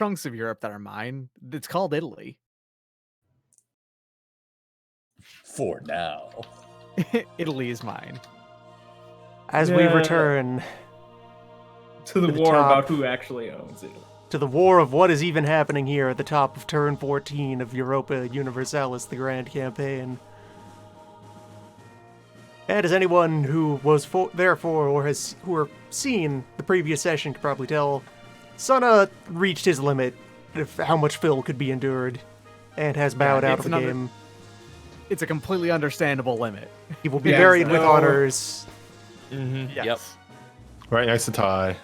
chunks of Europe that are mine. It's called Italy. For now. Italy is mine. As we return to the war about who actually owns it. To the war of what is even happening here at the top of turn 14 of Europa Universalis, the Grand Campaign. And as anyone who was there for or has seen the previous session could probably tell, Sana reached his limit of how much Phil could be endured and has bowed out of the game. It's a completely understandable limit. He will be buried with honors. Mm-hmm. Yes. Yep. Right next to Ty.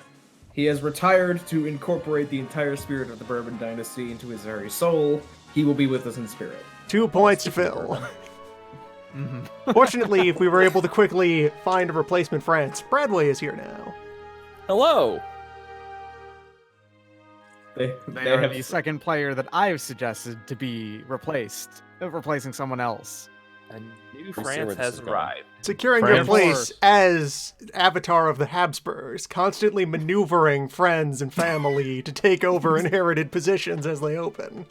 He has retired to incorporate the entire spirit of the Bourbon Dynasty into his very soul. He will be with us in spirit. 2 points to Phil. Fortunately, we were able to quickly find a replacement France. Bradway is here now. Hello. They are the second player that I've suggested to be replacing someone else. A new France has arrived. Securing your place as Avatar of the Habsburgs, constantly maneuvering friends and family to take over inherited positions as they open.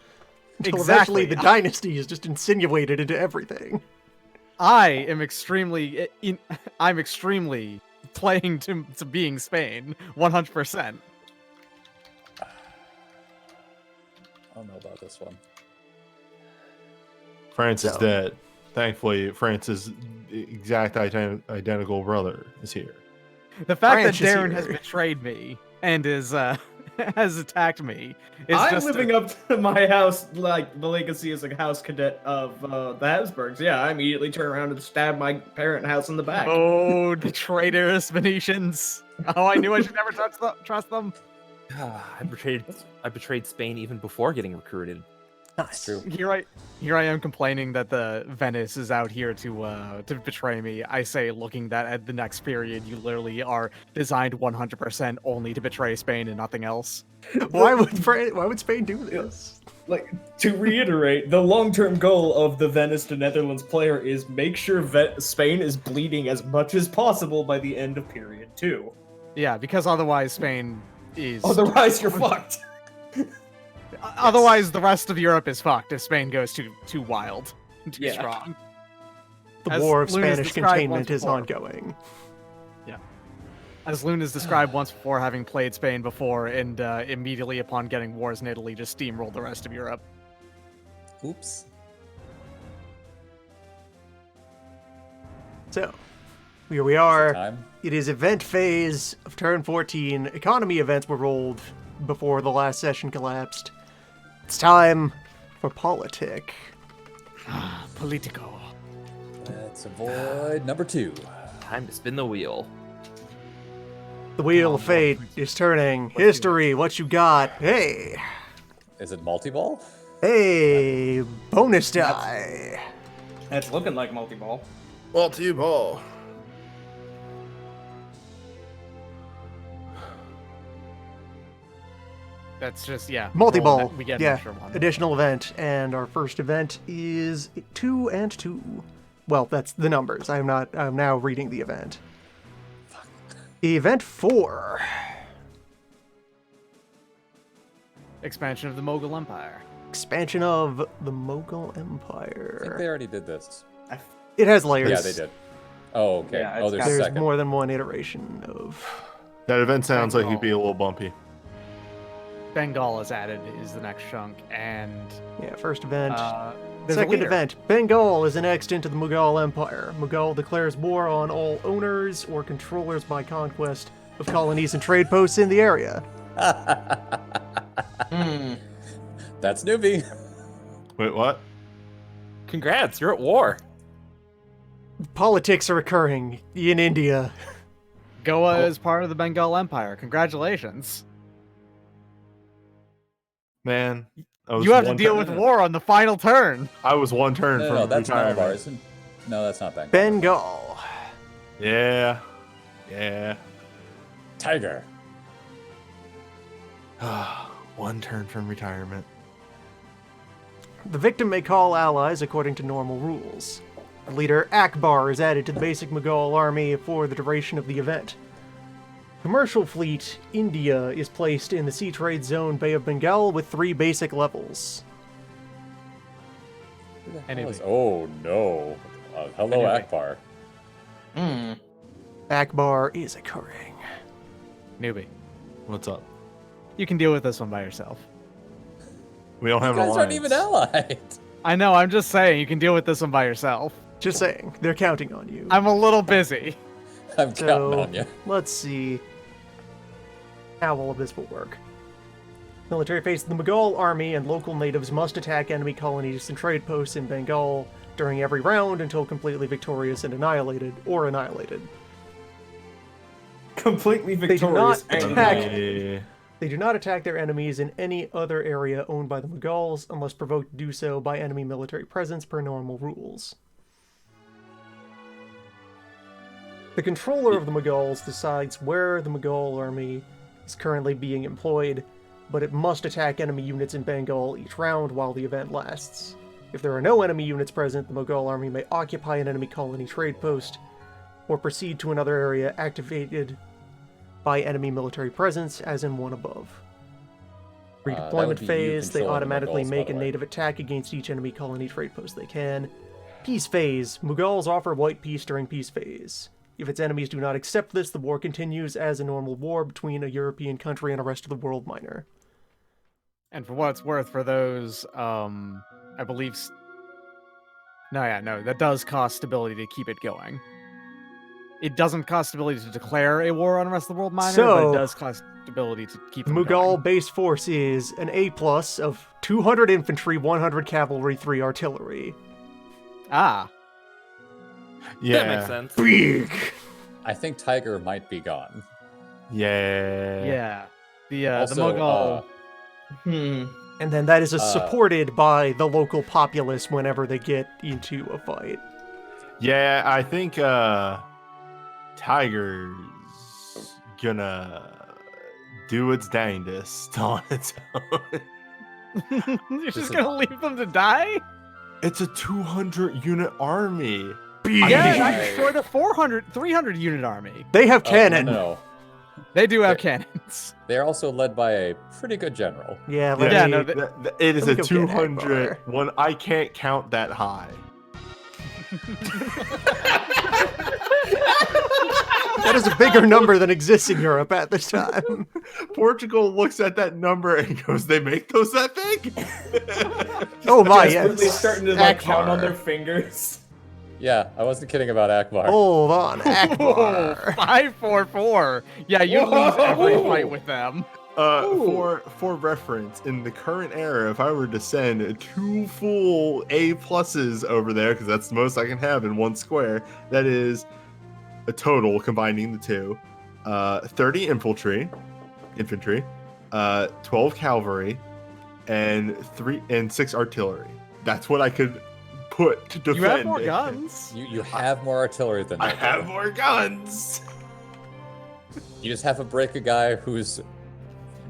Until eventually the dynasty is just insinuated into everything. I'm extremely playing to being Spain, 100%. I don't know about this one. France is dead. Thankfully, France's exact identical brother is here. The fact that Darren has betrayed me and has attacked me is I'm living up to my house, like the legacy as a house cadet of the Habsburgs. Yeah, I immediately turn around and stab my parent house in the back. Oh, the traitorous Venetians! Oh, I knew I should never trust them. I betrayed Spain even before getting recruited. Nice. True. Here I am complaining that the Venice is out here to betray me. I say, looking that at the next period, you literally are designed 100% only to betray Spain and nothing else. Why would Spain do this? Like, to reiterate, the long-term goal of the Venice to Netherlands player is make sure Spain is bleeding as much as possible by the end of period 2. Yeah, because otherwise Spain is... Otherwise you're fucked. Otherwise, the rest of Europe is fucked if Spain goes too wild, too strong. The war of Spanish containment is ongoing. Yeah. As Luna's described once before, having played Spain before, and immediately upon getting wars in Italy, just steamrolled the rest of Europe. Oops. So, here we are. It is event phase of turn 14. Economy events were rolled before the last session collapsed. It's time for politic. Politico. Let's avoid number 2. Time to spin the wheel. The wheel of fate is turning. History, what you got? Hey. Is it multi-ball? Hey, bonus die. That's looking like multi-ball. Multi-ball. That's just, multi-ball. We get an extra one. Additional event. And our first event is 2 and 2. Well, that's the numbers. I'm now reading the event. Event 4. Expansion of the Mughal Empire. Expansion of the Mughal Empire. I think they already did this. It has layers. Yeah, they did. Oh, okay. Yeah, there's a There's second. more than one iteration of... That event sounds like it'd be a little bumpy. Bengal is added is the next chunk, and Yeah, first event. there's a Second leader. event. Bengal is annexed into the Mughal Empire. Mughal declares war on all owners or controllers by conquest of colonies and trade posts in the area. That's newbie. Wait, what? Congrats, you're at war. Politics are occurring in India. Goa is part of the Bengal Empire. Congratulations. Man. You have to deal with war on the final turn. I was one turn from No, that's retirement. Malabar, isn't? No, that's not Bengal. Bengal. Yeah. Tiger. One turn from retirement. The victim may call allies according to normal rules. The leader Akbar is added to the basic Mughal army for the duration of the event. Commercial fleet, India, is placed in the Sea Trade Zone Bay of Bengal with 3 basic levels. Who the hell Anyway. is- Oh no. Hello, Anyway. Akbar. Akbar is occurring. Newbie, What's up? you can deal with this one by yourself. We don't have You an guys alliance. aren't even allied. I know, I'm just saying, you can deal with this one by yourself. Just saying, they're counting on you. I'm a little busy. I'm counting So, on you. let's see how all of this will work. Military phase. The Mughal army and local natives must attack enemy colonies and trade posts in Bengal during every round until completely victorious and annihilated. Completely do victorious. not and attack- annihilated. They do not attack their enemies in any other area owned by the Mughals unless provoked to do so by enemy military presence per normal rules. The controller of the Mughals decides where the Mughal army is currently being employed, but it must attack enemy units in Bengal each round while the event lasts. If there are no enemy units present, the Mughal army may occupy an enemy colony trade post, or proceed to another area activated by enemy military presence, as in one above. That Redeployment would be you phase, they controlling the automatically Mongols, by make the a way. native attack against each enemy colony trade post they can. Peace phase, Mughals offer white peace during peace phase. If its enemies do not accept this, the war continues as a normal war between a European country and a rest of the world minor. And for what it's worth, for those, I believe... No, that does cost stability to keep it going. It doesn't cost stability to declare a war on the rest of the world minor, but So, it does cost stability to keep The them Mughal going. base force is an A+ of 200 infantry, 100 cavalry, 3 artillery. Ah, Yeah. That makes sense. Big! I think Tiger might be gone. Yeah. yeah. The Also, Mughal... And then that is supported by the local populace whenever they get into a fight. Yeah, I think Tiger's gonna do its dangest on its own. You're just gonna leave them to die? It's a 200 unit army. Yeah, I- I destroyed a 300 unit army. They have no, cannon. no. They do have cannons. They're also led by a pretty good general. Yeah, let Yeah, me... no, It is Let me a go get 200 Akbar. one. I can't count that high. That is a bigger number than exists in Europe at this time. Portugal looks at that number and goes, "They make those that big?" Oh my, Desperately yes. starting to like count Akbar. on their fingers. Yeah, I wasn't kidding about Akbar. Hold on, Oh, Akbar. 544. Yeah, you lose every fight with them. For reference, in the current era, if I were to send 2 full A+ over there, because that's the most I can have in one square, that is a total combining the two: 30 infantry, 12 cavalry, and 6 artillery. That's what I could put to defend. You have more guns. You have more artillery than I that. have more guns. You just have to break a guy who's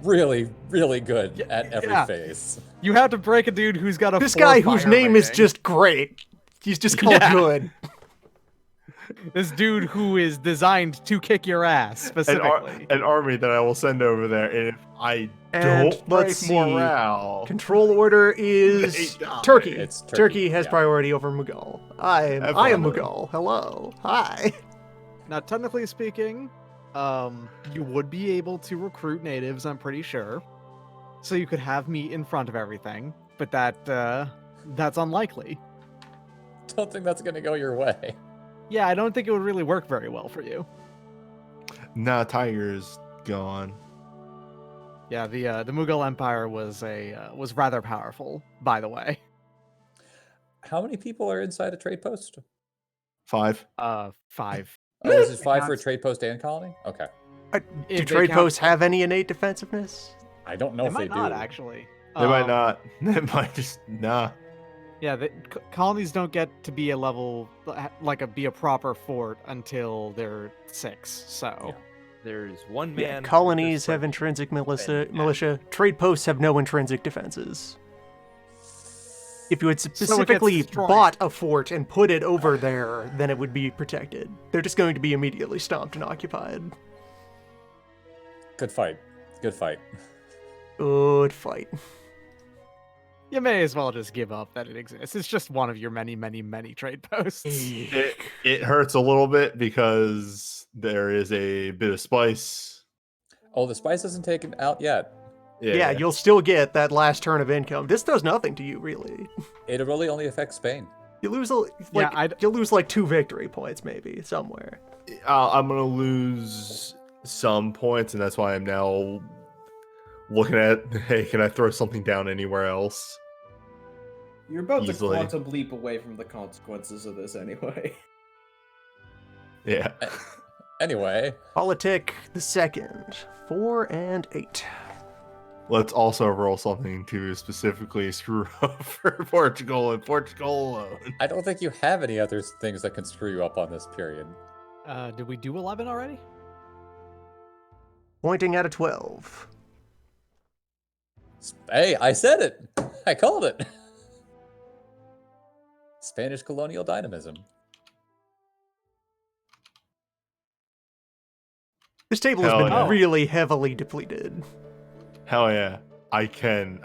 really, really good at every yeah. phase. You have to break a dude who's got a This 4 guy whose fire name is rating. just great. He's just called Yeah. good. This dude who is designed to kick your ass, specifically. An army that I will send over there, and if I And don't break let's see. morale, Control order is They die. Turkey. It's Turkey. Turkey, Has yeah. priority over Mughal. I am Everyone. Mughal. Hello. Hi. Now, technically speaking, you would be able to recruit natives, I'm pretty sure. So you could have meat in front of everything, but that's unlikely. Don't think that's gonna go your way. Yeah, I don't think it would really work very well for you. nah, Tiger's gone. Yeah, the Mughal Empire was rather powerful, by the way. How many people are inside a trade post? 5. 5. Oh, this is 5 for a Yes. trade post and colony? Okay. Do If they trade count- posts have any innate defensiveness? I don't know They if might they not do. actually. They might not. They might just nah. Yeah, colonies don't get to be a level be a proper fort until they're 6. So Yeah. There's one Yeah, man. colonies have intrinsic militia. Trade posts have no intrinsic defenses. If you had specifically destroyed. bought a fort and put it over there, then it would be protected. They're just going to be immediately stomped and occupied. Good fight. Good fight. Good fight. You may as well just give up that it exists. It's just one of your many, many, many trade posts. It hurts a little bit because there is a bit of spice. Oh, the spice isn't taken out yet. Yeah, you'll still get that last turn of income. This does nothing to you, really. It really only affects Spain. You lose you lose like 2 victory points, maybe somewhere. I'm gonna lose some points, and that's why I'm now looking at, hey, can I throw something down anywhere else? You're about Easily. to quantum leap away from the consequences of this anyway. Yeah. Anyway. Politic the second. 4 and 8. Let's also roll something to specifically screw up for Portugal and Portugal alone. I don't think you have any other things that can screw you up on this period. Did we do 11 already? Pointing at a 12. Hey, I said it. I called it. Spanish colonial dynamism. This table has Hell been yeah. really heavily depleted. Hell yeah. I can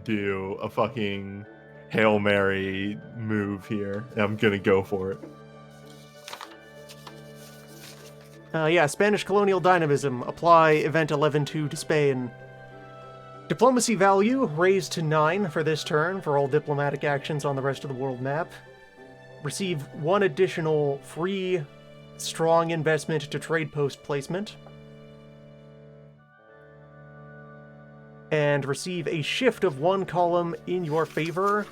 do a fucking Hail Mary move here. And I'm gonna go for it. Yeah, Spanish colonial dynamism. Apply event 11-2 to Spain. Diplomacy value raised to 9 for this turn for all diplomatic actions on the rest of the world map. Receive 1 additional free strong investment to trade post placement. And receive a shift of 1 column in your favor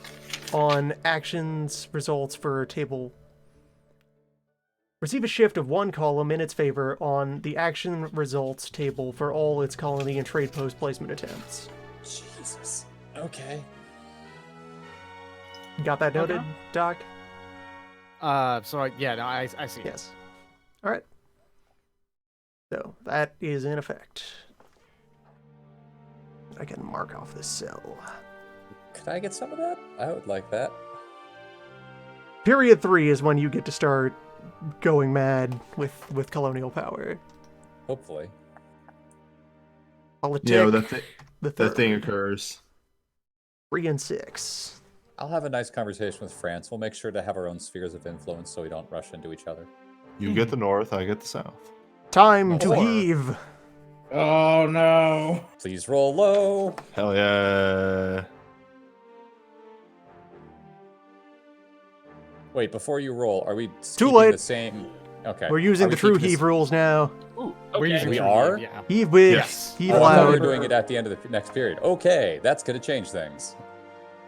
on actions results for table. Receive a shift of 1 column in its favor on the action results table for all its colony and trade post placement attempts. Jesus. Okay. Got that noted, Doc? I see. Yes. All right. So that is in effect. I can mark off this cell. Could I get some of that? I would like that. Period 3 is when you get to start going mad with colonial power. Hopefully. Politic, Yeah, the that thing third. occurs. 3 and 6. I'll have a nice conversation with France. We'll make sure to have our own spheres of influence so we don't rush into each other. You get the north, I get the south. Time to Or- heave. Oh no. Please roll low. Hell yeah. Wait, before you roll, are we Too keeping late. the same? Okay. We're using Are the we true keeping heave this- rules now. Ooh, We're okay. using We true are? heave, yeah. Heave big, Yes. heave Oh, I thought we were loud. doing it at the end of the next period. Okay, that's gonna change things.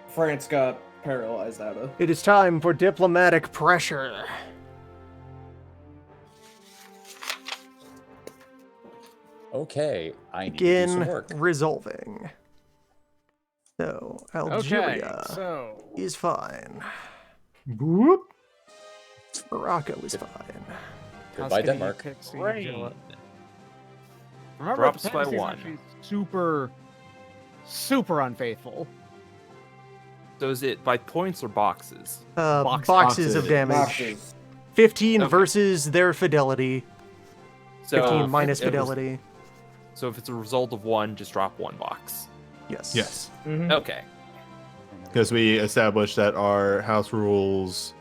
France got paralyzed out of. It is time for diplomatic pressure. Okay, I need to do some Begin work. resolving. So, Algeria Okay, so is fine. Boop. Morocco is fine. Goodbye, Tuscany, Denmark. Pixie, Rain. Gillette. Remember, Drops the by Tennessee's 1. actually super, super unfaithful. So is it by points or boxes? Boxes of damage. Boxes. 15 Okay. versus their fidelity. So 15 minus if it was- fidelity. So if it's a result of 1, just drop 1 box. Yes. Yes. Mhm. Okay. Because we established that our house rules.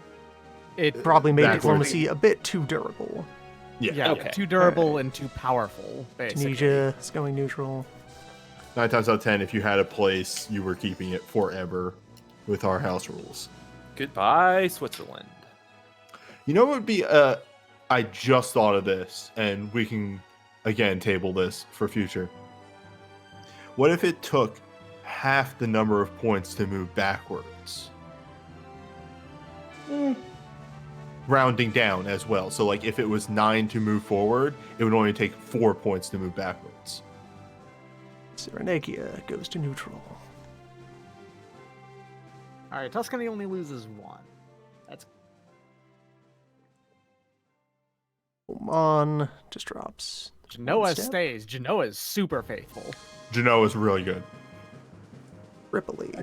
It Probably made Backwards. diplomacy a bit too durable. yeah, Okay. too durable and too powerful. Basically. Tunisia is going neutral. 9 times out of 10, if you had a place, you were keeping it forever with our house rules. Goodbye, Switzerland. You know what would be, I just thought of this, and we can, again, table this for future. What if it took half the number of points to move backwards? Rounding down as well. So, like, if it was 9 to move forward, it would only take 4 points to move backwards. Cyrenaica goes to neutral. All right, Tuscany only loses 1. That's Oman just drops. Genoa Step. stays. Genoa is super faithful. Genoa is really good. Tripoli.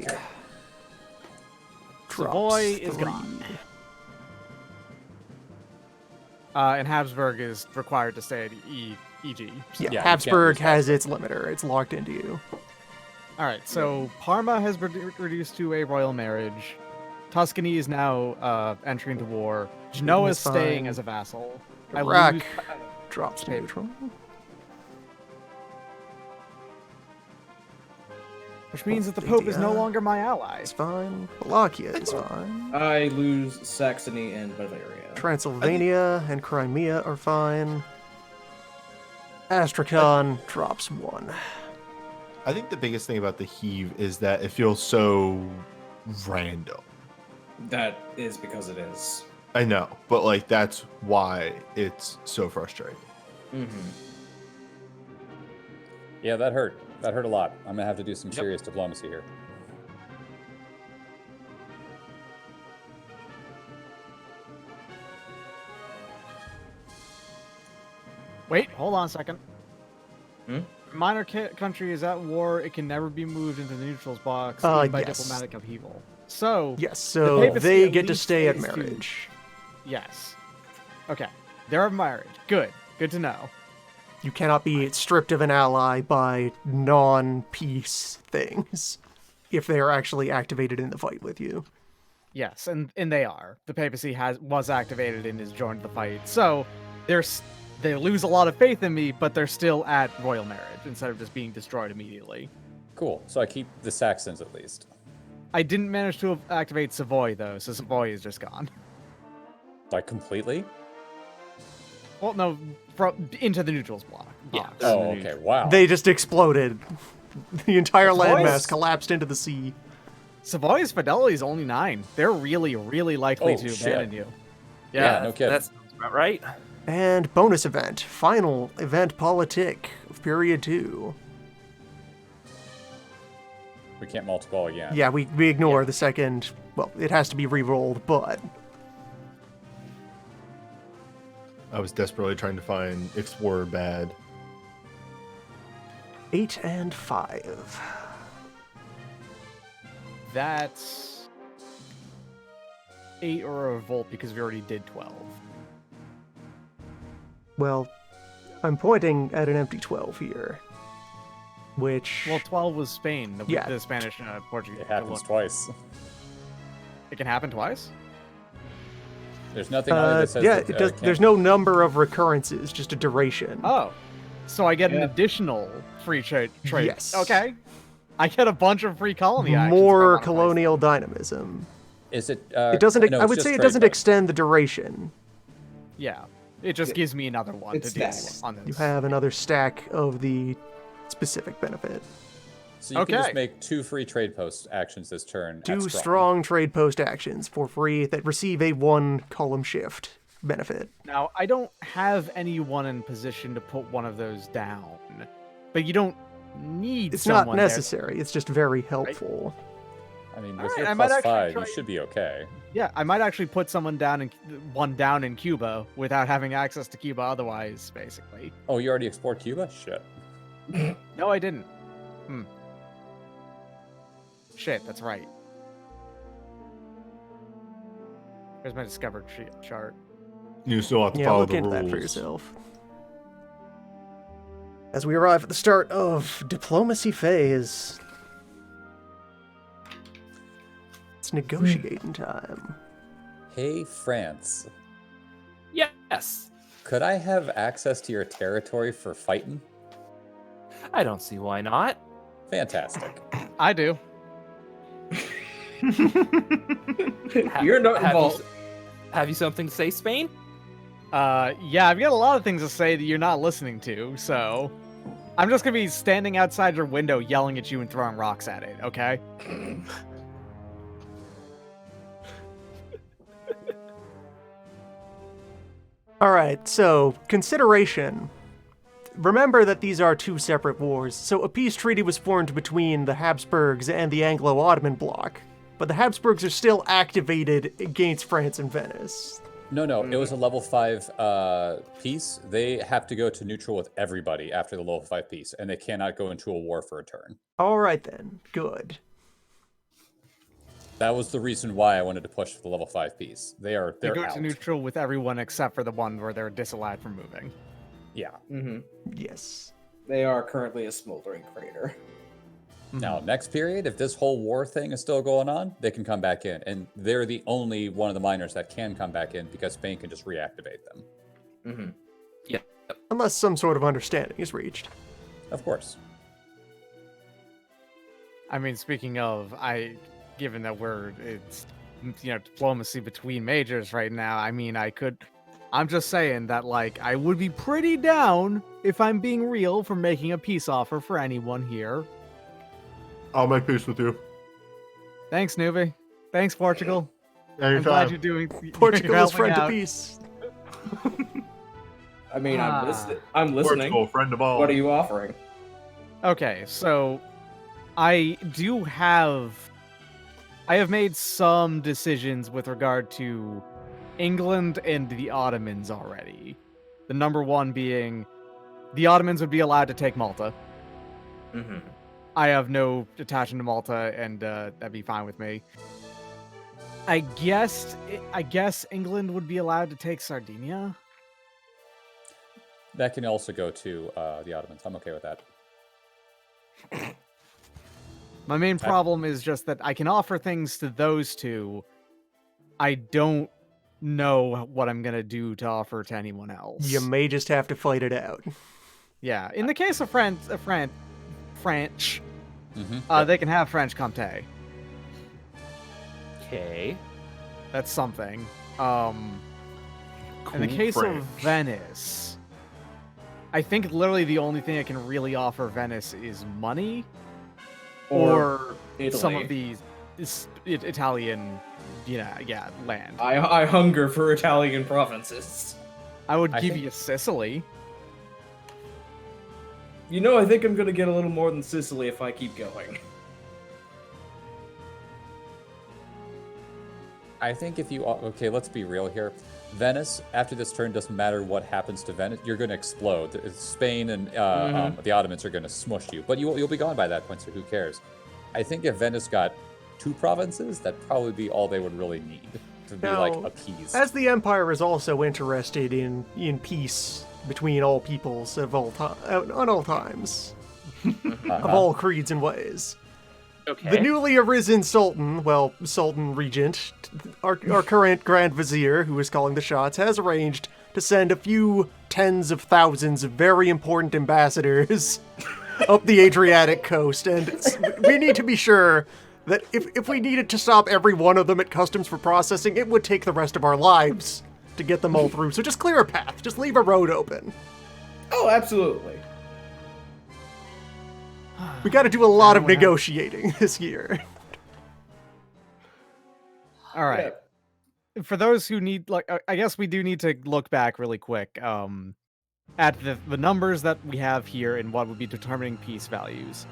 Savoy is 3. gone. And Habsburg is required to stay at EG. Yeah, Yeah, you can't Habsburg lose has its limiter. It's locked into you. All right, so Parma has reduced to a royal marriage. Tuscany is now entering into war. Genoa is staying fine. as a vassal. Iraq I lose, drops to okay. neutral. which means that the Pope is no India. longer my ally. It's fine. Wallachia is fine. I lose Saxony and Bavaria. Transylvania and Crimea are fine. Astrakhan drops 1. I think the biggest thing about the heave is that it feels so random. That is because it is. I know, but like that's why it's so frustrating. Mm-hmm. Yeah, that hurt. That hurt a lot. I'm gonna have to do some serious diplomacy here. Wait, hold on a second. Hmm? Minor country is at war. It can never be moved into the neutrals box even by yes. diplomatic upheaval. So Yes, the so papacy they at get to least stay at stays to- marriage. Yes. Okay. They're of marriage. Good. Good to know. You cannot be stripped of an ally by non-peace things if they are actually activated in the fight with you. Yes, and they are. The papacy was activated and is joined the fight. So they lose a lot of faith in me, but they're still at royal marriage instead of just being destroyed immediately. Cool. So I keep the Saxons at least. I didn't manage to activate Savoy though, so Savoy is just gone. Like completely? Well, no, into the neutrals block. Yeah. Oh, okay. Wow. They just exploded. The entire landmass Voice. collapsed into the sea. Savoy's fidelity is only 9. They're really, really likely Oh, to shit. abandon you. Yeah, no kidding. That's about right. And bonus event, final event politic of period 2. We can't multiple again. Yeah, we ignore the second. Well, it has to be re-rolled, but I was desperately trying to find Explorer bad. 8 and 5. That's 8 or a revolt because we already did 12. Well, I'm pointing at an empty 12 here. Which Well, 12 was Spain, Yeah. the Spanish and Portuguese. It happens twice. It can happen twice? There's nothing on it that says yeah, that, it does. can't- There's no number of recurrences, just a duration. Oh. So I get an Yeah. additional free trade. Yes. Okay. I get a bunch of free colony actions. if I More wanna place them. colonial dynamism. Is it? It doesn't. no, I it's would just say it trade doesn't posts. extend the duration. Yeah. It just gives me another one It's to do stacks. on this. You have another stack of the specific benefit. So you can just Okay. make 2 free trade post actions this turn. at 2 strong trade post actions for free that receive a 1 column shift benefit. Now, I don't have anyone in position to put one of those down. But you don't need It's someone not there. necessary. It's just very helpful. I mean, with Alright, your I might plus actually 5, try- you should be okay. Yeah, I might actually put someone down in Cuba without having access to Cuba otherwise, basically. Oh, you already explored Cuba? Shit. No, I didn't. Shit, that's right. Here's my discovered chart. You still have to Yeah, follow look the into rules. that for yourself. As we arrive at the start of diplomacy phase, it's negotiating time. Hey, France. Yes. Could I have access to your territory for fighting? I don't see why not. Fantastic. I do. You're not Have involved. have you something to say, Spain? Yeah, I've got a lot of things to say that you're not listening to, so I'm just gonna be standing outside your window yelling at you and throwing rocks at it, okay? All right, so consideration. Remember that these are 2 separate wars. So a peace treaty was formed between the Habsburgs and the Anglo-Ottoman bloc, but the Habsburgs are still activated against France and Venice. No, it was a level 5 piece. They have to go to neutral with everybody after the level 5 piece, and they cannot go into a war for a turn. All right then, good. That was the reason why I wanted to push for the level 5 piece. They They're go out. to neutral with everyone except for the one where they're disallowed from moving. Yeah. Mm-hmm. Yes. They are currently a smoldering crater. Now, next period, if this whole war thing is still going on, they can come back in. And they're the only one of the miners that can come back in because Spain can just reactivate them. Mm-hmm. Unless some sort of understanding is reached. Of course. I mean, speaking of, given that it's diplomacy between majors right now, I mean, I'm just saying that, like, I would be pretty down, if I'm being real, for making a peace offer for anyone here. I'll make peace with you. Thanks, Nuvi. Thanks, Portugal. Anytime. I'm glad you're doing. Portugal you're is friend to helping out. peace. I mean, I'm listening. Portugal, friend of all. What are you offering? Okay, so I have made some decisions with regard to England and the Ottomans already. The number one being the Ottomans would be allowed to take Malta. Mm-hmm. I have no attachment to Malta, and that'd be fine with me. I guess England would be allowed to take Sardinia. That can also go to the Ottomans. I'm okay with that. My main problem is just that I can offer things to those two. I don't know what I'm gonna do to offer to anyone else. You may just have to fight it out. Yeah, in the case of French, Mm-hmm. they can have French Comté. Okay. That's something. In the Cool case French. of Venice, I think literally the only thing I can really offer Venice is money, or some of Italy. the Italian, land. I hunger for Italian provinces. I would I give think- you Sicily. You know, I think I'm gonna get a little more than Sicily if I keep going. I think if you... Okay, let's be real here. Venice, after this turn, doesn't matter what happens to Venice, you're going to explode. Spain and the Ottomans are going to smush you. But you'll be gone by that point, so who cares? I think if Venice got 2 provinces, that'd probably be all they would really need to be, like, Now, appeased. As the Empire is also interested in peace between all peoples of all on all times, of all creeds and ways. Okay. The newly arisen Sultan, Sultan Regent, our current Grand Vizier, who is calling the shots, has arranged to send a few tens of thousands of very important ambassadors up the Adriatic coast, and we need to be sure that if we needed to stop every one of them at customs for processing, it would take the rest of our lives to get them all through. So just clear a path, just leave a road open. Oh, absolutely. We got to do a lot of negotiating this year. All right. For those who need, like, I guess we do need to look back really quick at the numbers that we have here and what would be determining peace values.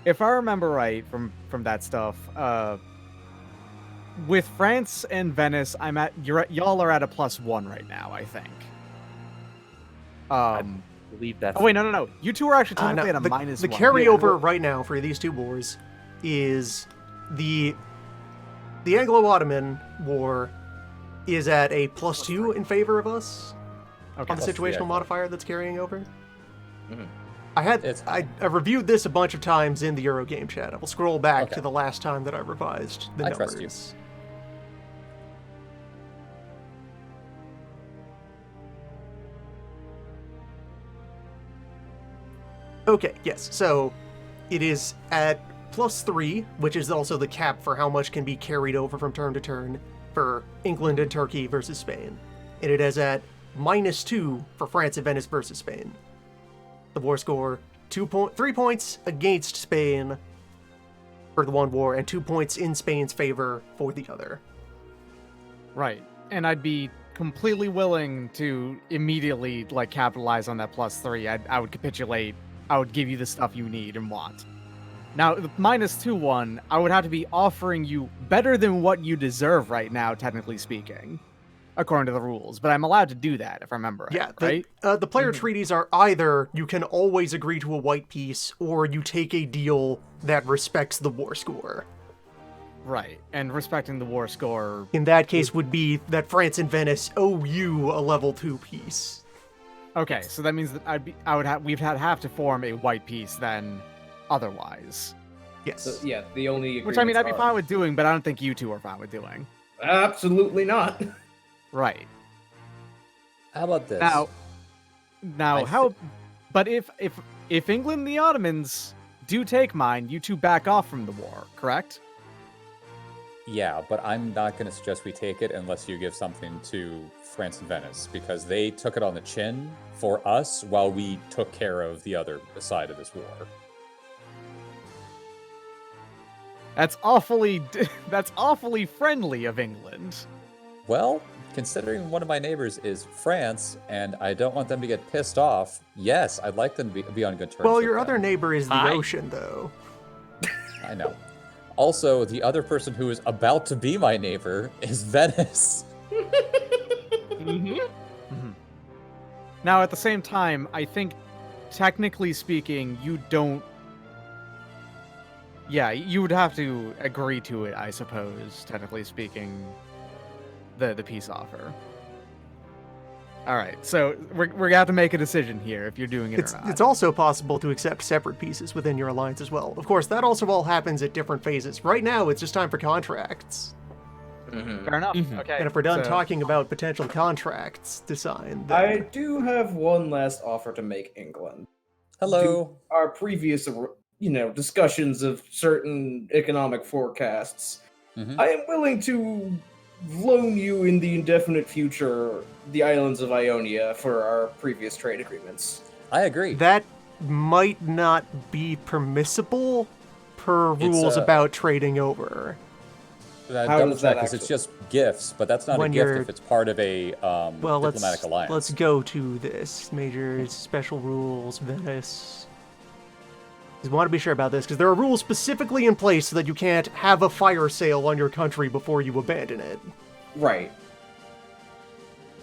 If I remember right from that stuff, with France and Venice, y'all are at a +1 right now, I think. I believe that's... Oh wait, no. You two are actually No, technically at a the -1. carryover right now for these two wars is the Anglo-Ottoman War is at a +2 in favor of us Okay. on the situational modifier that's carrying over. Mhm. I reviewed this a bunch of times in the Eurogame chat. I will scroll back Okay. to the last time that I revised the I numbers. trust you. Okay, yes. So it is at +3, which is also the cap for how much can be carried over from turn to turn for England and Turkey versus Spain. And it is at -2 for France and Venice versus Spain. The war score 3 points against Spain for the one war, and 2 points in Spain's favor for the other. Right. And I'd be completely willing to immediately capitalize on that +3. I would capitulate. I would give you the stuff you need and want. Now, the -2 one, I would have to be offering you better than what you deserve right now, technically speaking, according to the rules. But I'm allowed to do that, if I remember Yeah, right? the player treaties are either you can always agree to a white peace, or you take a deal that respects the war score. Right, and respecting the war score. In that case, would be that France and Venice owe you a level 2 piece. Okay, so that means that we'd have to form a white piece then, otherwise. Yes. So, yeah, the only Which I mean, I'd be agreements are- fine with doing, but I don't think you two are fine with doing. Absolutely not. Right. How about this? Now, how? But if England and the Ottomans do take mine, you two back off from the war, correct? Yeah, but I'm not going to suggest we take it unless you give something to France and Venice, because they took it on the chin for us while we took care of the other side of this war. That's awfully friendly of England. Well, considering one of my neighbors is France, and I don't want them to get pissed off, yes, I'd like them to be on good terms. Well, with your them. other neighbor is the Hi. ocean, though. I know. Also, the other person who is about to be my neighbor is Venice. Now, at the same time, I think, technically speaking, you don't. Yeah, you would have to agree to it, I suppose. Technically speaking, the peace offer. All right, so we're gonna have to make a decision here if you're doing it or not. It's also possible to accept separate pieces within your alliance as well. Of course, that also all happens at different phases. Right now, it's just time for contracts. Fair enough. Okay. And if we're done so- talking about potential contracts to sign, then I do have one last offer to make England. Hello. Our previous, discussions of certain economic forecasts, Mhm. I am willing to loan you in the indefinite future the islands of Ionia for our previous trade agreements. I agree. that might not be permissible per It's, rules about trading over. How Double does that check, because it's actually- just gifts, but that's not When a gift you're- if it's part of a Well, diplomatic alliance. let's go to this. Majors, special rules, Venice. You want to be sure about this, because there are rules specifically in place so that you can't have a fire sale on your country before you abandon it. Right.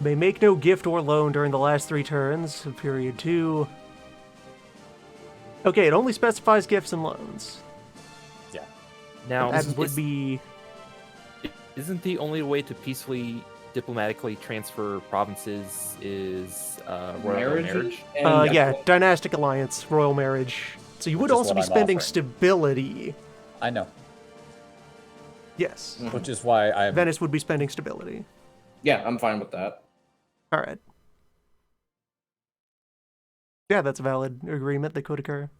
May make no gift or loan during the last 3 turns of period 2. Okay, it only specifies gifts and loans. Yeah. Now, That would be... isn't the only way to peacefully diplomatically transfer provinces is royal marriage? And yeah, dynastic alliance, royal marriage. So you would Which is also what be I'm spending offering. stability. I know. Yes. Which is why I'm Venice would be spending stability. Yeah, I'm fine with that. All right. Yeah, that's a valid agreement that could occur.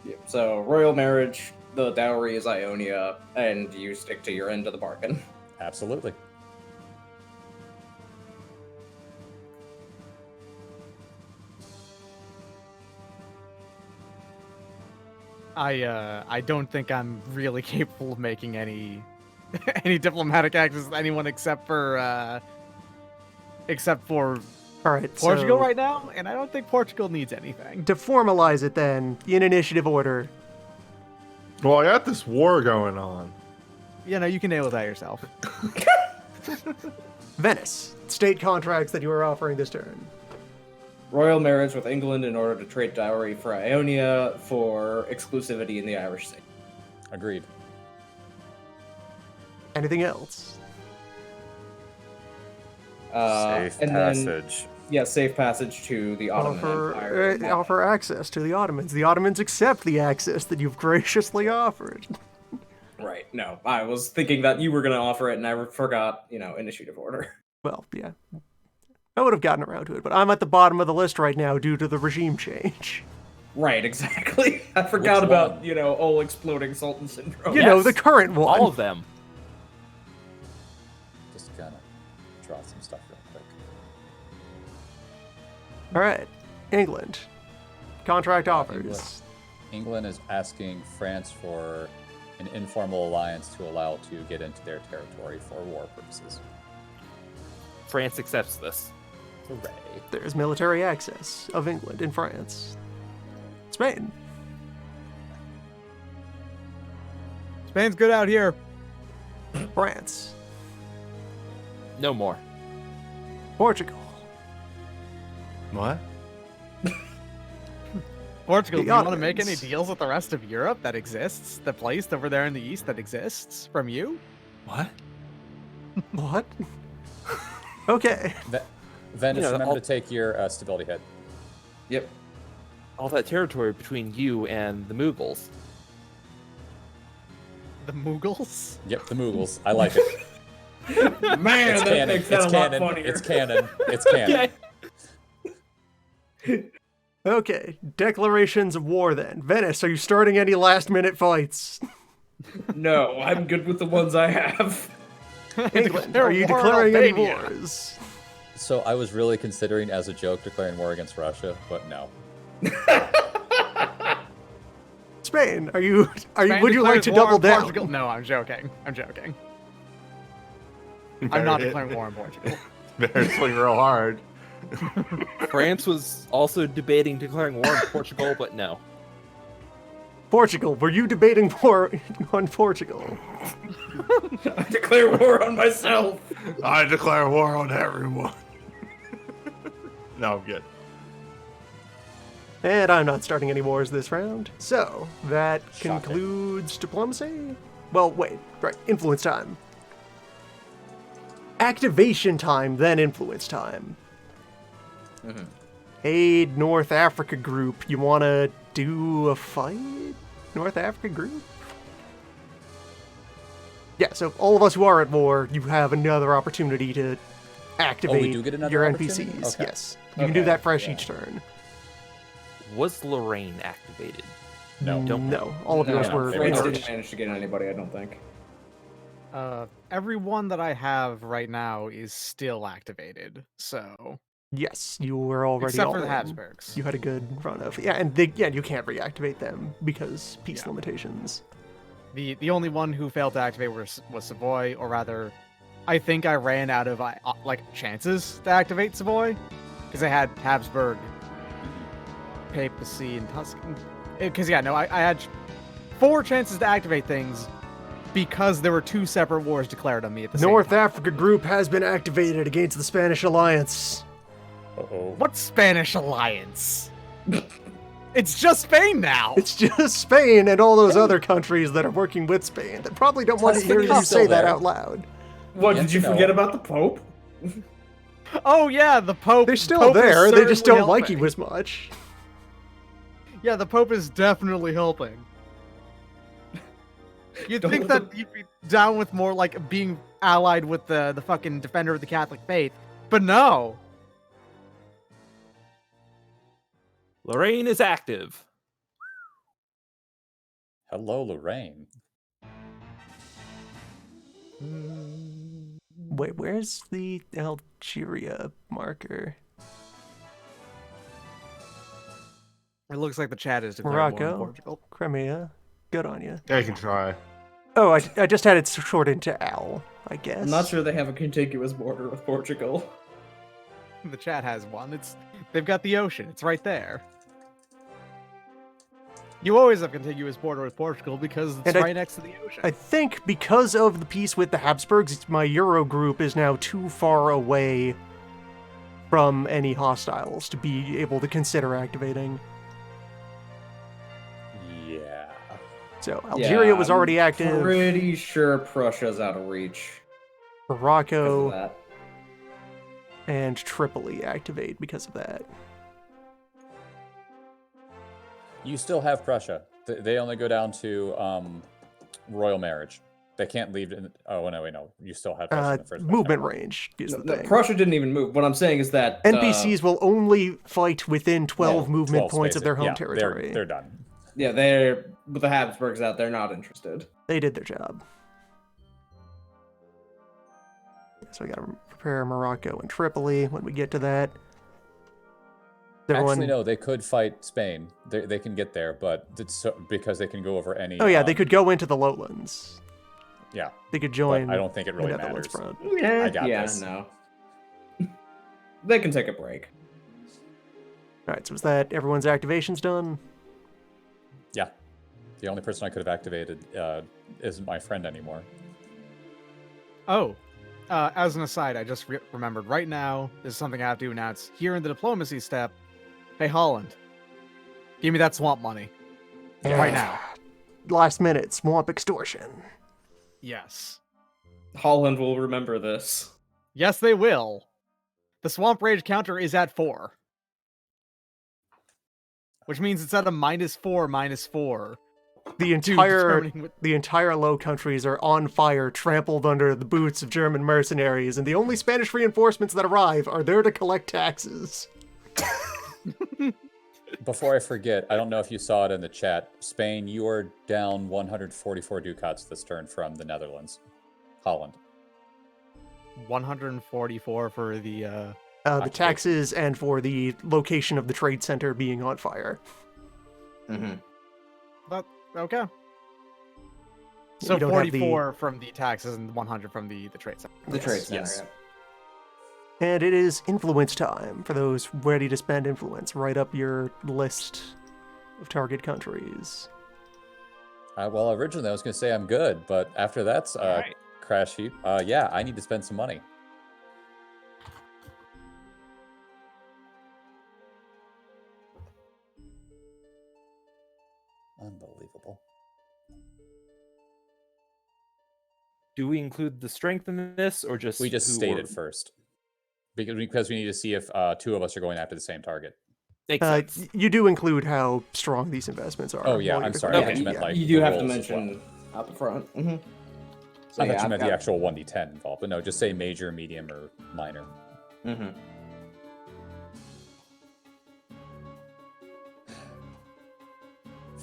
Yeah, so, royal marriage, the dowry is Ionia, and you stick to your end of the bargain. absolutely. I don't think I'm really capable of making any any diplomatic actions with anyone except for All right, Portugal so right now, and I don't think Portugal needs anything. to formalize it then, in initiative order, Well, I got this war going on. You know, you can nail that yourself. Venice, state contracts that you are offering this turn. Royal marriage with England in order to trade dowry for Ionia for exclusivity in the Irish Sea. Agreed. Anything else? Safe and passage. Then, safe passage to the Ottoman Empire. Offer access to the Ottomans. The Ottomans accept the access that you've graciously offered. Right, no. I was thinking that you were going to offer it, and I forgot, initiative order. Well, yeah. I would have gotten around to it, but I'm at the bottom of the list right now due to the regime change. Right, exactly. I forgot Which about, one? all exploding Sultan syndrome. You know, Yes. the current one. All of them. Just gonna draw some stuff real quick. All right. England. Contract offers. England is asking France for an informal alliance to allow to get into their territory for war purposes. France accepts this. Hooray. There's military access of England in France. Spain. Spain's good out here. France. No more. Portugal. What? Portugal, do you want to make any Ottomans. deals with the rest of Europe that exists? The place over there in the east that exists from you? What? What? Okay. Venice, You know, remember to take your stability hit. Yep. All that territory between you and the Mughals. The Mughals? Yep, the Mughals. I like it. Man, It's that canon. makes that It's a lot canon. funnier. It's canon. It's canon. Okay. Declarations of war then. Venice, are you starting any last-minute fights? No, I'm good with the ones I have. England, Declare are you war on declaring any Albania. wars? So I was really considering, as a joke, declaring war against Russia, but no. Spain, are you Spain would you like declares to war double on down? Portugal? No, I'm joking. I'm joking. You I'm not better declaring war on Portugal. Better swing real hard. France was also debating declaring war on Portugal, but no. Portugal, were you debating war on Portugal? I declare war on myself. I declare war on everyone. No, I'm good. And I'm not starting any wars this round. So, that Shocking. concludes diplomacy? Well, wait. Right, influence time. Activation time, then influence time. Aid North Africa group. You want to do a fight? North Africa group? Yeah, so all of us who are at war, you have another opportunity to activate do get another your opportunity? NPCs. Okay. Yes. You can do that fresh yeah. each turn. Was Lorraine activated? No. No, all of yours no, were they were France not. instant. didn't manage to get anybody, I don't think. Everyone that I have right now is still activated, so Yes, you were already except all for the in. Habsburgs. You had a good run of and you can't reactivate them because peace Yeah. limitations. The only one who failed to activate was Savoy, or rather, I think I ran out of like chances to activate Savoy because I had Habsburg, Papacy, and Tuscan. Because I had 4 chances to activate things because there were 2 separate wars declared on me at the North same time. Africa group has been activated against the Spanish alliance. Uh-oh. What Spanish alliance? It's just Spain now. It's just Spain and all those other countries that are working with Spain that probably don't want to hear Tuscany's you still say that there. out loud. What, Yes, did you no. forget about the Pope? Oh yeah, the Pope. They're still Pope is there, they just certainly don't like helping. you as much. Yeah, the Pope is definitely helping. You'd Don't think let that you'd be down with more like being allied with the fucking defender of the Catholic faith, but no. Lorraine is active. Hello, Lorraine. Wait, where's the Algeria marker? It looks like the chat is declared war on Morocco, Portugal. Crimea. Good on you. I can try. Oh, I just had it shortened to Al, I guess. I'm not sure they have a contiguous border with Portugal. The chat has one. They've got the ocean. It's right there. You always have contiguous border with Portugal because it's And I- right next to the ocean. I think because of the peace with the Habsburgs, my Euro group is now too far away from any hostiles to be able to consider activating. Yeah. So Algeria was already I'm active. Pretty sure Prussia's out of reach. Because of Morocco that. and Tripoli activate because of that. You still have Prussia. They only go down to royal marriage. They can't leave. Oh no, wait, no. You still have Prussia in the first place. Movement Never mind. range is the No, thing. Prussia didn't even move. What I'm saying is that NPCs will only fight within 12 Yeah, movement 12 points of their home yeah, territory. They're done. yeah, they're with the Habsburgs out. They're not interested. They did their job. So we gotta prepare Morocco and Tripoli when we get to that. Everyone... Actually, no. They could fight Spain. They can get there, but it's because they can go over any. Oh yeah, they could go into the lowlands. Yeah, They could but join I don't think it really the Netherlands matters. front. Yeah, I got yeah, this. no. They can take a break. Alright, so is that everyone's activations done? Yeah, the only person I could have activated isn't my friend anymore. Oh, as an aside, I just remembered right now, this is something I have to announce here in the diplomacy step. Hey, Holland, Give me that swamp money. Right now. Last minute swamp extortion. Yes. Holland will remember this. Yes, they will. The swamp rage counter is at 4. Which means it's at a -4/-4. The entire Low Countries are on fire, trampled under the boots of German mercenaries, and the only Spanish reinforcements that arrive are there to collect taxes. Before I forget, I don't know if you saw it in the chat. Spain, you are down 144 ducats this turn from the Netherlands. Holland. 144 for the The taxes and for the location of the trade center being on fire. But okay. So You don't have the- 44 from the taxes and 100 from the trade center. The trade center. Yes. And it is influence time for those ready to spend influence. Write up your list of target countries. Well, originally I was going to say I'm good, but after that's Alright. crash heap, yeah, I need to spend some money. Unbelievable. Do we include the strength in this, or just We just who stated we're- first. Because we need to see if 2 of us are going after the same target. Makes sense. You do include how strong these investments are. Oh, yeah, while I'm you're sorry. declaring. I just meant, like, you the do have to rules as mention up front. So, I thought yeah, you I've meant the got- actual 1d10 involved, but no, just say major, medium, or minor.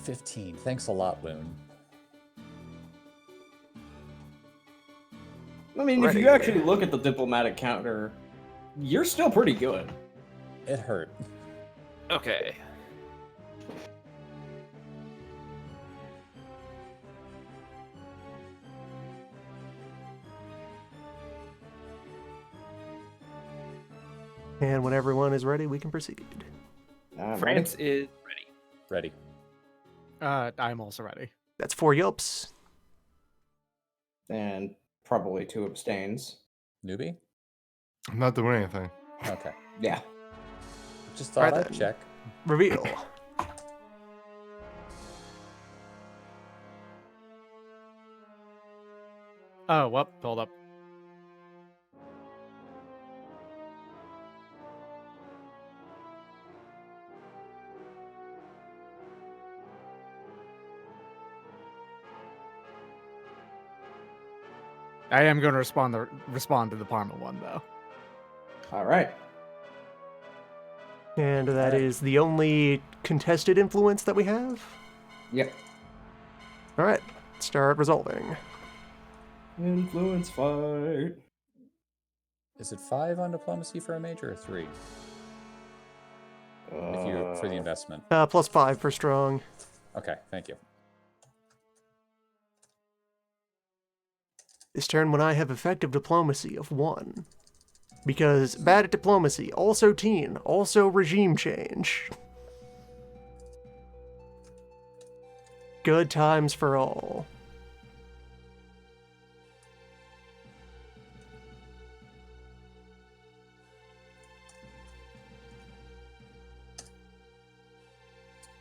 15. Thanks a lot, Loon. I mean, if Ready. you actually look at the diplomatic counter, you're still pretty good. It hurt. Okay. And when everyone is ready, we can proceed. France is ready. Ready. I'm also ready. That's 4 yelps. And probably 2 abstains. Newbie? I'm not doing anything. Okay. Yeah. Just thought Alright I'd then. check. Reveal. Oh, well, hold up. I am going to respond to the Parma one, though. All right. And that is the only contested influence that we have. Yep. All right, start resolving. Influence fight. Is it 5 on diplomacy for a major or 3? If you for the investment. +5 for strong. Okay, thank you. This turn when I have effective diplomacy of 1. Because bad at diplomacy, also teen, also regime change. Good times for all.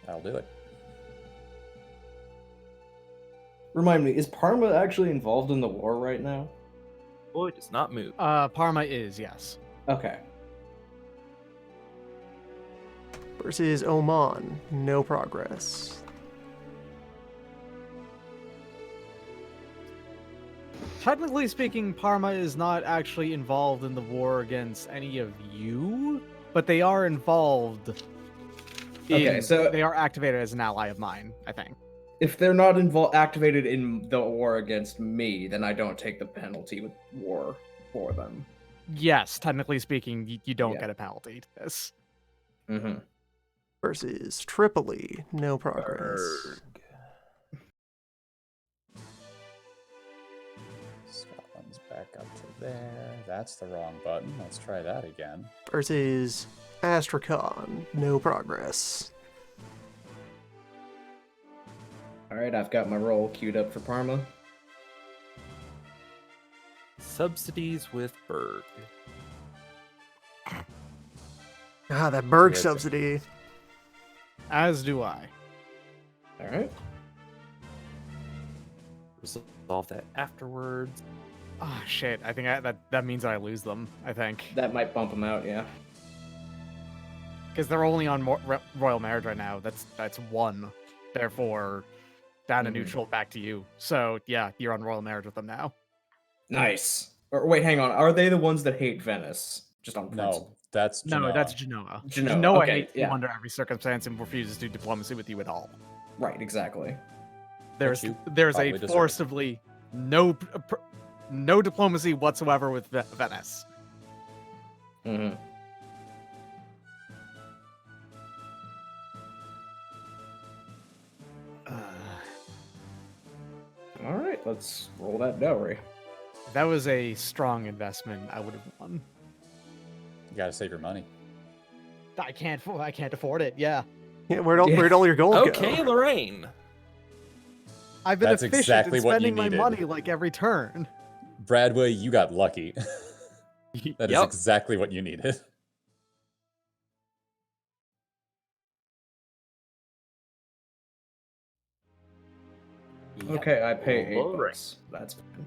I'll do it. Remind me, is Parma actually involved in the war right now? Boy, does not move. Parma is, yes. Okay. Versus Oman, no progress. Technically speaking, Parma is not actually involved in the war against any of you, but they are involved. Okay, so- they are activated as an ally of mine, I think. If they're not activated in the war against me, then I don't take the penalty with war for them. Yes, technically speaking, you don't Yeah. get a penalty to this. Mm-hmm. Versus Tripoli, no progress. Scotland's back up to there. That's the wrong button. Let's try that again. Versus Astrakhan, no progress. All right, I've got my roll queued up for Parma. Subsidies with Berg. Ah, that Berg Terrific. subsidy. As do I. All right. Resolve that afterwards. Oh shit! I think that means I lose them. I think That might bump him out, yeah. because they're only on Royal Marriage right now. That's one. Therefore, down to neutral, back to you. So yeah, you're on Royal Marriage with them now. Nice. Or wait, hang on. Are they the ones that hate Venice? Just on principle. No, that's No, Genoa. that's Genoa. Genoa, okay, hates you yeah. under every circumstance and refuses to do diplomacy with you at all. Right, exactly. There's you a probably deserve. forcibly no diplomacy whatsoever with Venice. Mm-hmm. All right, let's roll that dowry. That was a strong investment. I would have won. You gotta save your money. I can't afford it. Yeah, Yeah, where'd all your gold Okay, go? Lorraine. I've been That's efficient exactly in what you spending my needed. money like every turn. Bradway, you got lucky. That is Yep. exactly what you needed. Okay, I pay Lorraine. $8. That's fine.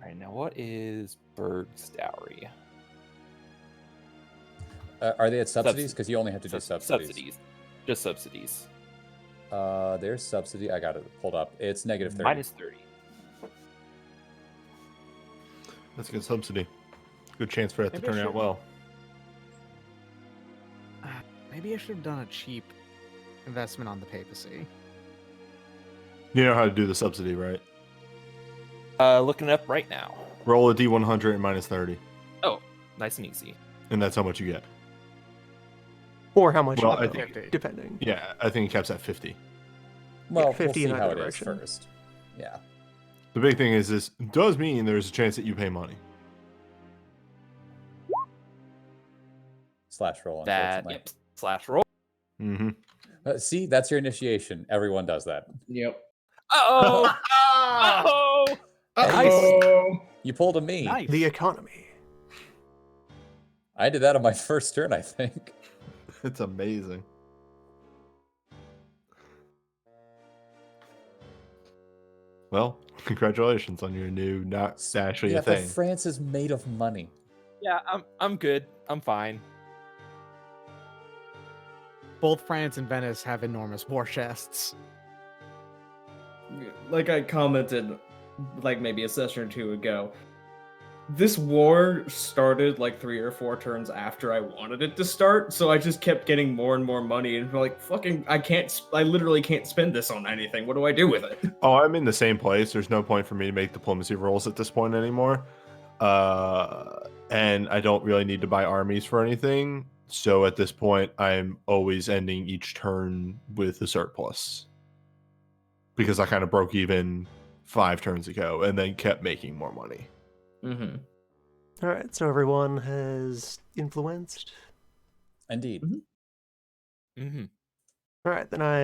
All right, now what is Berg's dowry? Are they at subsidies? Because you only have to do subsidies. Subsidies. Just subsidies. There's subsidy. I got it pulled up. It's negative 30. Minus 30. That's a good subsidy. Good chance for that to Maybe I turn out should- well. Maybe I should have done a cheap investment on the papacy. You know how to do the subsidy, right? Looking it up right now. Roll a D100 and minus 30, Oh, nice and easy. and that's how much you get. Or how much? Well, you I know, think- depending. Yeah, I think it caps at 50. Well, 50 we'll in see how either it is direction. first. Yeah. The big thing is this does mean there's a chance that you pay money. Slash roll, That unfortunately. yep. Slash roll. Mm-hmm. See, that's your initiation. Everyone does that. Yep. Uh-oh. Uh-oh. Uh-oh. You pulled a me. Nice. The economy. I did that on my first turn, I think. It's amazing. Well, congratulations on your new not actually Yeah, a but thing. France is made of money. Yeah, I'm good. I'm fine. Both France and Venice have enormous war chests. Like I commented, like maybe a session or two ago, this war started like 3 or 4 turns after I wanted it to start, so I just kept getting more and more money, and like, fucking, I literally can't spend this on anything. What do I do with it? Oh, I'm in the same place. There's no point for me to make diplomacy rolls at this point anymore. And I don't really need to buy armies for anything. So at this point, I'm always ending each turn with a surplus. Because I kind of broke even 5 turns ago and then kept making more money. Mm-hmm. All right, so everyone has influenced. Indeed. Mm-hmm. All right, then I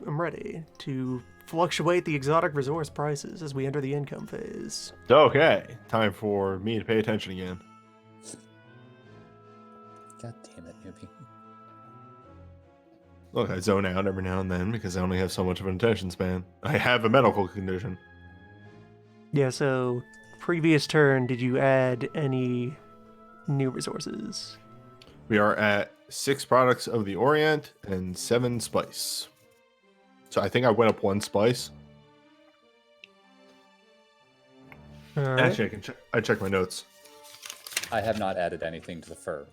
am ready to fluctuate the exotic resource prices as we enter the income phase. Okay, time for me to pay attention again. God damn it, Newbie. Look, I zone out every now and then because I only have so much of an attention span. I have a medical condition. Yeah, so previous turn, did you add any new resources? We are at 6 products of the Orient and 7 spice. So I think I went up 1 spice. All right. Actually, I can check. I check my notes. I have not added anything to the fur.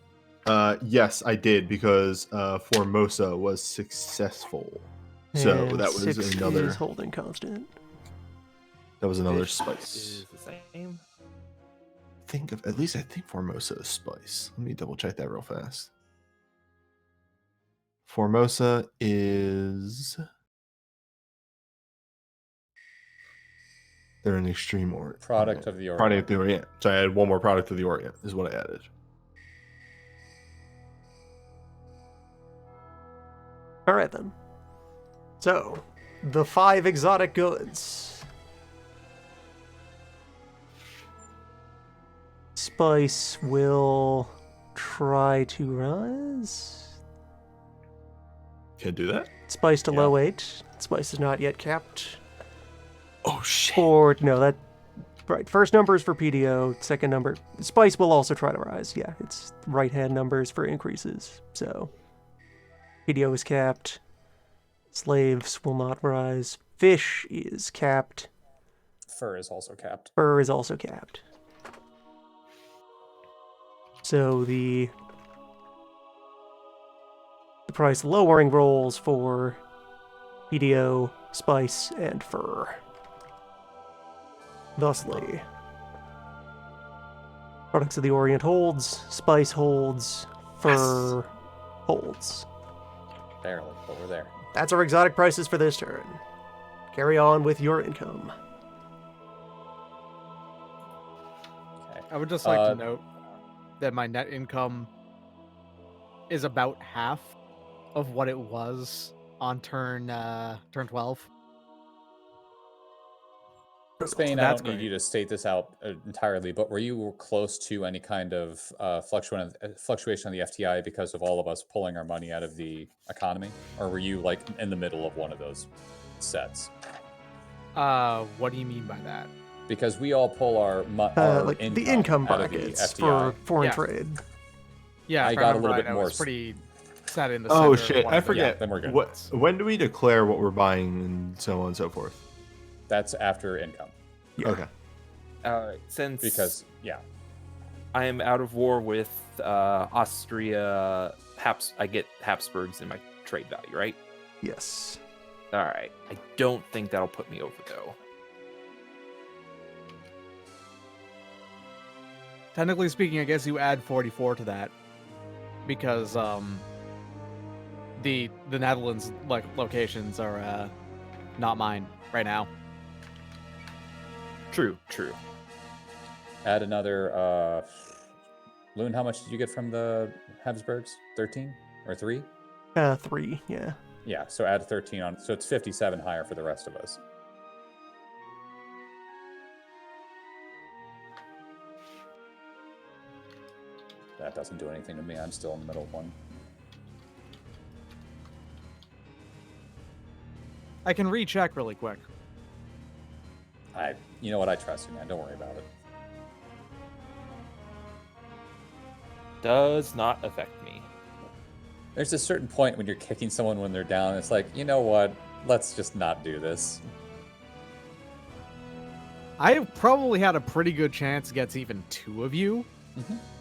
Yes, I did because Formosa was successful. So And that was 6 another. is holding constant. That was another Fish spice. is the same. Think of at least I think Formosa is spice. Let me double check that real fast. Formosa is. They're an extreme Orient. Product of the Orient. Product of the Orient. So I added 1 more product of the Orient, is what I added. All right, then. So, the 5 exotic goods. Spice will try to rise. Can't do that. Spice to Yeah. low 8. Spice is not yet capped. Oh shit. Or no, that right. First number is for PDO. Second number, Spice will also try to rise. Yeah, it's right hand numbers for increases. So PDO is capped. Slaves will not rise. Fish is capped. Fur is also capped. Fur is also capped. So the price lowering rolls for PDO, Spice, and Fur. Thusly, Products of the Orient holds, Spice holds, Fur holds. Barely, but we're there. That's our exotic prices for this turn. Carry on with your income. Okay. I would just like to note that my net income is about half of what it was on turn 12. Spain, I That's don't need great. you to state this out entirely, but were you close to any kind of fluctuation on the FTI because of all of us pulling our money out of the economy? Or were you like in the middle of one of those sets? What do you mean by that? Because we all pull our Like the income out of the brackets FTI. for foreign Yeah. trade. Yeah, I if got a remember little right, bit I more was pretty set in the Oh center of shit! one I of the- forget. then we're good. When do we declare what we're buying and so on and so forth? That's after income. Yeah. Okay. Since Because, yeah. I am out of war with Austria, I get Habsburgs in my trade value, right? Yes. All right. I don't think that'll put me over though. Technically speaking, I guess you add 44 to that because the Netherlands locations are not mine right now. True. Add another. Loon, how much did you get from the Habsburgs? 13 or 3? 3, yeah. Yeah, so add 13 on. So it's 57 higher for the rest of us. That doesn't do anything to me. I'm still in the middle of one. I can recheck really quick. You know what? I trust you, man. Don't worry about it. Does not affect me. There's a certain point when you're kicking someone when they're down. It's like, you know what? Let's just not do this. I probably had a pretty good chance against even 2 of you,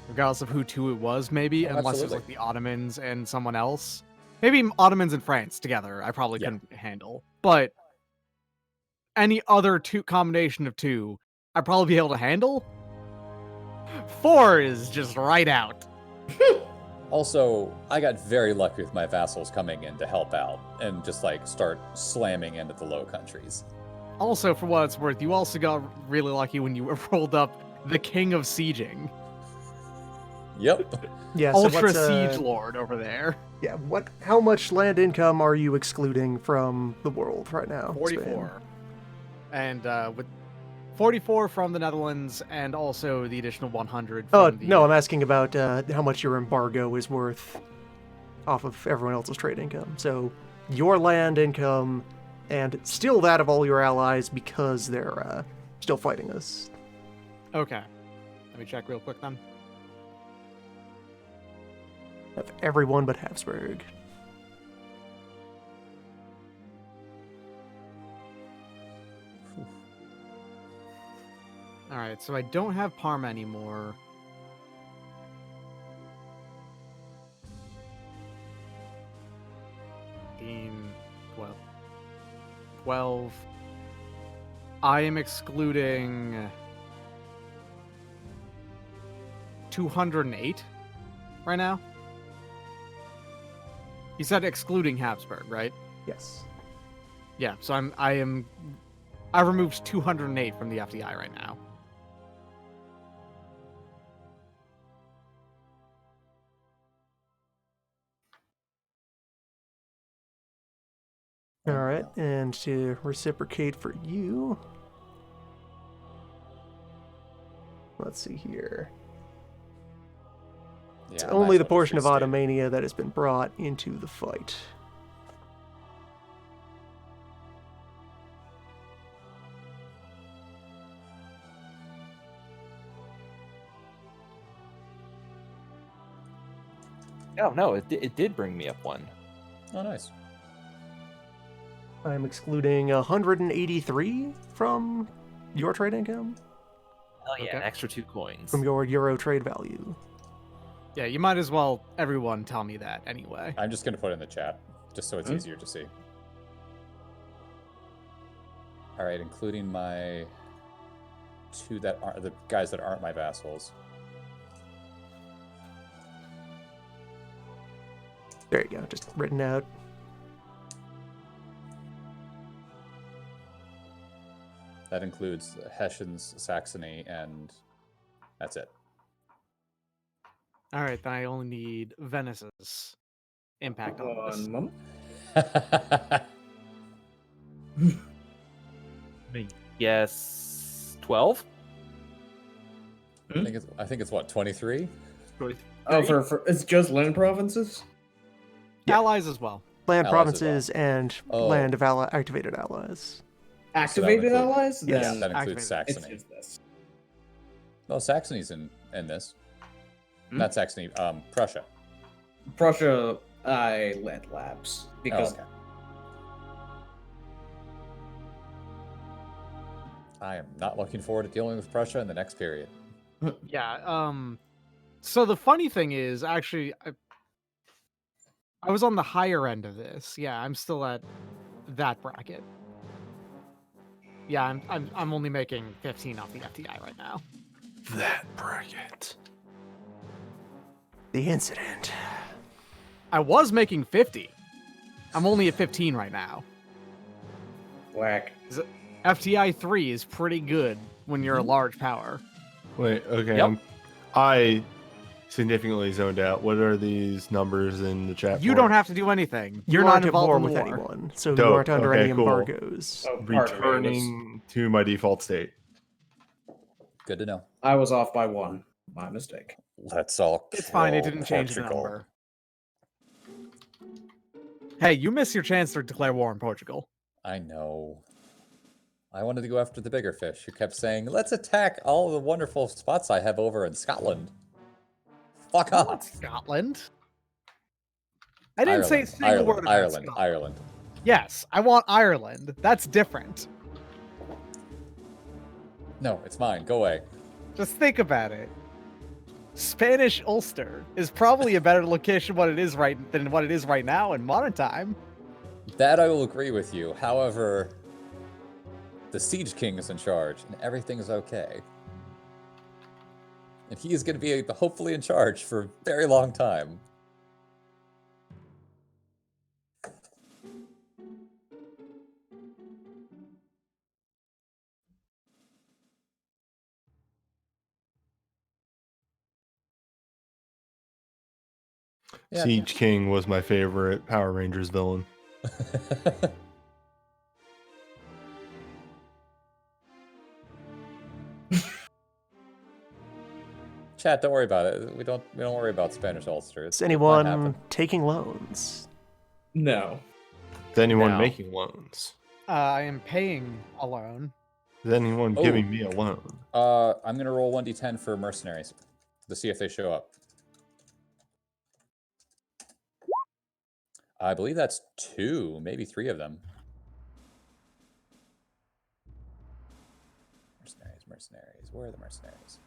regardless of who 2 it was, maybe, Oh, unless it was absolutely. like the Ottomans and someone else. Maybe Ottomans and France together, I probably Yeah. couldn't handle. But any other combination of 2, I'd probably be able to handle. 4 is just right out. Also, I got very lucky with my vassals coming in to help out and just like start slamming into the Low Countries. Also, for what it's worth, you also got really lucky when you rolled up the King of Sieging. Yep. Yeah, so Ultra what's, Siege Lord over there. Yeah, how much land income are you excluding from the world right now? 44. Spain? And with 44 from the Netherlands and also the additional 100 Oh, from the... no, I'm asking about how much your embargo is worth off of everyone else's trade income. So your land income and still that of all your allies because they're still fighting us. Okay. Let me check real quick then. Of everyone but Habsburg. Alright, so I don't have Parma anymore. Dean, 12. I am excluding 208 right now. You said excluding Habsburg, right? Yes. Yeah, so I removed 208 from the FDI right now. All right, and to reciprocate for you, let's see here. It's Yeah, only nice the little portion of free state. Automania that has been brought into the fight. Oh no, it did bring me up one. Oh, nice. I'm excluding 183 from your trade income, Oh yeah, Okay. an extra 2 coins. from your Euro trade value. Yeah, you might as well, everyone, tell me that anyway. I'm just gonna put it in the chat, just so it's easier to see. All right, including my 2 that aren't the guys that aren't my vassals. There you go, just written out. That includes Hessians, Saxony, and that's it. All right, then I only need Venice's impact on this. 1 moment. Yes, 12. I think it's what, 23? Oh, for it's just land provinces? Yeah. Allies as well. Land Allies as provinces well. and Oh. land of activated allies. Activated include- allies? Yes. Then That includes Activated. Saxony. it's this. Well, Saxony's in this. Hmm? Not Saxony, Prussia. Prussia, I let lapse because okay. I am not looking forward to dealing with Prussia in the next period. Yeah. So the funny thing is, actually, I was on the higher end of this. Yeah, I'm still at that bracket. Yeah, I'm only making 15 off the FTI right now. That bracket. The incident. I was making 50. I'm only at 15 right now. whack. FTI 3 is pretty good when you're a large power. Wait, okay. Yep. I significantly zoned out. What are these numbers in the chat? You for? don't have to do anything. You You're not aren't at involved war in with war. anyone, so you Dope. aren't under Okay, any cool. embargoes. Oh, pardon me, it was- Returning to my default state. Good to know. I was off by 1. My mistake. Let's all It's fine. It kill didn't change the Portugal. number. Hey, you missed your chance to declare war on Portugal. I know. I wanted to go after the bigger fish who kept saying, let's attack all the wonderful spots I have over in Scotland. Fuck Not off. Scotland. I didn't say a single Ireland, word about Ireland, Scotland. Ireland. Yes, I want Ireland. That's different. No, it's mine. Go away. Just think about it. Spanish Ulster is probably a better location than what it is right now in modern time. That I will agree with you. However, the Siege King is in charge, and everything is okay. And he is going to be hopefully in charge for a very long time. Yeah. Siege King was my favorite Power Rangers villain. Chat, don't worry about it. We don't worry about Spanish Ulster. Is It might anyone happen. taking loans? No. Is anyone No. making loans? I am paying a loan. Is anyone Oh. giving me a loan? I'm gonna roll 1d10 for mercenaries to see if they show up. I believe that's 2, maybe 3 of them. Mercenaries. Where are the mercenaries?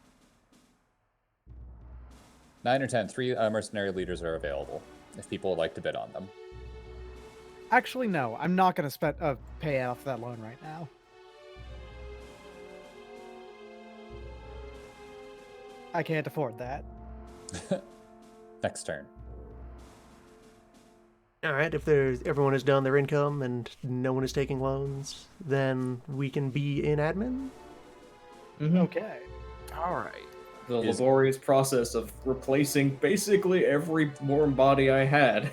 9 or 10. 3 mercenary leaders are available if people would like to bid on them. Actually, no. I'm not going to pay off that loan right now. I can't afford that. Next turn. All right, if everyone has done their income and no one is taking loans, then we can be in admin. Okay. All right. The laborious process of replacing basically every warm body I had.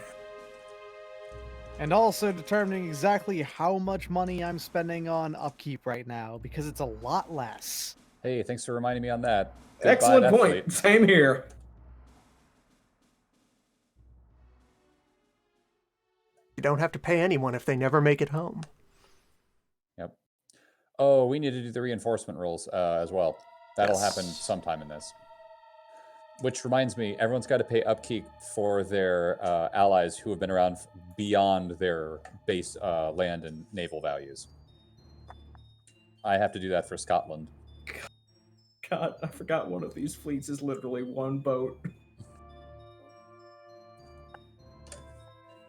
And also determining exactly how much money I'm spending on upkeep right now, because it's a lot less. Hey, thanks for reminding me on that. Goodbye, Excellent that point. fleet. Same here. don't have to pay anyone if they never make it home. Yep. Oh, we need to do the reinforcement rules as well. That'll happen Yes. sometime in this. Which reminds me, everyone's got to pay upkeep for their allies who have been around beyond their base land and naval values. I have to do that for Scotland. God, I forgot one of these fleets is literally one boat.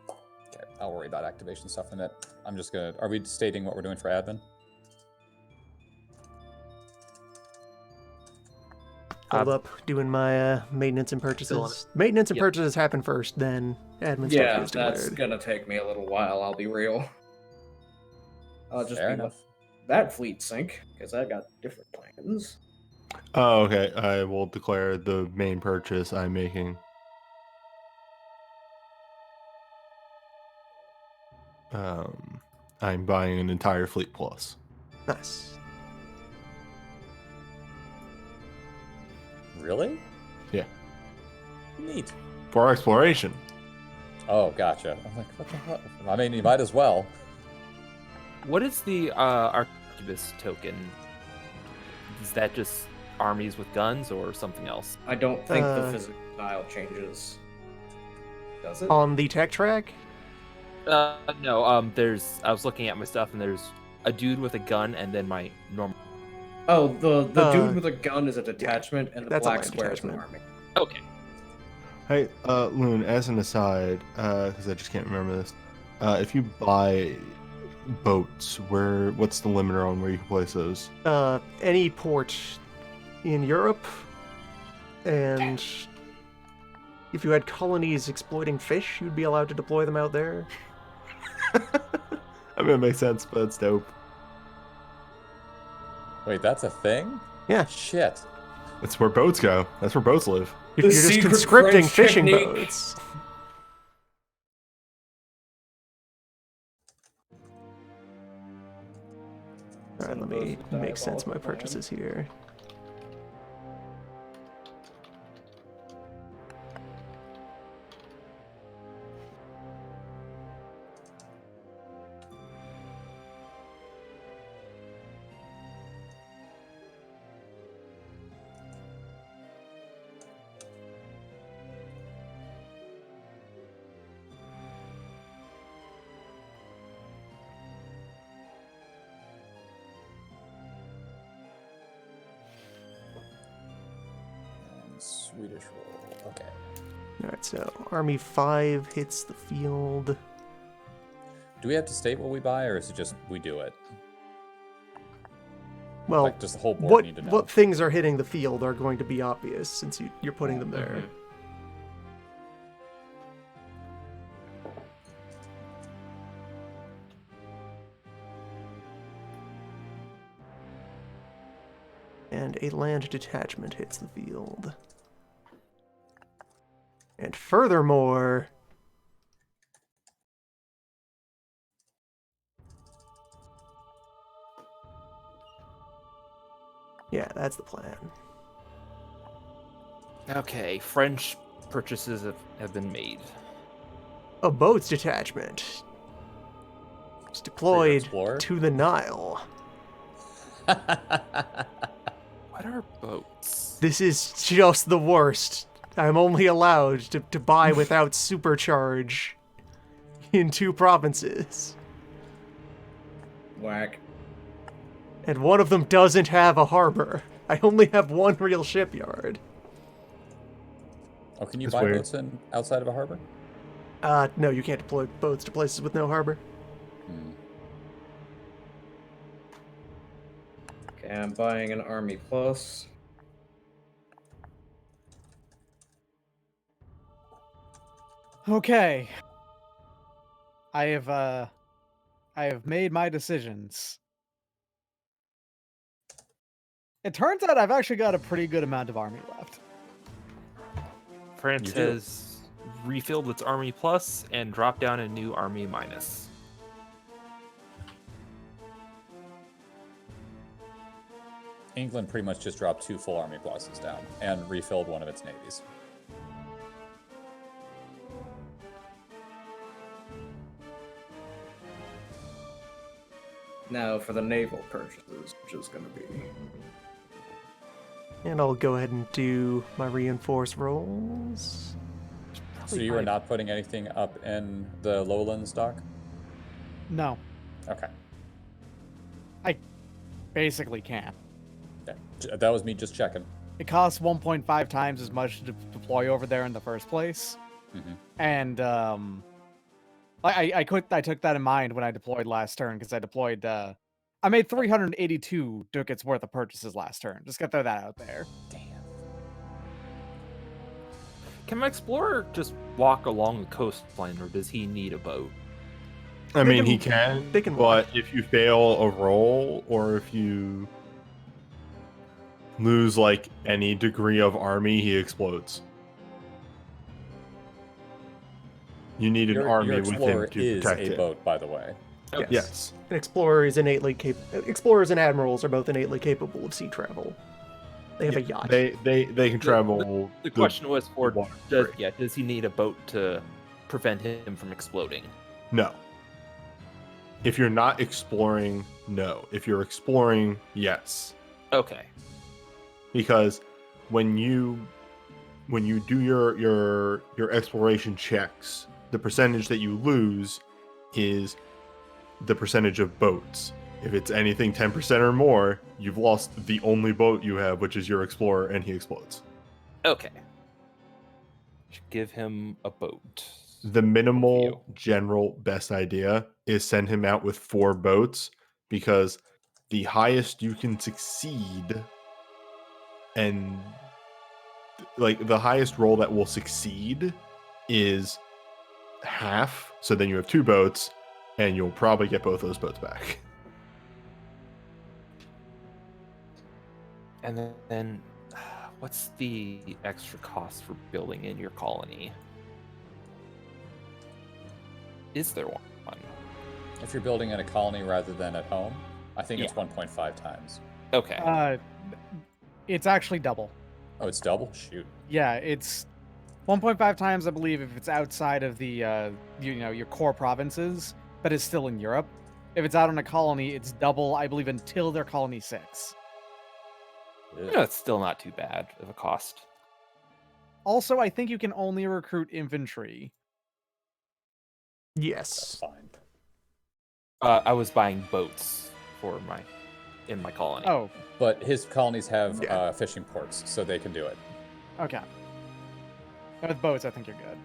Okay, I'll worry about activation stuff in a minute. I'm just gonna. Are we stating what we're doing for admin? Hold up, doing my maintenance and purchases. Maintenance and purchases happen first, then admin stuff gets declared. That's gonna take me a little while, I'll be real. I'll just Fair be enough. that fleet sink, because I got different plans. Oh, okay. I will declare the main purchase I'm making. I'm buying an entire fleet plus. Nice. Really? Yeah. Neat. For exploration. Oh, gotcha. I'm like, what the hell? I mean, you might as well. What is the Arquebus token? Is that just armies with guns or something else? I don't think the physical style changes. Does it? On the tech track? No. I was looking at my stuff, and there's a dude with a gun, and then my normal. Oh, the dude with a gun is a detachment, and the that's a black land square is an detachment. army. Okay. Hey, Loon, as an aside, because I just can't remember this, if you buy boats, what's the limiter on where you can place those? Any port in Europe, and if you had colonies exploiting fish, you'd be allowed to deploy them out there. I mean, it makes sense, but it's dope. Wait, that's a thing? Yeah. Shit. That's where boats go. That's where boats live. You're just secret conscripting French fishing technique. boats. Alright, let me make sense of my purchases here. Swedish roll. Okay. Alright, so Army 5 hits the field. Do we have to state what we buy, or is it just we do it? Well, Like, does the whole board need to know? what things are hitting the field are going to be obvious since you're putting them there. And a land detachment hits the field. And furthermore, yeah, that's the plan. Okay, French purchases have been made. A boats detachment is deployed explorer? to the Nile. What are boats? This is just the worst. I'm only allowed to buy without supercharge in 2 provinces. Whack. And one of them doesn't have a harbor. I only have 1 real shipyard. Oh, can you That's buy weird. boats outside of a harbor? No, you can't deploy boats to places with no harbor. Okay, I'm buying an army plus. Okay. I have made my decisions. It turns out I've actually got a pretty good amount of army left. France You do. has refilled its army plus and dropped down a new army minus. England pretty much just dropped 2 full army pluses down and refilled one of its navies. Now for the naval purchases, which is going to be... And I'll go ahead and do my reinforce rolls. So you are not putting anything up in the lowlands, Doc? No, Okay. I basically can't. That was me just checking. It costs 1.5 times as much to deploy over there in the first place, and I took that in mind when I deployed last turn because I deployed. I made 382 ducats worth of purchases last turn. Just gotta throw that out there. Damn. Can my explorer just walk along the coastline, or does he need a boat? I mean, he can, they can but walk. if you fail a roll or if you lose like any degree of army, he explodes. You need an army your with him explorer to is protect a him. boat, by the way. Yes. Yes. Explorers and admirals are both innately capable of sea travel. They have a yacht. They can travel. The question was for water does free. does he need a boat to prevent him from exploding? No. If you're not exploring, no. If you're exploring, yes. Okay. Because when you do your exploration checks, the percentage that you lose is the percentage of boats. If it's anything 10% or more, you've lost the only boat you have, which is your explorer, and he explodes. Okay. Should give him a boat. The minimal general best idea is send him out with 4 boats, because the highest you can succeed and like the highest roll that will succeed is half. So then you have 2 boats and you'll probably get both those boats back. And then what's the extra cost for building in your colony? Is there one? If you're building in a colony rather than at home, I think it's 1.5 times. Okay. It's actually double. Oh, it's double? Shoot. Yeah, it's 1.5 times, I believe, if it's outside of the your core provinces, but it's still in Europe. If it's out on a colony, it's double, I believe, until they're colony 6. That's still not too bad of a cost. Also, I think you can only recruit infantry. That's Yes. fine. I was buying boats for in my colony. Oh, But his colonies have Yeah. fishing ports, so they can do it. okay. With boats, I think you're good.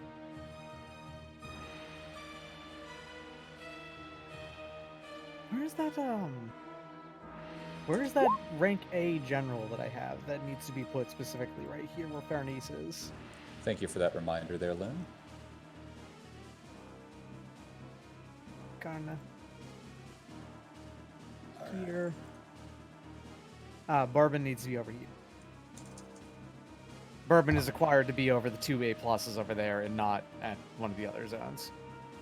Where's that rank A general that I have that needs to be put specifically right here where Farnice is? Thank you for that reminder there, Loon. Kinda. Here. Bourbon needs to be over here. Bourbon is required to be over the 2 A pluses over there and not at one of the other zones.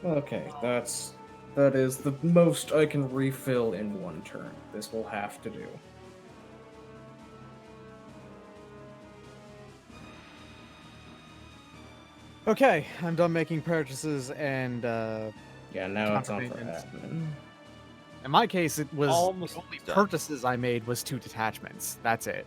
Okay, that is the most I can refill in one turn. This will have to do. Okay, I'm done making purchases and Yeah, now it's on for Confidence. admin. in my case it was Almost the only done. purchases I made was 2 detachments. That's it.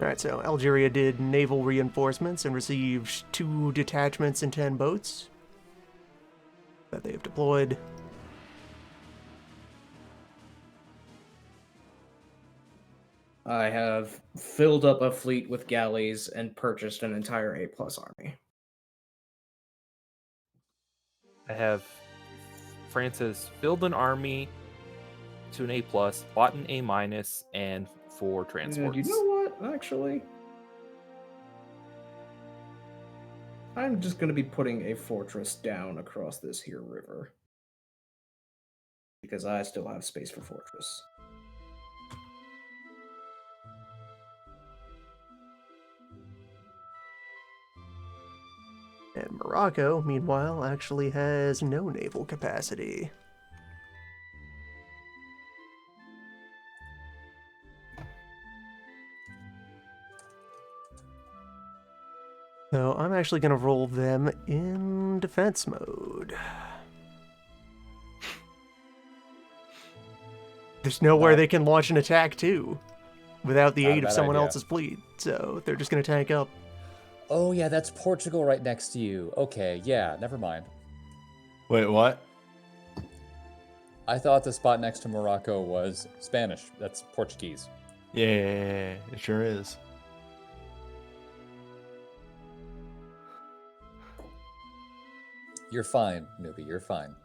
Alright, so Algeria did naval reinforcements and received 2 detachments and 10 boats that they have deployed. I have filled up a fleet with galleys and purchased an entire A+ army. I have Francis filled an army to an A+, bought an A-, and 4 transports. You know what, actually? I'm just going to be putting a fortress down across this here river. Because I still have space for fortress. And Morocco, meanwhile, actually has no naval capacity. So I'm actually going to roll them in defense mode. There's nowhere they can launch an attack too without the Not a aid of bad someone idea. else's fleet. So they're just going to tank up. Oh yeah, that's Portugal right next to you. Okay, yeah, never mind. Wait, what? I thought the spot next to Morocco was Spanish. That's Portuguese. Yeah, it sure is. You're fine, newbie. You're fine.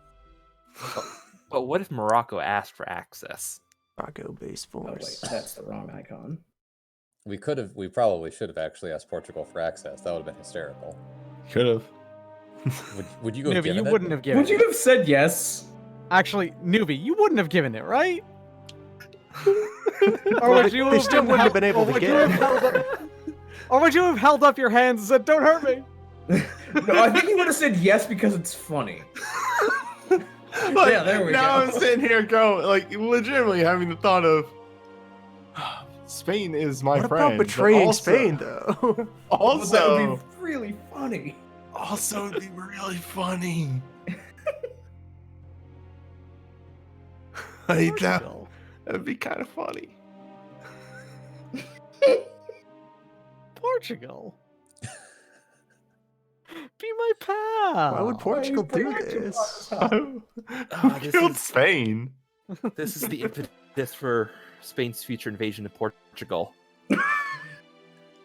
But what if Morocco asked for access? Morocco base Oh wait, force. that's the wrong icon. We probably should have actually asked Portugal for access. That would have been hysterical. Could have. Would you go Newbie, given you it? wouldn't have given Would you it. have said yes? Actually, Newbie, you wouldn't have given it, right? Or Well, would you they have still wouldn't have been able to would you get have it. held up, or would you have held up your hands and said, "Don't hurt me"? No, I think he would have said yes because it's funny. Like, Yeah, there we now go. I'm sitting here going, like, legitimately having the thought of Spain is my What friend. about but betraying also- Spain, though? Well, that Also, would be really funny. also it'd be really funny. Like, Portugal. that'd be kind of funny. Portugal. Be my pal. Why would Portugal do bring it to this? Who this killed is- Spain? This is the impetus for Spain's future invasion of Portugal.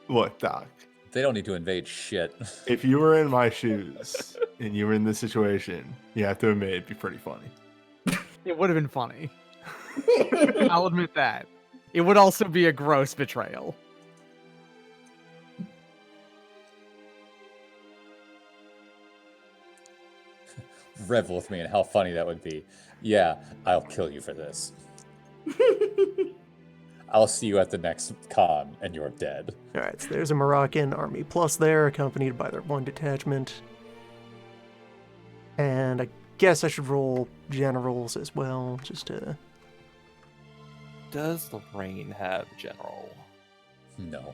Look, Doc, They don't need to invade shit. if you were in my shoes and you were in this situation, you have to admit it'd be pretty funny. It would have been funny. I'll admit that. It would also be a gross betrayal. Revel with me and how funny that would be. Yeah, I'll kill you for this. I'll see you at the next con, and you're dead. Alright, so there's a Moroccan army plus there, accompanied by their one detachment. And I guess I should roll generals as well, just to... Does Lorraine have general? No.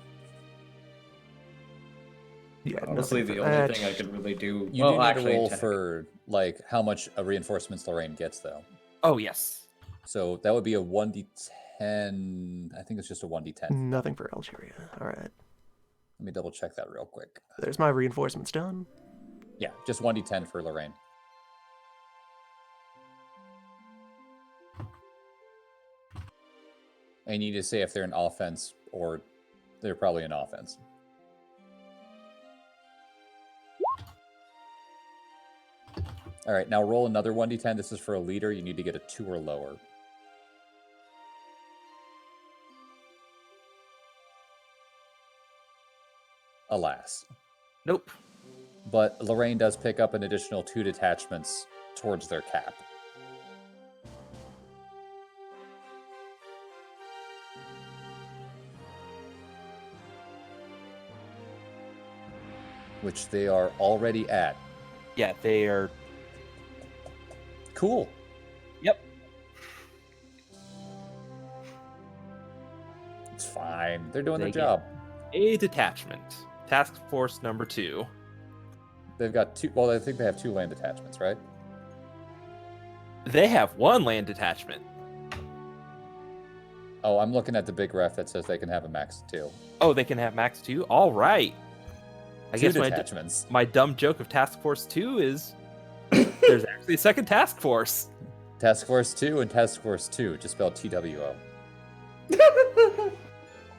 Yeah, Honestly, nothing the for only that. thing I could really do. You well, do need actually, to roll tech- for like how much reinforcements Lorraine gets, though. Oh, yes. So that would be a 1d10. I think it's just a 1d10. Nothing for Algeria. Alright. Let me double check that real quick. There's my reinforcements done. Yeah, just 1d10 for Lorraine. And you need to say if they're in offense or they're probably in offense. All right, now roll another 1d10. This is for a leader. You need to get a 2 or lower. Alas. Nope. But Lorraine does pick up an additional 2 detachments towards their cap. Which they are already at. Yeah, they are. Cool. Yep. It's fine. They're doing They their job. A detachment. Task Force number 2. They've got 2. Well, I think they have 2 land detachments, right? They have 1 land detachment. Oh, I'm looking at the big ref that says they can have a max of 2. Oh, they can have max 2? All right. I 2 guess detachments. my dumb joke of Task Force 2 is there's actually a second task force. Task Force 2 and Task Force 2, just spelled TWO.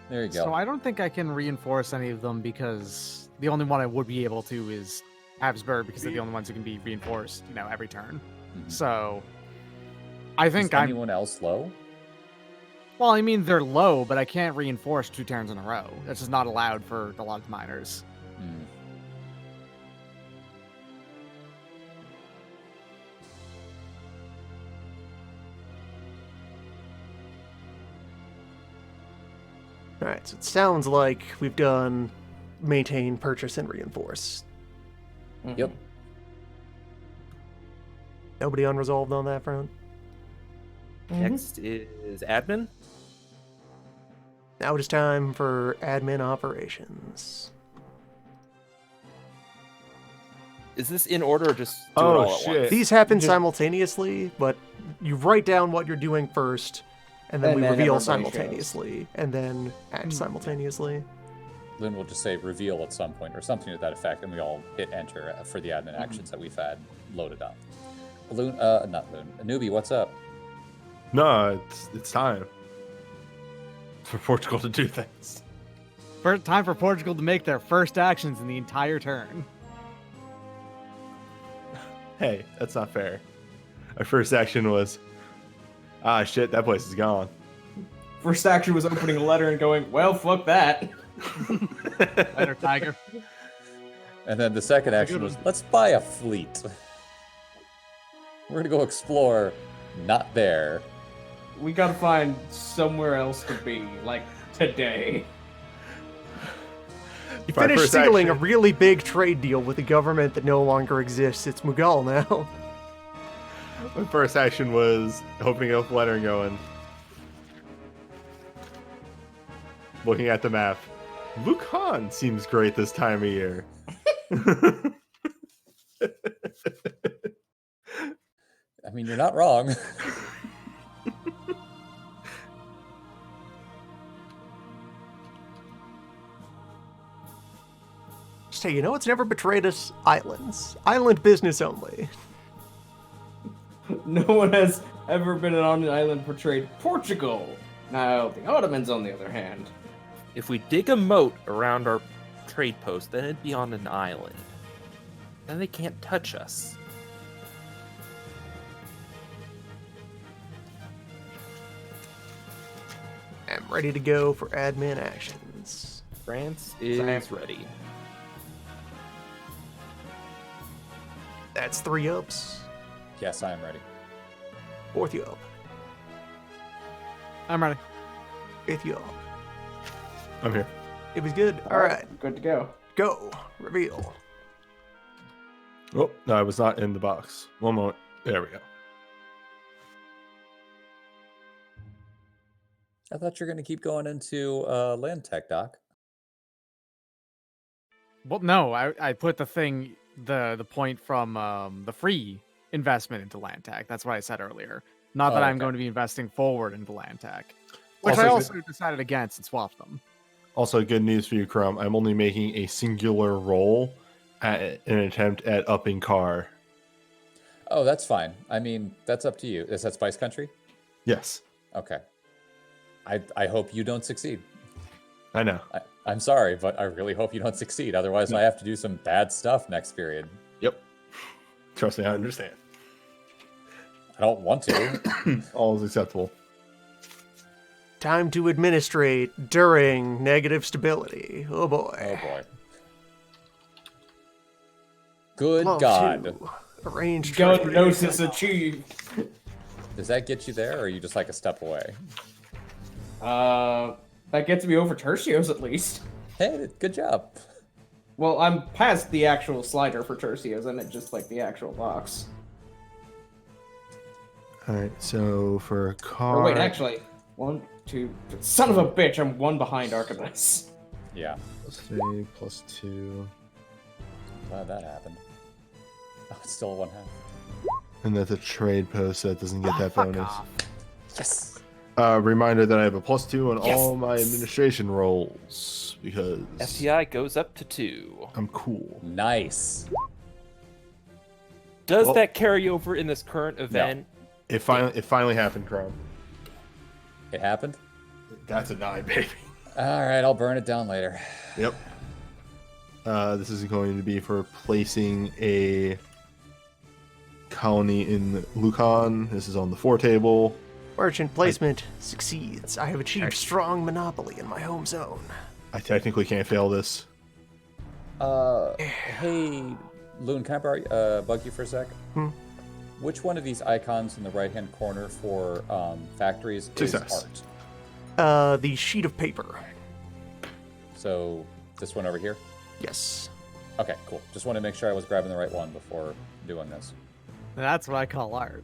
There you go. So I don't think I can reinforce any of them because the only one I would be able to is Habsburg because they're the only ones who can be reinforced, every turn. Mhm. So I Is think I'm anyone else low? well, I mean they're low, but I can't reinforce 2 turns in a row. That's just not allowed for a lot of miners. Hmm. Alright, so it sounds like we've done maintain, purchase, and reinforce. Yep. Nobody unresolved on that front? Next is admin. Now it is time for admin operations. Is this in order or just do Oh, it all at shit. once? These happen simultaneously, but you write down what you're doing first, and then And we then reveal everybody shows. simultaneously, and then act simultaneously. Loon will just say reveal at some point or something to that effect, and we all hit enter for the admin actions that we've had loaded up. Loon, not Loon. Newbie, what's up? No, it's time for Portugal to do things. First time for Portugal to make their first actions in the entire turn. Hey, that's not fair. Our first action was, ah, shit, that place is gone. First action was opening a letter and going, well, fuck that. Better Tiger. And then the second action was, let's buy a fleet. We're gonna go explore. Not there. We gotta find somewhere else to be, like, today. You My finished first sealing a action- really big trade deal with a government that no longer exists. It's Mughal now. My first action was opening up the letter and going, looking at the map. Lucan seems great this time of year. I mean, you're not wrong. Just hey, you know what's never betrayed us? Islands. Island business only. No one has ever been on an island portrayed Portugal. Now, the Ottomans, on the other hand. If we dig a moat around our trade post, then it'd be on an island. Then they can't touch us. I'm ready to go for admin actions. France is Same. ready. That's 3 ups. Yes, I am ready. 4th up. I'm ready. 5th up. I'm here. It was good. Alright. Good to go. Go. Reveal. Oh, no, I was not in the box. One moment. There we go. I thought you were gonna keep going into land tech, Doc. Well, no, I put the thing, the point from the free investment into land tech. That's what I said earlier. Not that Oh, I'm okay. going to be investing forward into land tech, which Also I good- also decided against and swapped them. Also, good news for you, Crumb. I'm only making a singular roll at an attempt at upping car. Oh, that's fine. I mean, that's up to you. Is that Spice Country? Yes, Okay. I hope you don't succeed. I know. I'm sorry, but I really hope you don't succeed. Otherwise, I have to do some bad stuff next period. Yep. Trust me, I understand. I don't want to. All is acceptable. Time to administrate during negative stability. Oh boy. Oh boy. Good Love God. to arrange Gnosis achieved. Does that get you there, or are you just like a step away? That gets me over Tertios at least. Hey, good job. Well, I'm past the actual slider for Tertios, and it just like the actual box. All right, so for car. Or wait, actually, 1, 2, son of a bitch, I'm 1 behind Archibus. Yeah, +3, +2. glad that happened. Oh, it's still a 1/2. And that's a trade post, so that doesn't get that Fuck bonus. off. Yes. Reminder that I have a +2 on Yes. all my administration rolls because FTI goes up to 2. I'm cool. Nice. Does Well- that carry over in this current event? It finally happened, Chrome. It happened? That's a 9, baby. All right, I'll burn it down later. Yep. This is going to be for placing a colony in Lucan. This is on the 4 table. Merchant placement succeeds. I have achieved strong monopoly in my home zone. I technically can't fail this. Hey, Loon, can I bug you for a sec? Which one of these icons in the right-hand corner for factories Success. is art? The sheet of paper. So this one over here? Yes. Okay, cool. Just want to make sure I was grabbing the right one before doing this. That's what I call art.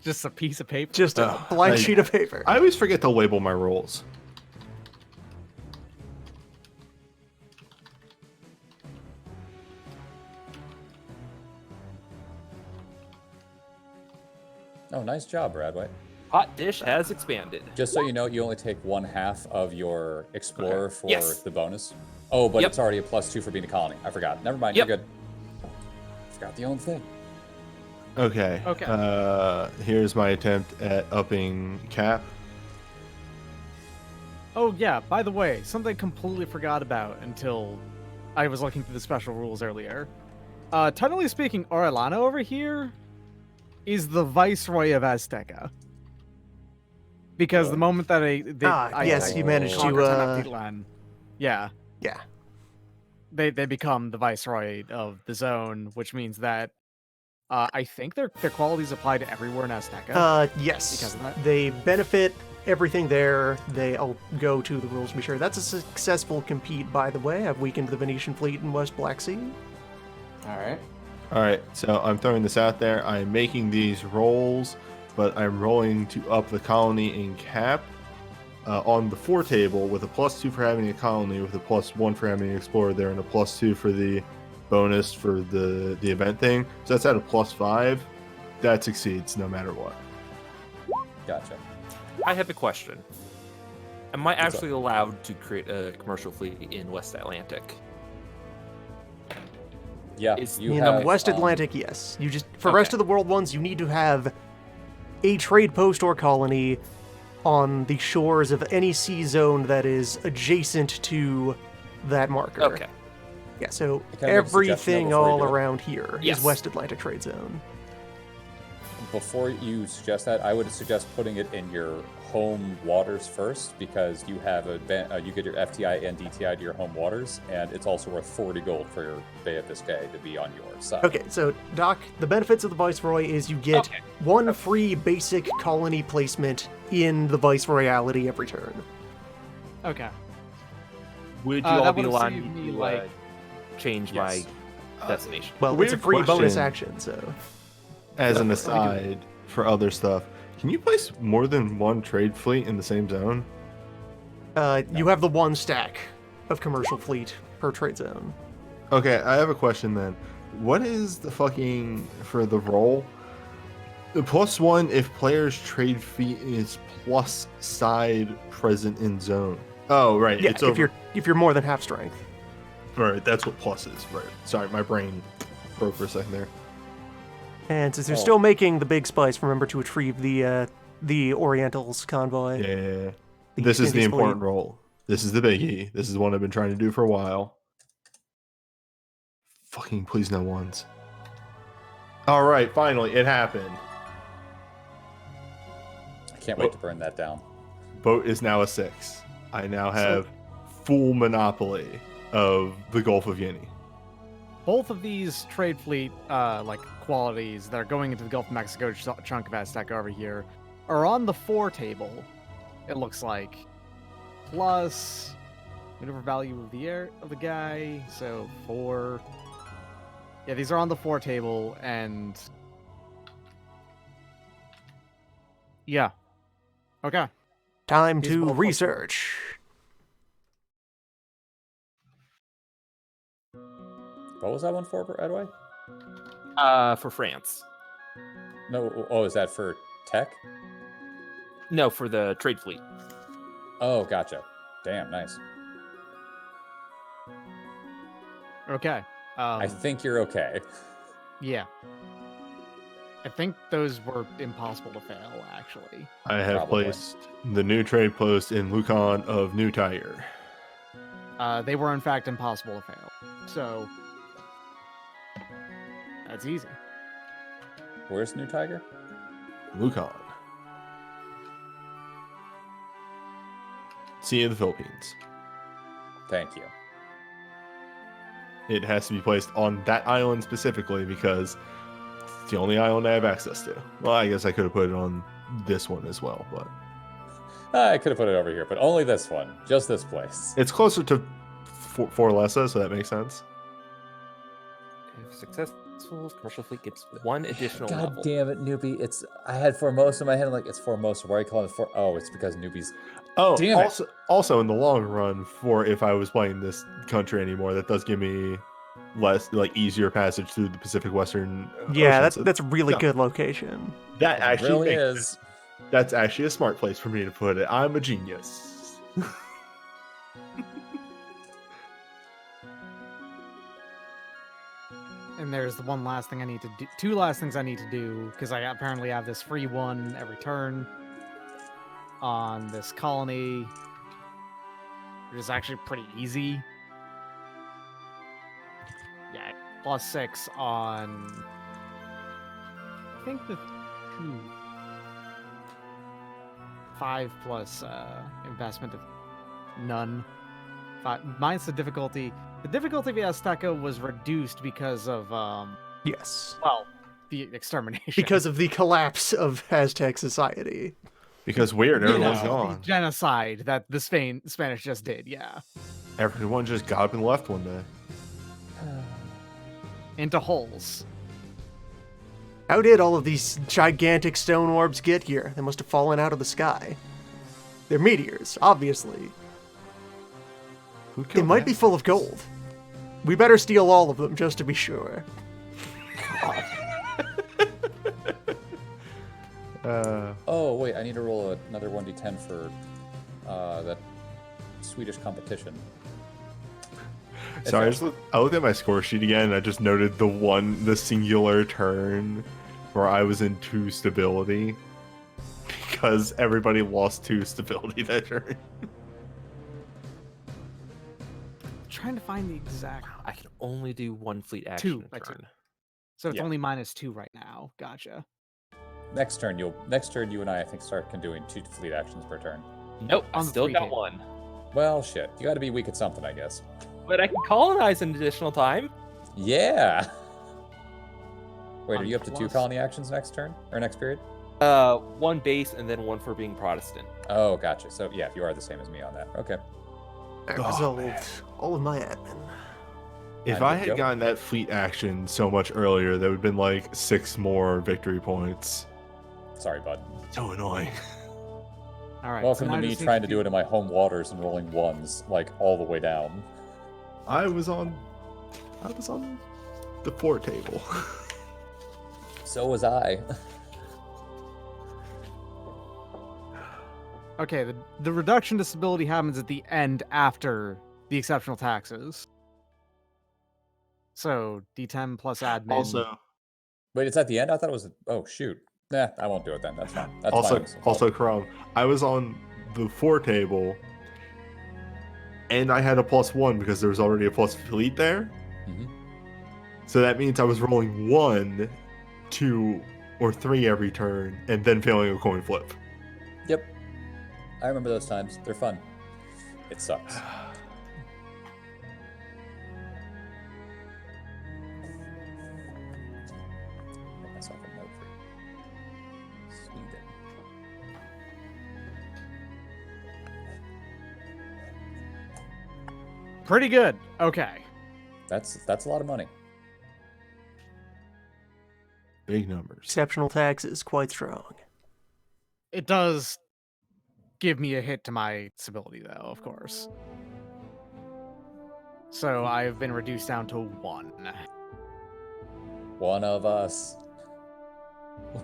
Just a piece of paper. Just a blank I- sheet of paper. I always forget to label my rolls. Oh, nice job, Bradway. Hot dish has expanded. Just so you know, you only take 1/2 of your explorer for Yes. the bonus. Oh, but Yep. it's already a +2 for being a colony. I forgot. Never mind. Yep. You're good. Forgot the only thing. Okay. Here's my attempt at upping cap. Oh yeah, by the way, something I completely forgot about until I was looking through the special rules earlier. Technically speaking, Orellano over here is the Viceroy of Azteca. Because the moment that yes, you managed to, conquer Tenochtitlan, yeah, Yeah. they become the Viceroy of the zone, which means that I think their qualities apply to everywhere in Azteca. Yes. Because of that? They benefit everything there. I'll go to the rules to be sure. That's a successful compete, by the way. I've weakened the Venetian fleet in West Black Sea. All right. All right, so I'm throwing this out there. I'm making these rolls, but I'm rolling to up the colony in cap on the 4 table with a +2 for having a colony, with a +1 for having an explorer there, and a +2 for the bonus for the event thing. So that's at a +5. That succeeds no matter what. Gotcha. I have a question. Am I actually allowed to create a commercial fleet in West Atlantic? Yeah, You In have, the West Atlantic, yes. You just for rest of the world ones, you need to have a trade post or colony on the shores of any sea zone that is adjacent to that marker. Okay. Yeah, so Can I make a suggestion, everything though, before you all do it? around here Yes. is West Atlantic trade zone. Before you suggest that, I would suggest putting it in your home waters first, because you have you get your FTI and DTI to your home waters, and it's also worth 40 gold for your Bay of Biscay to be on your side. Okay, so Doc, the benefits of the Viceroy is you get Okay. one free basic colony placement in the Viceroyalty every turn. Okay. Would you That all be would've allowing saved me me, to like- change Yes. my destination? Well, Weird it's a free bonus question. action, so As an Yeah. aside, for other stuff, can you place more than one trade fleet in the same zone? you have the one stack of commercial fleet per trade zone. Okay, I have a question then. What is the fucking for the roll? The +1 if players trade fleet is plus side present in zone. Oh right, Yeah, it's if over. you're more than half strength. Right, that's what plus is. Right. Sorry, my brain broke for a second there. And since they're Oh. still making the big spice, remember to retrieve the Orientals convoy. Yeah. The This is the Indies fleet. important roll. This is the biggie. This is the one I've been trying to do for a while. Fucking please no ones. All right, finally it happened. I can't wait to burn that down. Boat is now a 6. I now have full monopoly of the Gulf of Guinea. Both of these trade fleet qualities that are going into the Gulf of Mexico chunk of Azteca over here are on the 4 table. It looks like plus whatever value of the guy. So 4. Yeah, these are on the 4 table, and yeah. Okay. Time These to both look- research. What was that one for, Edway? For France. No, oh, is that for tech? No, for the trade fleet. Oh, gotcha. Damn, nice. Okay. I think you're okay. Yeah. I think those were impossible to fail, actually. I have Probably. placed the new trade post in Lucan of New Tiger. They were in fact impossible to fail. So that's easy. Where's New Tiger? Lucan. Sea of the Philippines. Thank you. It has to be placed on that island specifically because it's the only island I have access to. Well, I guess I could have put it on this one as well, but I could have put it over here, but only this one. Just this place. it's closer to Forlessa, so that makes sense. If successful, commercial fleet gets 1 additional God level. damn it, newbie. I had Formosa in my head. I'm like, it's Formosa. Why are you calling it for? Oh, it's because newbies. Oh, Damn it. also in the long run, for if I was playing this country anymore, that does give me less like easier passage through the Pacific Western Yeah, Ocean. that's a really yeah. good location. That It actually really makes is. sense. That's actually a smart place for me to put it. I'm a genius. And there's the one last thing I need to do. Two last things I need to do because I apparently have this free one every turn on this colony, which is actually pretty easy. Yeah, +6 on. I think the 5 plus investment of none. Minus the difficulty. The difficulty of the Azteca was reduced because of Yes. well, the extermination. Because of the collapse of Aztec society. Because weird, everyone's the gone. genocide that the Spanish just did. Yeah, Everyone just got up and left one day. into holes. How did all of these gigantic stone orbs get here? They must have fallen out of the sky. They're meteors, obviously. Who They killed might be full of gold. We better steal all of them just to be sure. Oh wait, I need to roll another 1d10 for that Swedish competition. Sorry, I looked at my score sheet again, and I just noted the singular turn where I was in 2 stability. Because everybody lost 2 stability that turn. Trying to find the exact I can only do 1 fleet action Two, a right, two. turn. So it's Yeah. only -2 right now. Gotcha. Next turn you and I think start doing 2 fleet actions per turn. Nope, I On the still free got table. 1. Well, shit. You got to be weak at something, I guess. But I can colonize an additional time. Yeah. Wait, are On you up to 2 plus- colony actions next turn or next period? 1 base and then 1 for being Protestant. Oh, gotcha. So yeah, you are the same as me on that. Okay. That Oh, resolved man. all of my admin. If Time I to had go. gotten that fleet action so much earlier, there would have been like 6 more victory points. Sorry, bud. So annoying. All right. Welcome so to now I me just need trying to do it in my home waters and rolling 1s like all the way down. I was on the 4 table. So was I. Okay, the reduction to stability happens at the end after the exceptional taxes. So D10 plus admin. Also, Wait, it's at the end? I thought it was. Oh shoot. Nah, I won't do it then. That's fine. That's also, fine. also, Chrome. I was on the 4 table, and I had a +1 because there was already a plus fleet there. Mhm. So that means I was rolling 1, 2, or 3 every turn, and then failing a coin flip. Yep. I remember those times. They're fun. It sucks. Make myself a note for Sweden. Pretty good. Okay. That's a lot of money. Big numbers. Exceptional taxes, quite strong. It does give me a hit to my stability, though, of course. So I've been reduced down to 1. One of us.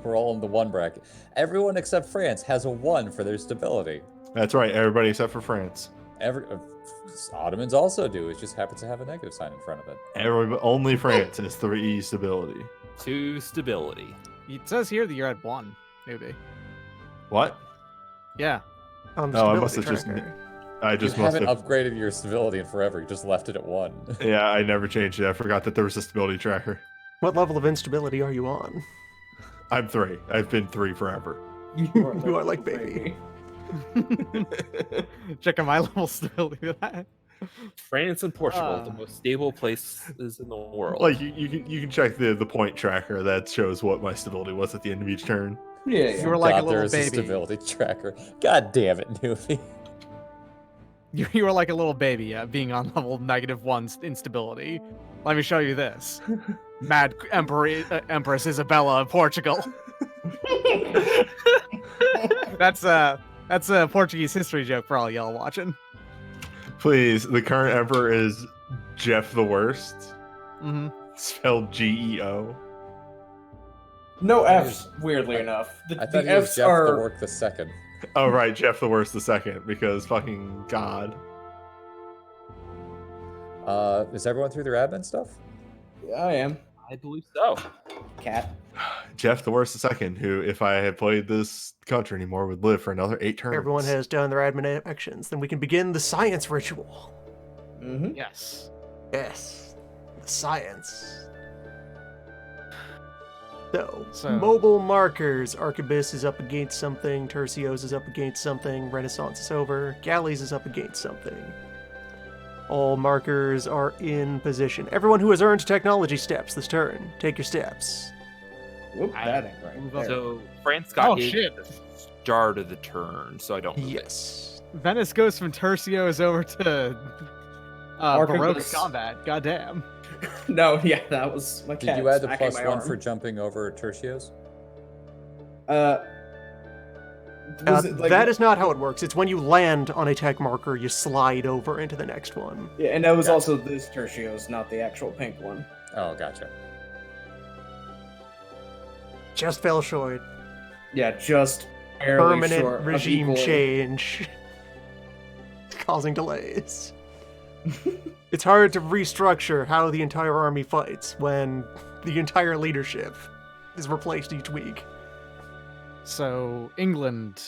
We're all in the 1 bracket. Everyone except France has a 1 for their stability. That's right, everybody except for France. Ottomans also do. It just happens to have a negative sign in front of it. Only France has 3 stability. 2 stability. It says here that you're at 1, maybe. What? Yeah. On the Oh, I stability must have just. tracker. I You just must haven't have. upgraded your stability in forever. You just left it at 1. Yeah, I never changed it. I forgot that there was a stability tracker. What level of instability are you on? I'm 3. I've been 3 forever. You are like baby. Checking my level stability with that. France and Portugal, the Ah. most stable places in the world. Like you can check the point tracker that shows what my stability was at the end of each turn. Yeah, You were like a God, there little is a baby. stability tracker. God damn it, Newbie. You were like a little baby, being on level -1 instability. Let me show you this. Mad Empress Isabella of Portugal. That's a Portuguese history joke for all y'all watching. Please, the current emperor is Jeff the Worst. Mm-hmm. Spelled GEO. No F's, weirdly enough. I The thought he was F's Jeff the are... Work the Second. Oh right, Jeff the Worst the Second, because fucking God. Is everyone through their admin stuff? Yeah, I am. I believe so. Cat. Jeff the Worst the Second, who, if I had played this country anymore, would live for another 8 turns. Everyone has done their admin actions. Then we can begin the science ritual. Mm-hmm. Yes. Yes, the science. So, So- mobile markers. Arquebus is up against something. Tercios is up against something. Renaissance is over. Galleys is up against something. All markers are in position. Everyone who has earned technology steps this turn, take your steps. Whoop, that ain't right. There. So France got Oh, hit shit. at the start of the turn, so I don't move it. Yes. Venice goes from Tercios over to Baroque Arquebus. combat. Goddamn. No, yeah, that was my cat. Did you add the smacking +1 my arm. for jumping over tertios? Was it, like, That is not how it works. It's when you land on a tech marker, you slide over into the next one. Yeah, and that was Gotcha. also this Tertios, not the actual pink one. Oh, gotcha. Just fell short. Yeah, just barely short Permanent of regime equaling. change. Causing delays. It's hard to restructure how the entire army fights when the entire leadership is replaced each week. So England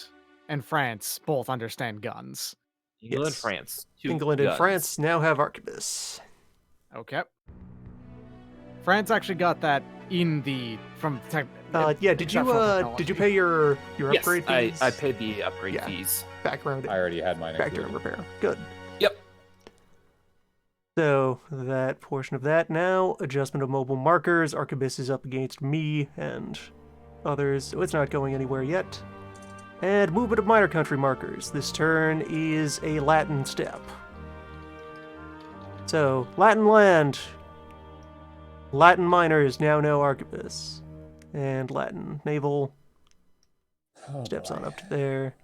and France both understand guns. England, Yes. France. Two England and guns. France now have arquebus. Okay. France actually got that in the from tech. Yeah, did you exceptional did you technology. pay your Yes, upgrade I fees? paid the upgrade Yeah. fees. Background I already had mine factor and included. repair. Good. Yep. So that portion of that now. Adjustment of mobile markers. Arquebus is up against me and others, so it's not going anywhere yet. And movement of minor country markers. This turn is a Latin step. So, Latin land. Latin miners now know arquebus. And Latin naval Oh, steps boy. on up to there.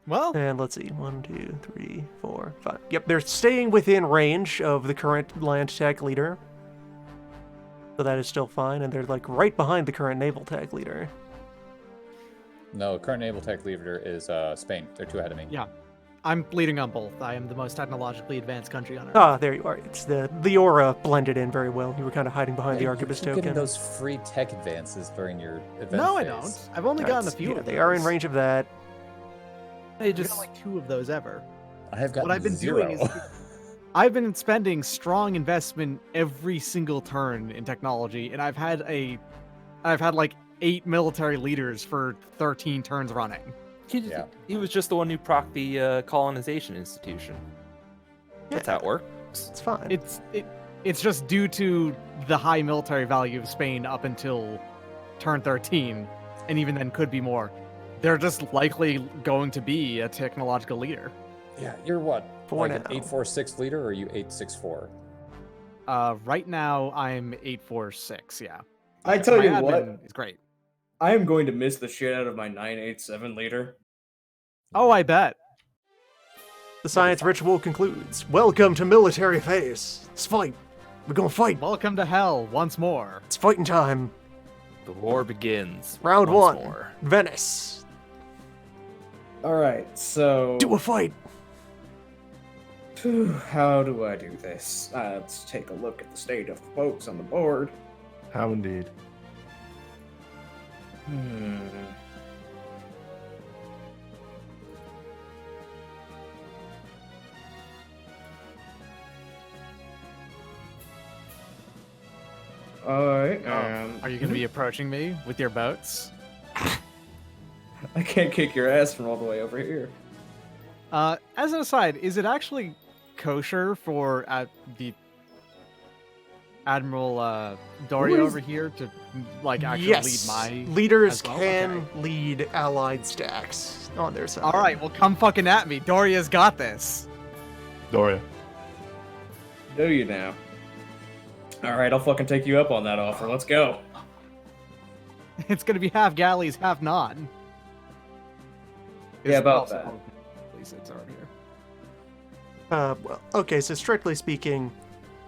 Well, And let's see, 1, 2, 3, 4, 5. Yep, they're staying within range of the current land tech leader. So that is still fine, and they're like right behind the current naval tech leader. No, current naval tech leader is Spain. They're 2 ahead of me. yeah, I'm leading on both. I am the most technologically advanced country on Earth. Ah, there you are. It's the aura blended in very well. You were kind of hiding behind the You arquebus keep getting token. those free tech advances during your event No, I phase. don't. I've only gotten a That's- few. yeah, of they are in those. range of that. I They just just got like 2 of those ever. I have gotten What I've been 0. doing is I've been spending strong investment every single turn in technology, and I've had like 8 military leaders for 13 turns running. Yeah. He was just the one who proc the colonization institution. That's how it works. It's fine. It's just due to the high military value of Spain up until turn 13, and even then could be more. They're just likely going to be a technological leader. Yeah, you're what? For like an now. 846 leader, or are you 864? Right now I'm 846. Yeah. I tell My you admin what, is great. I am going to miss the shit out of my 987 leader. Oh, I bet. The science ritual concludes. Welcome to military phase. Let's fight. We're gonna fight. Welcome to hell once more. It's fighting time. The war begins. Round once 1. more. Venice. Alright, so... Do a fight. How do I do this? Let's take a look at the state of the folks on the board. How indeed. Alright, Are you going to be approaching me with your boats? I can't kick your ass from all the way over here. As an aside, is it actually kosher for the Admiral Dory Who is- over here to like actually Yes. lead my? Leaders as well? can lead allied stacks on their side. All right, well, come fucking at me. Doria's got this. Doria. Do you now? Alright, I'll fucking take you up on that offer. Let's go. It's gonna be half galleys, half not. Yeah, about that. At least it's over here. Well, okay, so strictly speaking,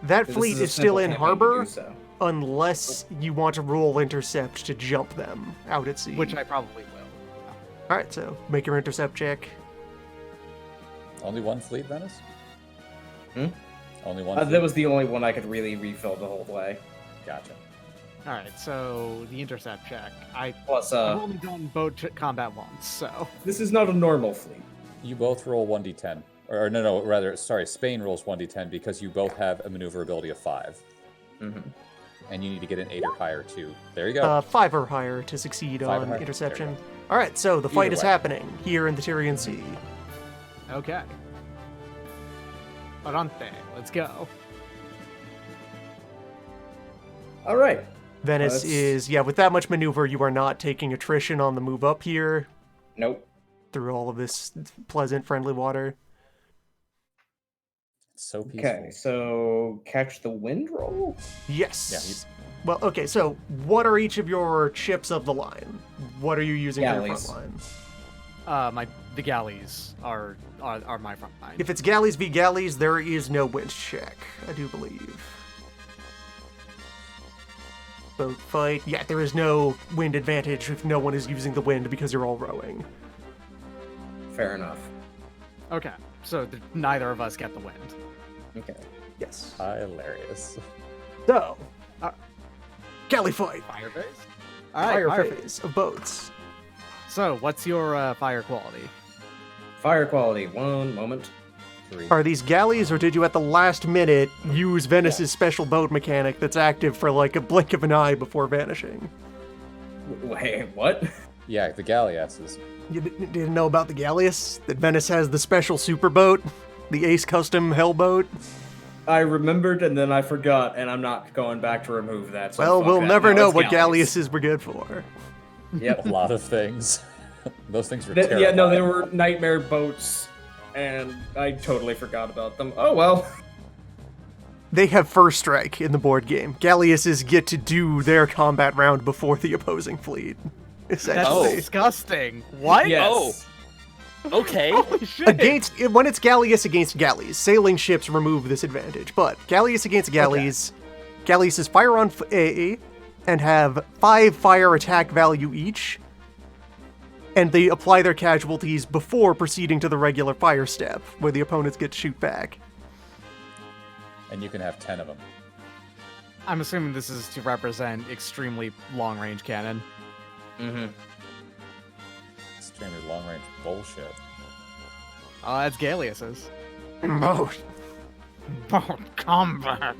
that This fleet a is still simple in campaign to harbor do so. unless you want to roll intercept to jump them out at sea. Which I probably will. All right, so make your intercept check. Only one fleet, Venice? Hmm? Only one fleet? That was the only one I could really refill the whole way. Gotcha. All right, so the intercept check. Plus, I've only done boat combat once, so this is not a normal fleet. You both roll 1d10. Or no, rather, sorry, Spain rolls 1d10 because you both have a maneuverability of 5. Mm-hmm. And you need to get an 8 or higher, too. There you go. 5 or higher to succeed 5 or on higher. interception. There you All right, so the fight Either is way. happening here in the Tyrian Sea. okay. Arante, let's go. All right. Venice That's- is, with that much maneuver, you are not taking attrition on the move up here Nope. through all of this pleasant, friendly water. It's so peaceful. Okay, so catch the wind roll? Yes. Well, okay, so what are each of your ships of the line? What are you using for your Galleys. front line? The galleys are my front line. If it's galleys v galleys, there is no wind check, I do believe. Boat fight, there is no wind advantage if no one is using the wind because you're all rowing. Fair enough. Okay, so neither of us get the wind. Okay. Yes. Hilarious. So, galley fight. Fire phase? Fire phase of boats. So, what's your fire quality? Fire quality, 1 moment. 3. Are these galleys, or did you at the last minute use Venice's special boat mechanic that's active for like a blink of an eye before vanishing? Wait, what? Yeah, the galleasses. You didn't know about the galleass? That Venice has the special superboat? The Ace Custom Hellboat? I remembered and then I forgot, and I'm not going back to remove that. So Well, fuck we'll that. never Now know it's what galleys. galleasses were good for. Yep. A lot of things. Those things were terrible. Yeah, no, they were nightmare boats, and I totally forgot about them. Oh well. They have first strike in the board game. Galleasses get to do their combat round before the opposing fleet. That's Essentially. disgusting. What? Yes. Okay. Holy shit. When it's galleass against galleys, sailing ships remove this advantage. But galleass against galleys, galleasses fire on A and have 5 fire attack value each, and they apply their casualties before proceeding to the regular fire step, where the opponents get to shoot back. And you can have 10 of them. I'm assuming this is to represent extremely long-range cannon. Mm-hmm. Extremely long-range bullshit. Oh, that's galleasses. Mode. Combat.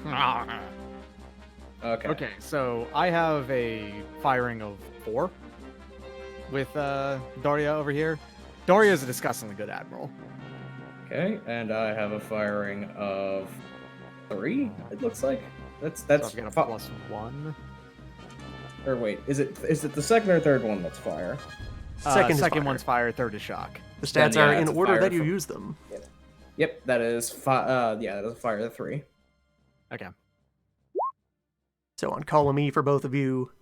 Okay. Okay, so I have a firing of 4 with Doria over here. Doria is a disgustingly good admiral. Okay, and I have a firing of 3. It looks like that's So I've got a +1. Or wait, is it the second or third one that's fire? Second is second fire. one's fire, third is shock. The stats Then, are yeah, in it's a order fire that you from- use them. Yep, that is that is a fire 3. Okay. So on column E for both of you.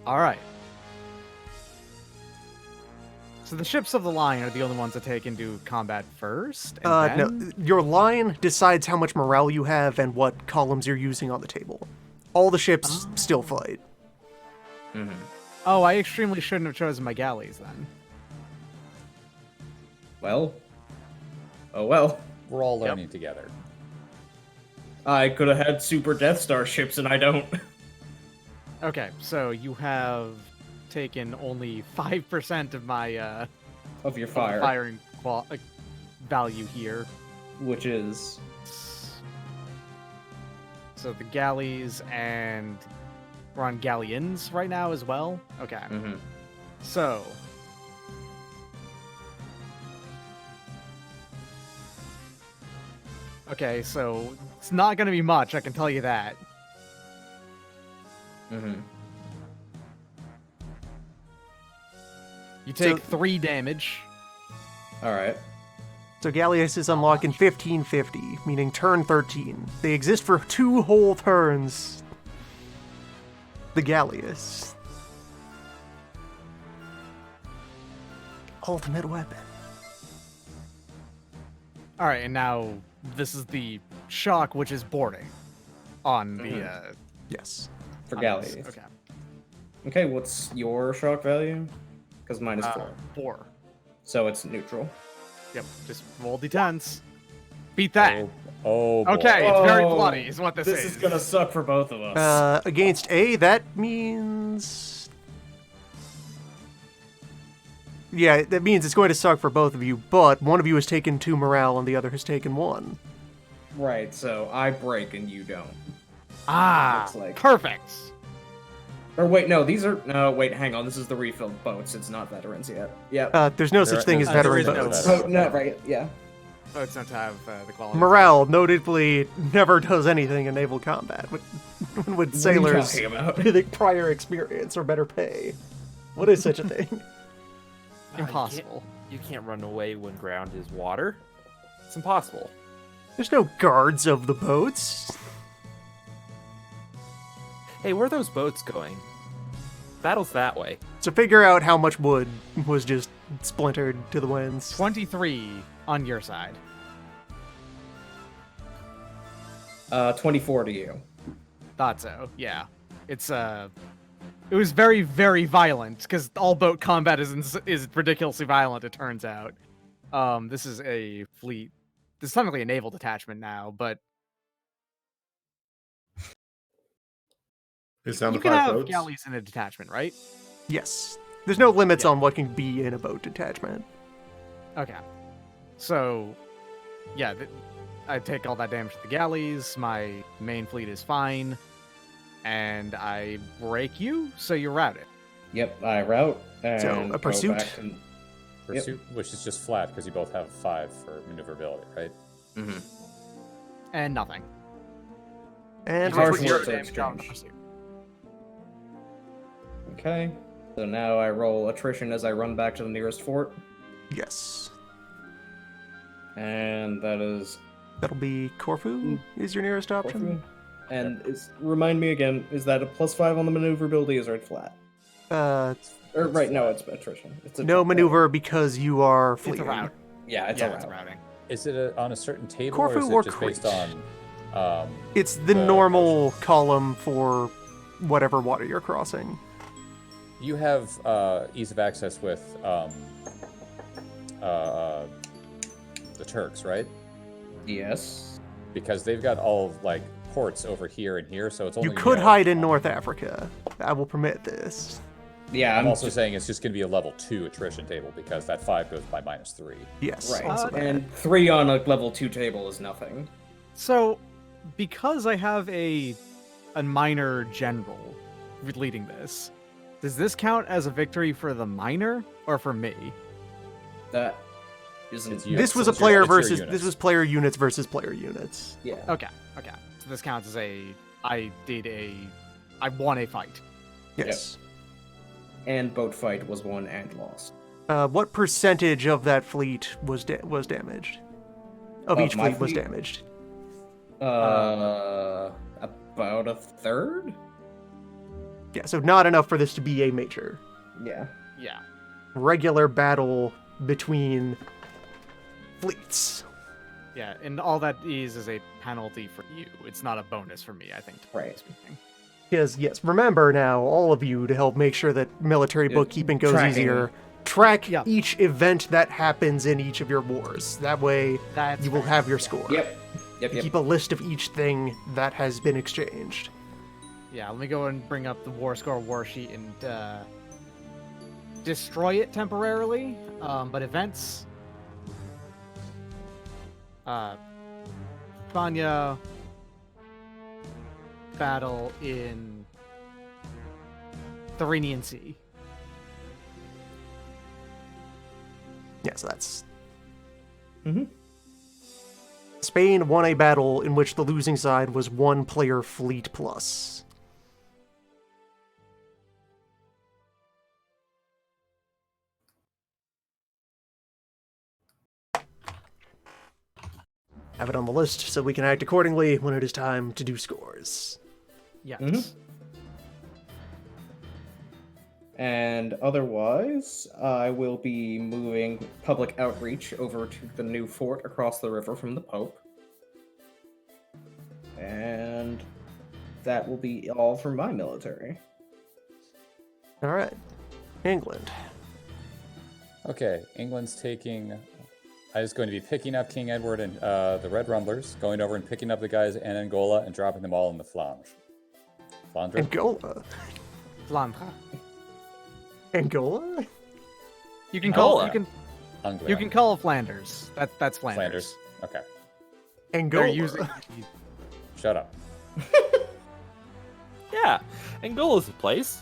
All right. So the ships of the line are the only ones that take into combat first. And then... No, your line decides how much morale you have and what columns you're using on the table. All the ships still fight. Mm-hmm. Oh, I extremely shouldn't have chosen my galleys then. Well. Oh well. We're all learning together. I could have had super Death Star ships, and I don't. Okay, so you have taken only 5% of my Of your fire, firing value here. which is So the galleys, and we're on galleons right now as well. Okay, mm-hmm. so okay, so it's not going to be much. I can tell you that. Mm-hmm. You take So- 3 damage. All right. So galleasses unlock in 1550, meaning turn 13. They exist for 2 whole turns. The galleass. ultimate weapon. All right, and now this is the shock, which is boarding on the. Yes. For on galleys. this. Okay. Okay, what's your shock value? Because mine is 4. 4. So it's neutral. Yep. Just roll d10s. Beat that. Oh boy. Okay, it's very Oh, bloody, is what this is. This is gonna suck for both of us. Against A, that means... Yeah, that means it's going to suck for both of you, but one of you has taken 2 morale and the other has taken 1. Right, so I break and you don't. Ah, Looks like. perfect. Or wait, no, these are... No, wait, hang on. This is the refilled boats. It's not veterans yet. Yep. There's no such thing as there veteran is no boats. veteran. Oh, no, right, yeah. Boats don't have the quality. Morale, notably, never does anything in naval combat. With sailors talking about? with prior experience or better pay. What is such a thing? Impossible. You can't run away when ground is water. It's impossible. There's no guards of the boats. Hey, where are those boats going? Battle's that way. So figure out how much wood was just splintered to the winds. 23 on your side. 24 to you. Thought so. Yeah. It's it was very, very violent because all boat combat is ridiculously violent. It turns out. This is a fleet. This is technically a naval detachment now, but It's down you to can 5 have boats. galleys in a detachment, right? Yes. There's no limits on what can be in a boat detachment. Okay. So, yeah, I take all that damage to the galleys. My main fleet is fine, and I break you, so you're routed. Yep, I route. And So, a go pursuit? back and- Pursuit, which is just flat because you both have 5 for maneuverability, right? Mhm. And nothing. And Harsh retreat. words. Zero damage on the exchange. pursuit. Okay. So now I roll attrition as I run back to the nearest fort. Yes. And that is That'll be Corfu is your nearest option. Corfu. And remind me again, is that a +5 on the maneuverability, or is it flat? Or right, no, it's attrition. It's a No maneuver because you are It's fleeing. a route. Yeah, it's Yeah, a it's route. routing. Is it on a certain table Corfu or is or it just based Crete? on? It's the normal column for whatever water you're crossing. You have ease of access with the Turks, right? Yes. Because they've got all like ports over here and here, so it's only You could hide in North Africa. I will permit this. Yeah, I'm also saying it's just going to be a level 2 attrition table because that 5 goes by -3. Yes. right. also that. And 3 on a level 2 table is nothing. So, because I have a minor general leading this, does this count as a victory for the minor or for me? That isn't. It's you. This was a It's your- player it's your versus units. this was player units versus player units. Yeah. Okay. So this counts as I won a fight. Yes. And boat fight was won and lost. What percentage of that fleet was damaged? Of Of each my fleet was fleet? damaged. About a third? Yeah, so not enough for this to be a major. Yeah. Yeah. Regular battle between fleets. Yeah, and all that is a penalty for you. It's not a bonus for me, I think. Right. Speaking. Because, yes, remember now, all of you, to help make sure that military Yeah, bookkeeping goes tracking. easier, track Yeah. each event that happens in each of your wars. That way, That's you will fair. have your Yeah. score. Yep. Yep. Keep a list of each thing that has been exchanged. Yeah, let me go and bring up the war score war sheet and destroy it temporarily. But events. Spania battle in Tyrrhenian Sea. Yeah, so that's... Mm-hmm. Spain won a battle in which the losing side was 1 player fleet plus. Have it on the list so we can act accordingly when it is time to do scores. Yes. Mhm. And otherwise, I will be moving public outreach over to the new fort across the river from the Pope. And that will be all for my military. All right. England. Okay, England's taking. I was going to be picking up King Edward and the Red Rumblers, going over and picking up the guys in Angola and dropping them all in the Flandre. Flandre? Angola. Flandre. Angola? You can call Angola. Anglia. you can call it Flanders. That's Flanders. Flanders. Okay, Angola. They're using shut up. Yeah, Angola's a place.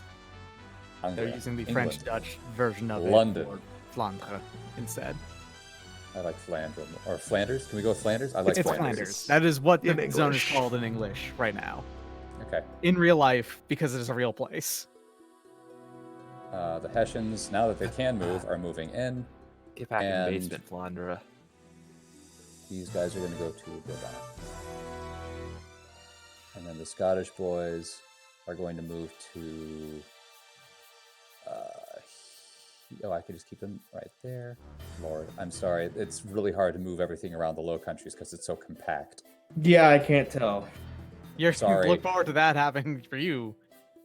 Anglia. they're using the England. French-Dutch version of London. it for Flandre instead. I like Flandre or Flanders. Can we go with Flanders? I like It's Flanders. Flanders. That is what the In zone is English. called in English right now. Okay. In real life, because it is a real place. The Hessians, now that they can move, are moving in. Get back in And- the basement, Flandra. These guys are going to go to Brabant. And then the Scottish boys are going to move to. Oh, I could just keep them right there. Lord, I'm sorry. It's really hard to move everything around the Low Countries because it's so compact. Yeah, I can't tell. You Sorry. look forward to that happening for you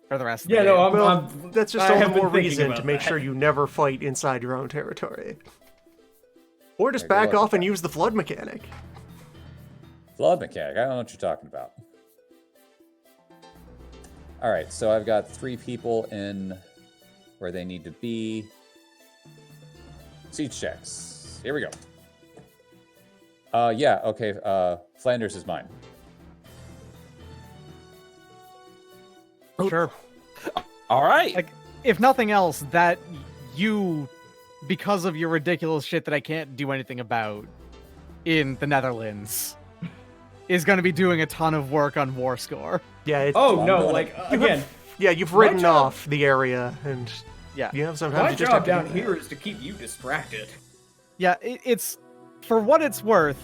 for the rest of Yeah, the no, game. I'm, Well, I'm that's just I all the have been more thinking reason about to make that. sure you never fight inside your own territory. Or just Yeah, good back luck off with and that. use the flood mechanic. Flood mechanic. I don't know what you're talking about. All right, so I've got 3 people in where they need to be. Siege checks. Here we go. Yeah, okay. Flanders is mine. Sure. All right. Like, if nothing else, that you, because of your ridiculous shit that I can't do anything about in the Netherlands, is going to be doing a ton of work on war score. Yeah, Oh I'm no, gonna- like You have- again, yeah, you've My written job- off the area, and Yeah. you know sometimes my you just have job to do down that. here is to keep you distracted. Yeah, it's for what it's worth.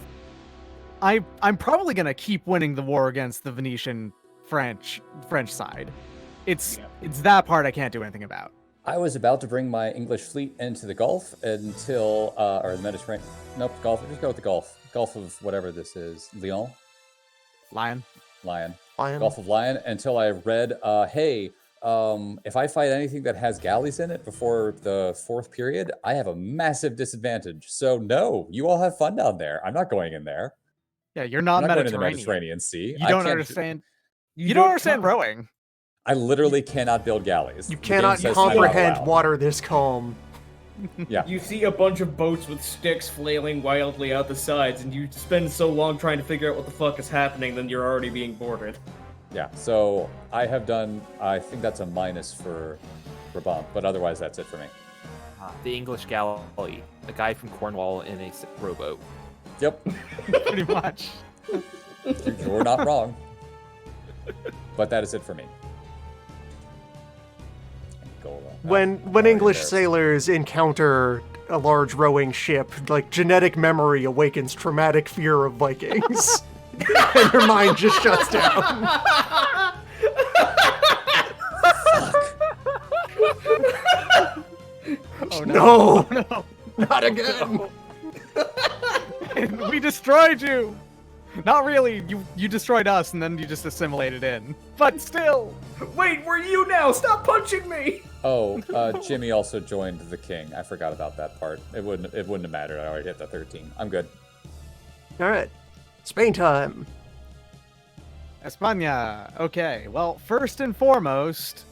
I'm probably gonna keep winning the war against the Venetian French side. It's that part I can't do anything about. I was about to bring my English fleet into the Gulf until, or the Mediterranean. Nope, Gulf. Just go with the Gulf. Gulf of whatever this is. Lion? Lion. Lion. Lion. Gulf of Lion until I read, hey, if I fight anything that has galleys in it before the 4th period, I have a massive disadvantage. So no, you all have fun down there. I'm not going in there. Yeah, you're not, I'm not going to the Mediterranean. Mediterranean Sea. You I don't can't- understand. You don't understand rowing. I literally cannot build galleys. You The game cannot says I'm not comprehend allowed. water this calm. Yeah. You see a bunch of boats with sticks flailing wildly out the sides, and you spend so long trying to figure out what the fuck is happening, then you're already being boarded. Yeah, so I have done, I think that's a minus for Brabant, but otherwise that's it for me. The English galley, a guy from Cornwall in a rowboat. Yep, Pretty much. you're not wrong. But that is it for me. Angola. When already English there. sailors encounter a large rowing ship, like genetic memory awakens traumatic fear of Vikings. And their mind just shuts down. Oh No, no. not again. We destroyed you. Not really. You destroyed us, and then you just assimilated in. But still. Wait, we're you now! Stop punching me! Oh, Jimmy also joined the king. I forgot about that part. It wouldn't have mattered. I already hit the 13. I'm good. All right, Spain time. España. Okay. Well, first and foremost,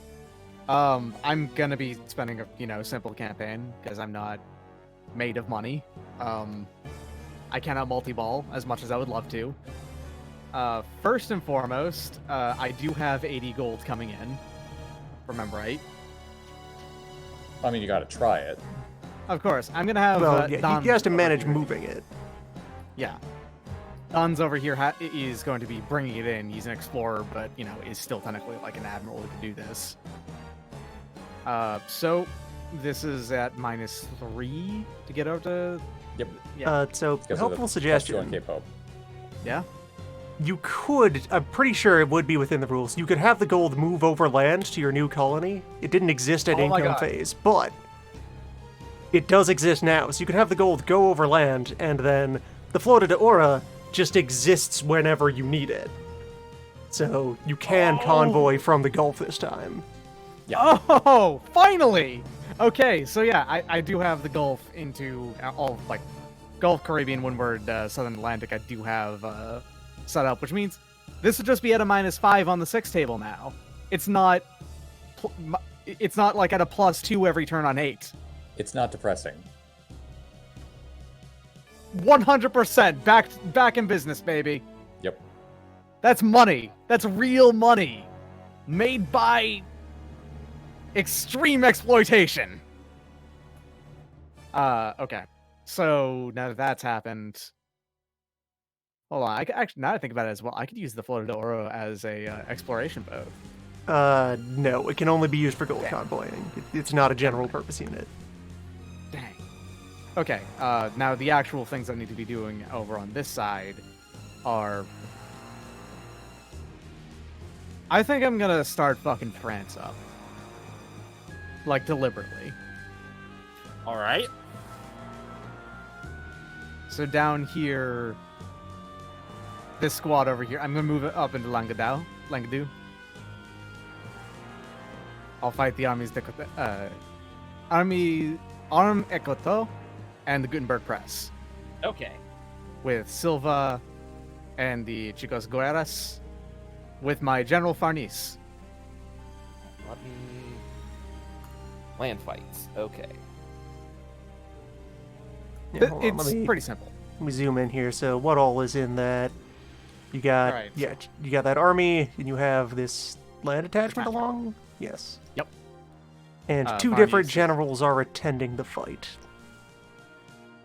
I'm gonna be spending a simple campaign because I'm not made of money. I cannot multi-ball as much as I would love to. First and foremost, I do have 80 gold coming in. Remember, right? I mean, you got to try it. Of course. I'm gonna have. Well, yeah, Don he has to over manage here. moving it. Yeah. Don's over here is going to be bringing it in. He's an explorer, but, is still technically like an admiral who can do this. So this is at -3 to get over to... Yep. Yeah. So Because of helpful the suggestion. Cape Hope. Yeah? You could, I'm pretty sure it would be within the rules. You could have the gold move over land to your new colony. It didn't exist at Oh my income God. phase, but it does exist now. So you can have the gold go over land, and then the Flota de Ora just exists whenever you need it. So you can convoy from the Gulf this time. Yeah. Oh, finally! Okay, so yeah, I do have the Gulf into all, like, Gulf, Caribbean, Windward, Southern Atlantic, I do have set up, which means this would just be at a -5 on the 6 table now. It's not like at a +2 every turn on 8. It's not depressing. 100% back in business, baby. Yep. That's money. That's real money. Made by extreme exploitation. Okay. So now that that's happened, hold on. Actually, now that I think about it as well, I could use the Flota de Oro as a exploration boat. No, it can only be used for gold convoying. It's not a general purpose unit. Dang. Okay. Now the actual things I need to be doing over on this side are. I think I'm gonna start fucking France up. Like, deliberately. All right. So down here, this squad over here, I'm gonna move it up into Languedoc. I'll fight the armies Arm Ecoto and the Gutenberg Press Okay. with Silva and the Chicos Guerras with my General Farnese. Land fights. Okay. Yeah, hold on, It's pretty simple. Let me zoom in here. So what all is in that? You got Alright. you got that army, and you have this land attachment along. Yes. Yep. And two Farnese. different generals are attending the fight.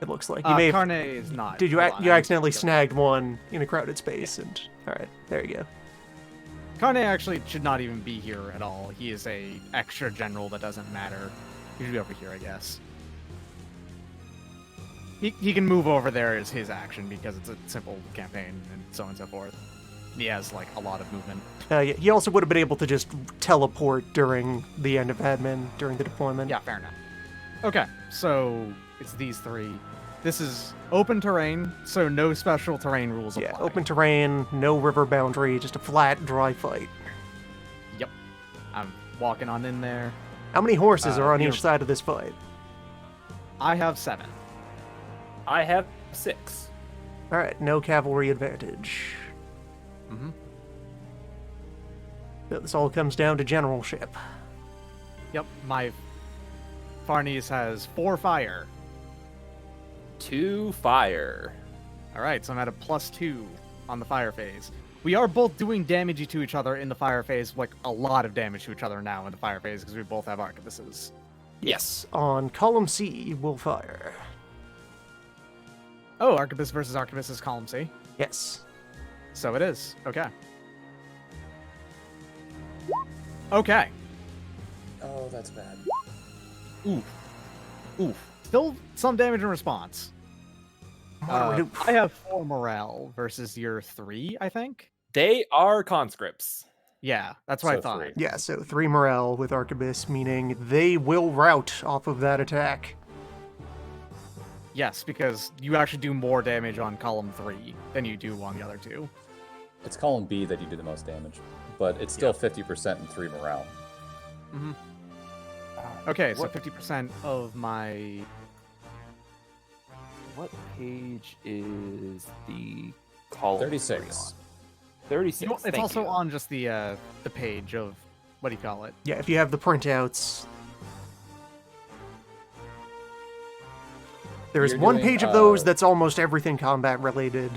It looks like you may have. Carne is not. Did you Hold on, you I accidentally need to go. snagged one in a crowded space? And all right, there you go. Carne actually should not even be here at all. He is a extra general that doesn't matter. He should be over here, I guess. He can move over there as his action because it's a simple campaign and so on and so forth. He has, like, a lot of movement. Yeah, he also would have been able to just teleport during the end of admin during the deployment. Yeah, fair enough. Okay, so it's these three. This is open terrain, so no special terrain rules apply. Yeah, open terrain, no river boundary, just a flat, dry fight. Yep. I'm walking on in there. How many horses are on you- each side of this fight? I have 7. I have 6. All right, no cavalry advantage. Mm-hmm. So this all comes down to generalship. Yep, my Farnese has 4 fire. 2 fire. Alright, so I'm at a +2 on the fire phase. We are both doing damage to each other in the fire phase, like a lot of damage to each other now in the fire phase, because we both have arquebuses. Yes. On column C, we'll fire. Oh, arquebus versus arquebus is column C. Yes. So it is. Okay. Okay. Oh, that's bad. Oof. Still some damage in response. Moderate. I have 4 morale versus your 3, I think. They are conscripts. Yeah, that's what I So thought. 3. Yeah, so 3 morale with arquebus, meaning they will rout off of that attack. Yes, because you actually do more damage on column 3 than you do on the other 2. It's column B that you do the most damage, but it's still 50% and 3 morale. Mm-hmm. Okay, so What- 50% of my... What page is the column? 36. 36. It's thank also you. on just the page of... What do you call it? Yeah, if you have the printouts. There is You're one doing, page of those that's almost everything combat related.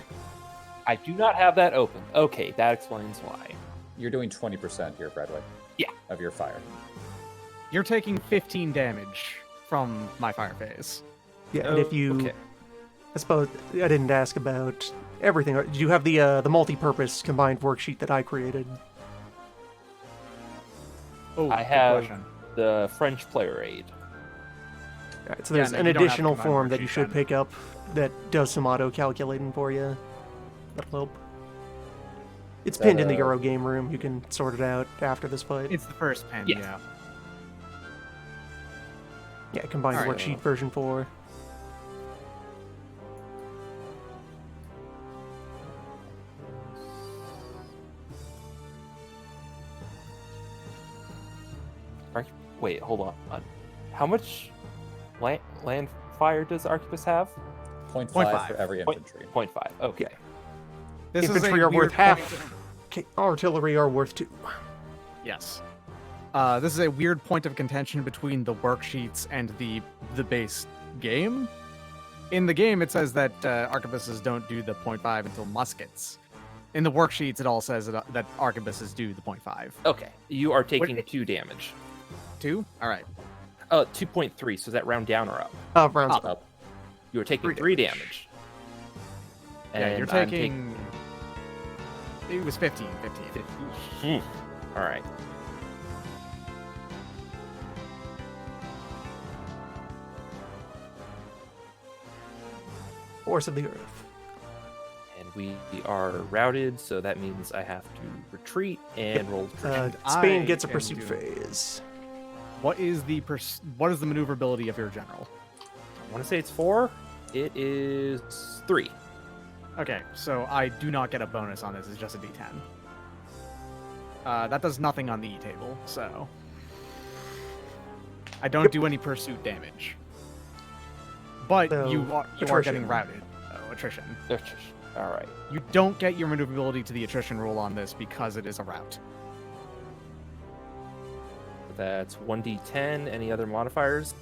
I do not have that open. Okay, that explains why. You're doing 20% here, Bradway. Yeah. Of your fire. You're taking 15 damage from my fire phase. Yeah, and if you... Okay. I suppose I didn't ask about everything. Do you have the multi-purpose combined worksheet that I created? Oh, I good have question. the French player aid. All right, so Yeah, there's no, an you don't have additional the combined form that you worksheet should then. pick up that does some auto-calculating for you. That'll help. It's Is pinned that in the a- Euro game room. You can sort it out after this fight. It's the first pin, Yes. yeah. Yeah, combined Alright. worksheet version 4. Wait, hold on. How much land fire does Arquebus have? 0.5 for every Point- infantry. 0.5. Okay. This Infantry is a are worth weird half. point of- Artillery are worth 2. Yes. This is a weird point of contention between the worksheets and the base game. In the game, it says that arquebuses don't do the 0.5 until muskets. In the worksheets, it all says that arquebuses do the 0.5. Okay. You are taking 2 damage. 2? All right. 2.3. So is that round down or up? Rounds Up. up. Up. You are taking 3 3 damage. Yeah, you're And I'm taking... It was 15. 15. All right. Force of the Earth. And we are routed, so that means I have to retreat and roll attrition. Spain I gets a am pursuit doing- phase. What is the maneuverability of your general? I want to say it's 4. It is 3. Okay, so I do not get a bonus on this. It's just a D10. That does nothing on the E table, so I don't do any pursuit damage. But So, you are getting attrition. routed. Oh, attrition. All right. You don't get your maneuverability to the attrition roll on this because it is a rout. That's 1d10. Any other modifiers?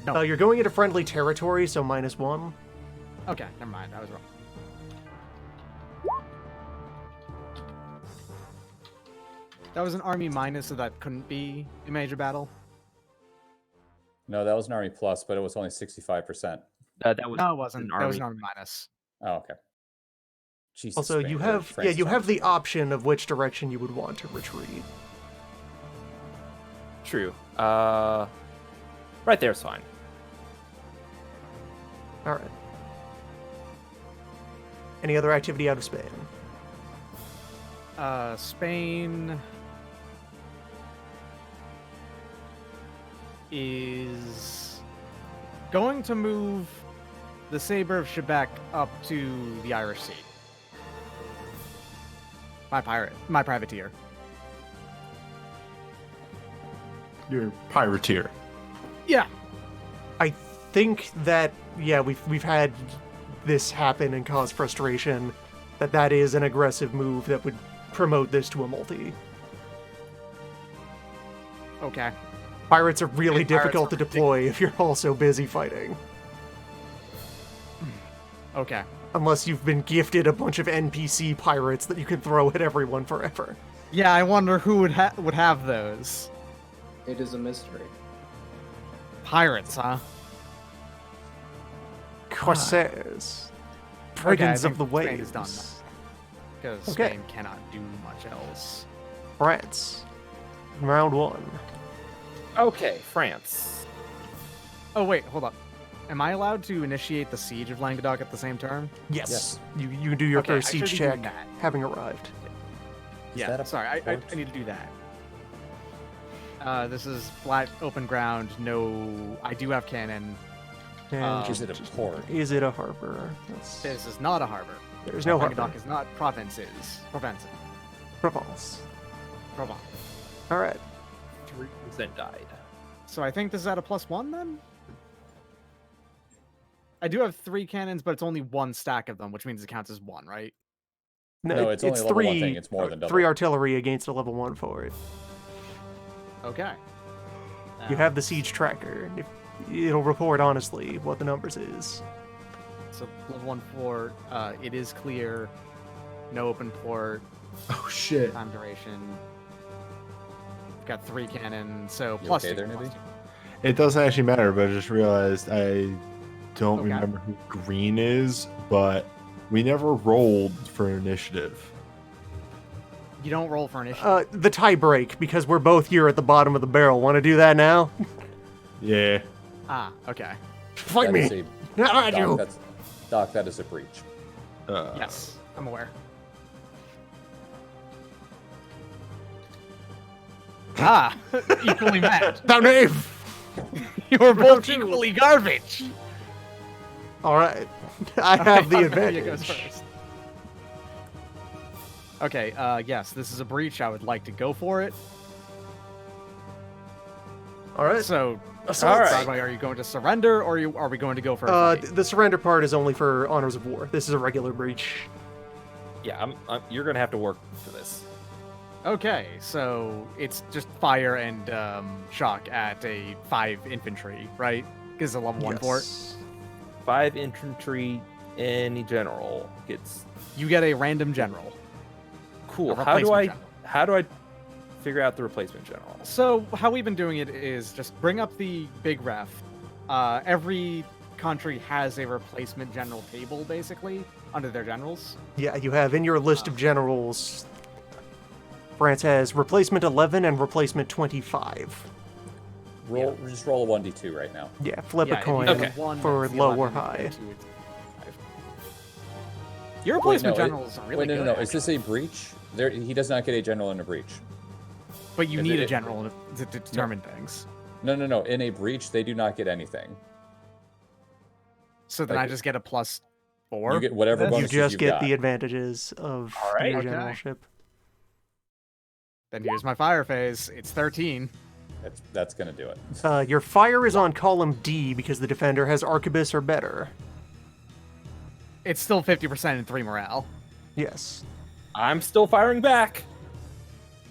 No. You're going into friendly territory, so -1. Okay, never mind. I was wrong. That was an army minus, so that couldn't be a major battle. No, that was an army plus, but it was only 65%. That was No, it wasn't. an That was army. an army minus. Oh, okay. Jesus, Also, Spain, you or have France you is have the army. option of which direction you would want to retreat. True. Right there's fine. All right. Any other activity out of Spain? Spain is going to move the Saber of Shebec up to the Irish Sea. My privateer. You're pirateer. Yeah. I think that we've had this happen and cause frustration. That is an aggressive move that would promote this to a multi. Okay. Pirates are really And pirates difficult are to deploy if you're also busy fighting. Okay. Unless you've been gifted a bunch of NPC pirates that you can throw at everyone forever. Yeah, I wonder who would have those. It is a mystery. Pirates, huh? Corsairs. Okay, I Brigands think of the Spain is done. waves. Because Okay. Spain cannot do much else. France. Round 1. Okay, France. Oh wait, hold up. Am I allowed to initiate the siege of Languedoc at the same turn? Yes. Yes. You do your Okay, first I should siege be doing check, that. having arrived. Yeah, that a sorry, I port? need to do that. This is flat, open ground, no... I do have cannon. And Is it a port? Is it a harbor? This is not a harbor. There's no harbor. Languedoc is not provinces. Provence. Provence. Provence. All right. 3% died. So I think this is at a +1 then? I do have 3 cannons, but it's only 1 stack of them, which means it counts as 1, right? No, it's only a level 1 thing. It's more than double. 3 artillery against a level 1 forward. Okay. You have the siege tracker. It'll report honestly what the numbers is. So level 1 fort, it is clear, no open port, Oh shit. time duration. Got 3 cannon, so You plus okay 2. there, plus Nibby? 2. It doesn't actually matter, but I just realized I don't Okay. remember who green is, but we never rolled for initiative. You don't roll for initiative. The tie break, because we're both here at the bottom of the barrel. Want to do that now? Yeah. Okay. Fight That me! is a- Not Doc, you! Doc, that is a breach. Yes, I'm aware. Ah, equally mad. Thou knave! You were both Round two. equally garbage. All right. I have the Arcadia goes advantage. first. Okay, yes, this is a breach. I would like to go for it. All right. So, All right. Broadway, are you going to surrender, or are we going to go for a fight? The surrender part is only for honors of war. This is a regular breach. Yeah, you're gonna have to work for this. Okay, so it's just fire and shock at a 5 infantry, right? Because it's a level 1 fort. Yes. 5 infantry, any general gets You get a random general. cool. A How do replacement I general. how do I figure out the replacement general? So how we've been doing it is just bring up the big ref. Every country has a replacement general table, basically, under their generals. Yeah, you have in your list of generals. France has replacement 11 and replacement 25. Just roll a 1d2 right now. Yeah, flip Yeah, a if coin you have one, for it's the low 11, or if you have high. 2, it's 5. Your replacement no, generals are really Wait, good. no. Is this a breach? He does not get a general in a breach. But you is need it- a general to determine things. No. In a breach, they do not get anything. So then Like- I just get a +4. You get whatever This? You bonuses just you've get got. the advantages of All right. your Okay. generalship. Then here's my fire phase. It's 13. That's gonna do it. Your fire is on column D because the defender has arquebus or better. It's still 50% in 3 morale. Yes. I'm still firing back.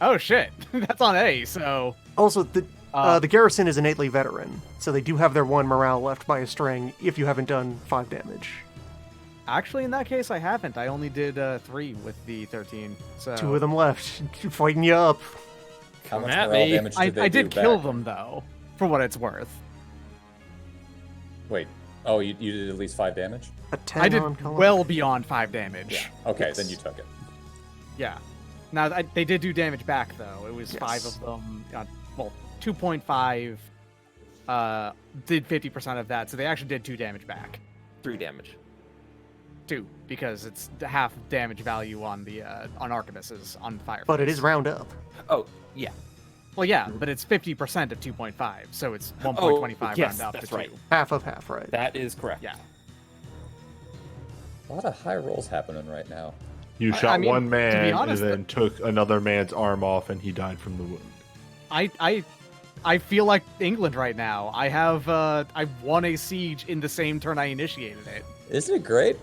Oh shit, that's on A. So Also, the garrison is innately veteran, so they do have their 1 morale left by a string if you haven't done 5 damage. actually, in that case, I haven't. I only did 3 with the 13. So 2 of them left, fighting you up. How much at morale me. damage did they I do did kill back? them though, for what it's worth. Wait. Oh, you did at least 5 damage? A 10 I did on column. well beyond 5 damage. Yeah. Okay, Yes. then you took it. Yeah. Now they did do damage back though. It was Yes. 5 of them. Well, 2.5 did 50% of that, so they actually did 2 damage back. 3 damage. 2 because it's the half damage value on the on arquebuses on fire. But it is round up. Oh, yeah. Well, yeah, but it's 50% of 2.5, so it's 1.25 yes, round up that's to 2. right. Half of half, right? That is correct. Yeah. A lot of high rolls happening right now. You I shot mean, one to be man honest, and then took another man's arm off, and he died from the wound. I feel like England right now. I won a siege in the same turn I initiated it. Isn't it great?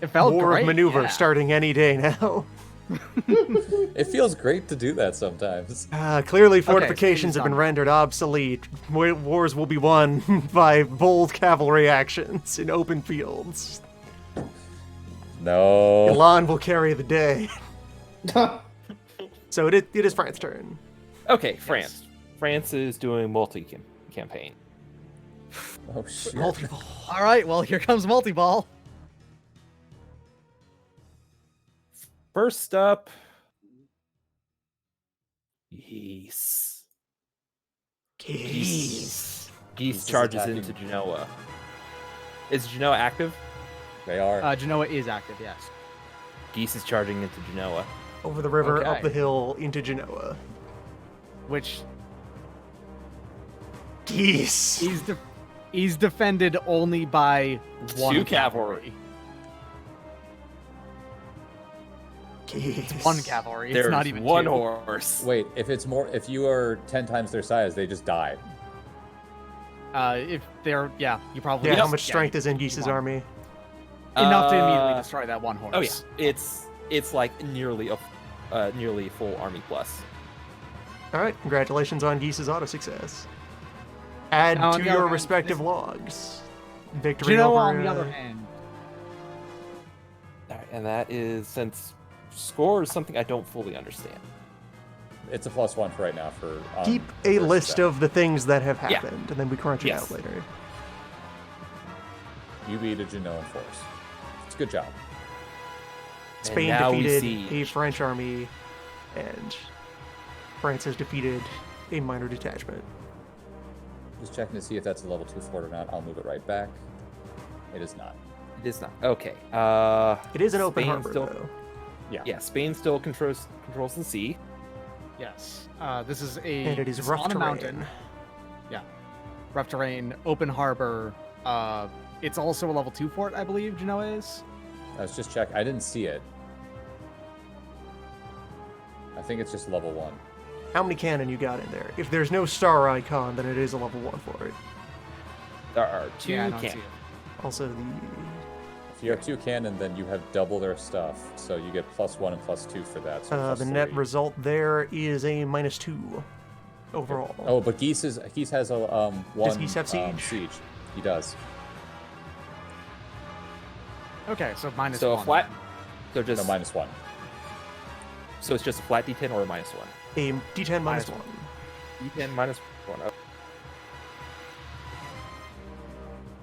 It felt War great. of maneuver yeah. starting any day now. It feels great to do that sometimes. Clearly, so fortifications have been he's rendered obsolete. Wars will be won by bold cavalry actions in open fields. No. Milan will carry the day. So it is France's turn. Okay, France. France is doing multi-campaign. Oh shit. Multiple. All right, well, here comes multi-ball. First up, Geese. Geese. Geese is charges attacking. into Genoa. Is Genoa active? They are. Genoa is active, yes. Geese is charging into Genoa. Over the river, Okay. up the hill, into Genoa. Which Geese. he's defended only by 1 2 cavalry. Geese. 1 cavalry. It's There's not even 1 2. horse. Wait, if you are 10 times their size, they just die. If they're you probably Yeah, how just- much strength is in you Geese's want army? enough to immediately destroy that 1 horse. Oh yeah, it's like nearly a full army plus. All right, congratulations on Geese's auto success. Add Now, on to the other your hand, respective this- logs. Victory Genoa, over. on the other hand, Alright, and that is, since score is something I don't fully understand. It's a +1 for right now for. Keep a first list step. of the things that have Yeah. happened, and then we crunch it Yes. out later. You beat a Genoan force. It's a good job. And Spain now we defeated a siege. French army, and France has defeated a minor detachment. Just checking to see if that's a level 2 fort or not. I'll move it right back. It is not. It is not. Okay. It is an open Spain harbor, still, though. Yeah, Spain still controls the sea. Yes. This is And it is rough on a terrain. mountain. Yeah. Rough terrain, open harbor. It's also a level 2 fort, I believe Genoa is. I was just checking. I didn't see it. I think it's just level 1. How many cannon you got in there? If there's no star icon, then it is a level 1 for it. There are 2 Yeah, I don't see cannons. it. Also, If you have 2 cannon, then you have double their stuff, so you get +1 and +2 for that. So the net +3. result there is a -2 overall. Oh, but Geese has a 1 Does Geese have siege? siege. He does. Okay, so -1. So a flat. So just No, -1. so it's just a flat D10 or a -1. A D10 Minus -1. D10 -1.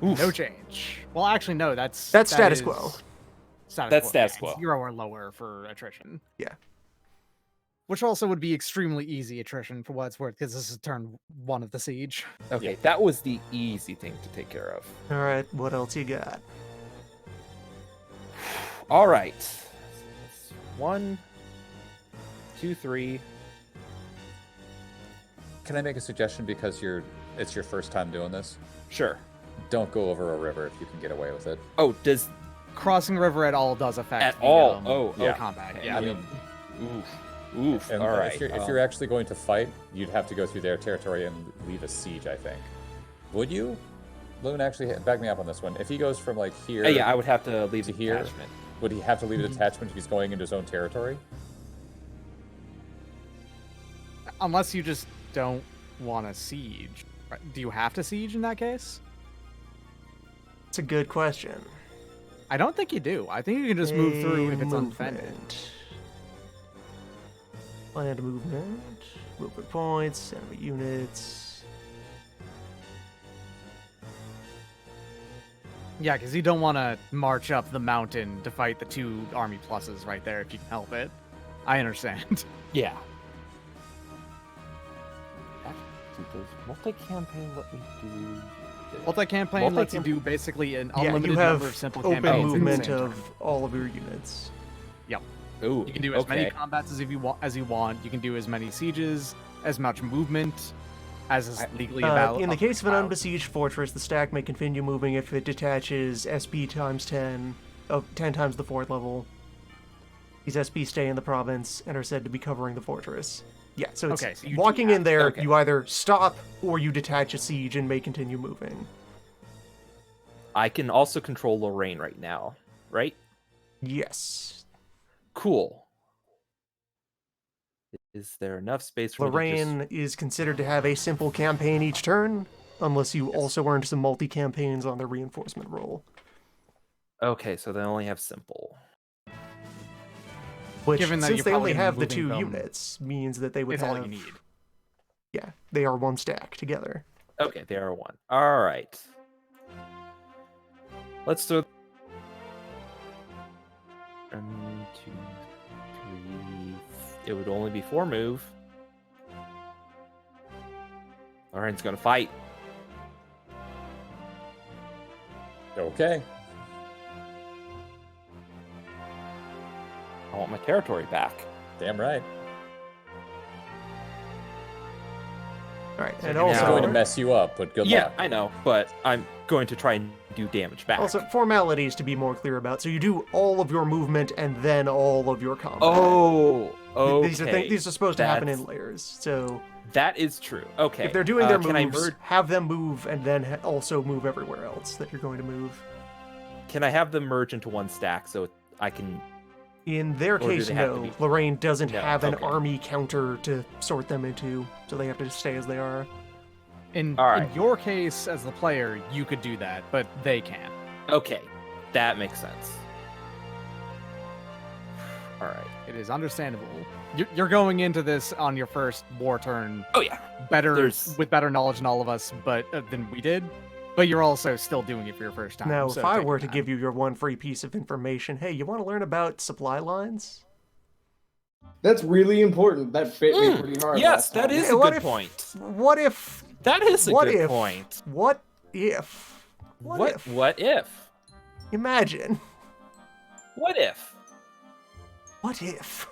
No change. Well, actually, no. That's status is quo. That's status yeah, quo. it's 0 or lower for attrition. Yeah. Which also would be extremely easy attrition for what it's worth, because this is turn 1 of the siege. Okay, that was the easy thing to take care of. All right, what else you got? All right. 1, 2, 3. Can I make a suggestion because it's your first time doing this? Sure. Don't go over a river if you can get away with it. Oh, does Crossing the river at all does affect At the, all? Oh, the yeah. combat. Okay. Yeah. I mean, oof. and All right. if you're actually going to fight, you'd have to go through their territory and leave a siege, I think. Would you? Loon, actually, back me up on this one. If he goes from like here, Yeah, I would have to leave to the here, attachment. would he have to leave a detachment if he's going into his own territory? Unless you just don't want to siege. Right? Do you have to siege in that case? It's a good question. I don't think you do. I think you can just move through if it's undefended. Movement. Land movement. Movement points. Enemy units. Yeah, because you don't want to march up the mountain to fight the 2 army pluses right there if you can help it. I understand. Yeah. Does multi-campaign let me do this? Multi-campaign lets you do basically an Yeah, unlimited you number have of simple open campaigns in the movement same of turn. all of your units. Ooh, You can do as many okay. combats as you want. You can do as many sieges, as much movement as is legally about. In the case of an allowed. unbesieged fortress, the stack may continue moving if it detaches SP times 10 of 10 times the fort level. These SP stay in the province and are said to be covering the fortress. Yeah, so it's Okay, so you do walking have- in there, okay. you either stop or you detach a siege and may continue moving. I can also control Lorraine right now, right? Yes. Cool. Is there enough space for me to Lorraine is considered to have a simple campaign each turn, unless you also earned some multi-campaigns on the reinforcement roll. Okay, so they only have simple. Which, Given that since you're they only probably have the moving 2 them, units, means that they would It's have... all you need. Yeah, they are 1 stack together. Okay, they are 1. All right. Let's do 1, 2, 3. It would only be 4 move. Lorraine's gonna fight. Okay. I want my territory back. Damn right. Alright, and now- It's also... going to mess you up, but good Yeah, luck. I know, but I'm going to try and do damage back. Also, formalities to be more clear about. So you do all of your movement and then all of your combat. oh, okay. These are supposed to happen in That's- layers. So That is true. Okay. if they're doing their can I moves, have them move and then also move everywhere else that you're going to move. Can I have them merge into 1 stack so I can? In their Or do case, they have to no. be- Lorraine doesn't No, have an okay. army counter to sort them into, so they have to stay as they are. In Alright. your case, as the player, you could do that, but they can't. Okay, that makes sense. All right. It is understandable. You're going into this on your first war turn Oh yeah. with better knowledge than all of us, but than we did. But you're also still doing it for your first time. Now, so if I take were your to time. give you your 1 free piece of information, hey, you want to learn about supply lines? That's really important. That bit me pretty hard. Yes, last that time. is Hey, a what good if- point. What if... That is a What good if- point. What if... What if? What if? Imagine. What if? What if...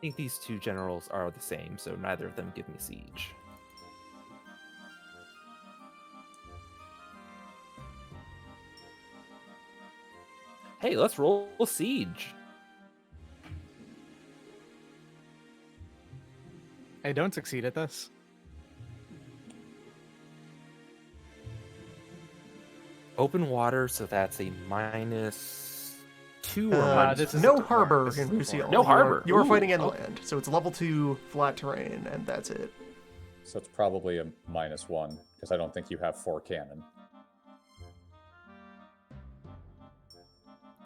think these two generals are the same, so neither of them give me siege. Hey, let's roll a siege. I don't succeed at this. Open water, so that's a -2 or this is no a harbor this in is a Lucille. No harbor. You are Ooh, fighting oh. inland, so it's level 2 flat terrain, and that's it. So it's probably a -1, because I don't think you have 4 cannon.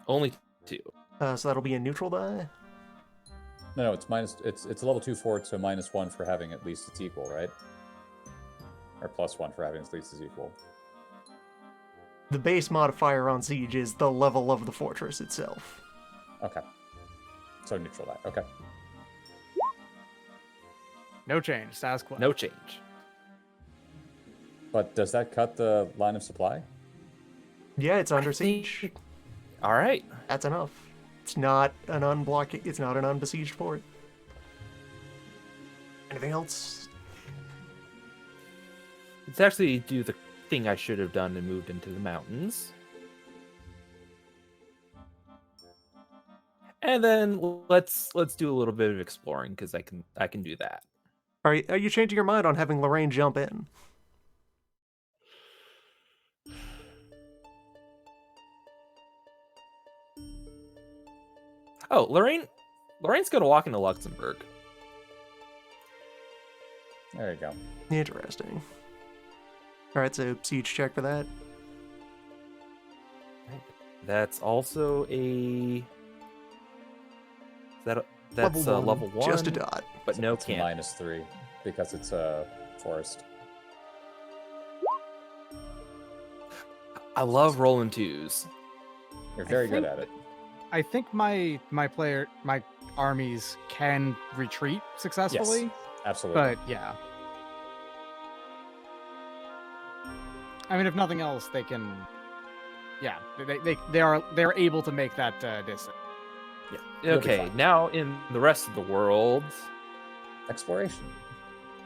Only 2. So that'll be a neutral die. No, it's a level 2 fort, so -1 for having at least its equal, right? Or +1 for having at least its equal. The base modifier on siege is the level of the fortress itself. Okay. So neutral die. Okay. No change. Status quo. No change. But does that cut the line of supply? Yeah, it's under I think- siege. All right. That's enough. It's not an unblocking. It's not an unbesieged fort. Anything else? Let's actually do the thing I should have done and moved into the mountains. And then let's do a little bit of exploring because I can do that. Are you changing your mind on having Lorraine jump in? Oh, Lorraine's gonna walk into Luxembourg. There you go. Interesting. All right, so siege check for that. That's also a. That's level 1. Just a dot. But no It's can't. -3 because it's a forest. I love rolling 2s. You're very good think- at it. I think my armies can retreat successfully, Absolutely. but yeah. I mean, if nothing else, they can. Yeah, they're able to make that distance. Yeah. You'll be Okay, fine. now in the rest of the world, Exploration.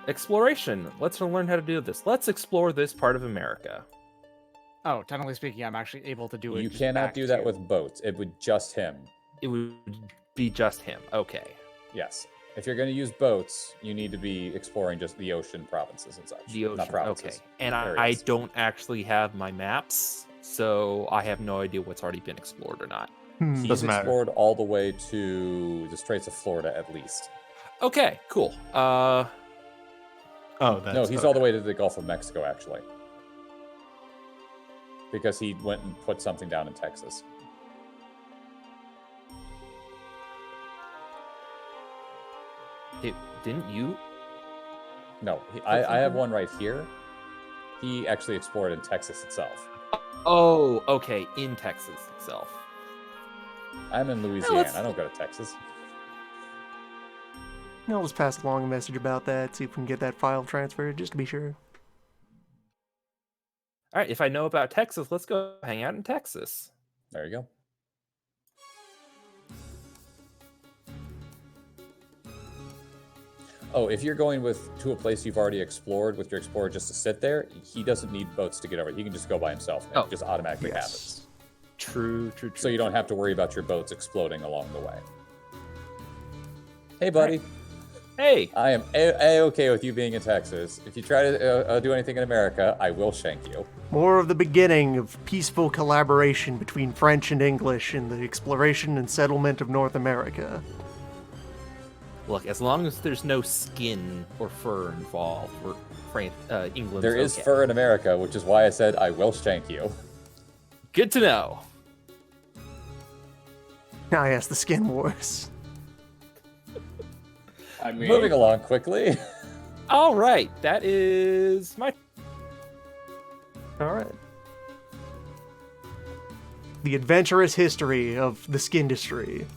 exploration. Let's learn how to do this. Let's explore this part of America. Oh, technically speaking, I'm actually able to do it. You just cannot back do that to- with boats. It would just him. It would be just him. Okay. Yes. If you're going to use boats, you need to be exploring just the ocean provinces and such. The ocean. Not provinces. Okay. And I Areas. don't actually have my maps, so I have no idea what's already been explored or not. He's Doesn't matter. explored all the way to the Straits of Florida, at least. Okay, cool. Oh, that's No, he's all the way to the Gulf of Mexico, actually. Because he went and put something down in Texas. Didn't you? No, I have one right here. He actually explored in Texas itself. Oh, okay, in Texas itself. I'm in Louisiana. let's- I don't go to Texas. I'll just pass along a message about that, see if we can get that file transferred, just to be sure. All right, if I know about Texas, let's go hang out in Texas. There you go. Oh, if you're going to a place you've already explored with your explorer just to sit there, he doesn't need boats to get over. He can just go by himself, and it just automatically happens. True. So you don't have to worry about your boats exploding along the way. Hey, buddy. Hey, I am A-okay with you being in Texas. If you try to do anything in America, I will shank you. More of the beginning of peaceful collaboration between French and English in the exploration and settlement of North America. look, as long as there's no skin or fur involved, England's There is okay. fur in America, which is why I said I will shank you. Good to know. Ah, yes, the skin wars. I mean, Moving along quickly. All right, that is my. All right. The adventurous history of the skin industry.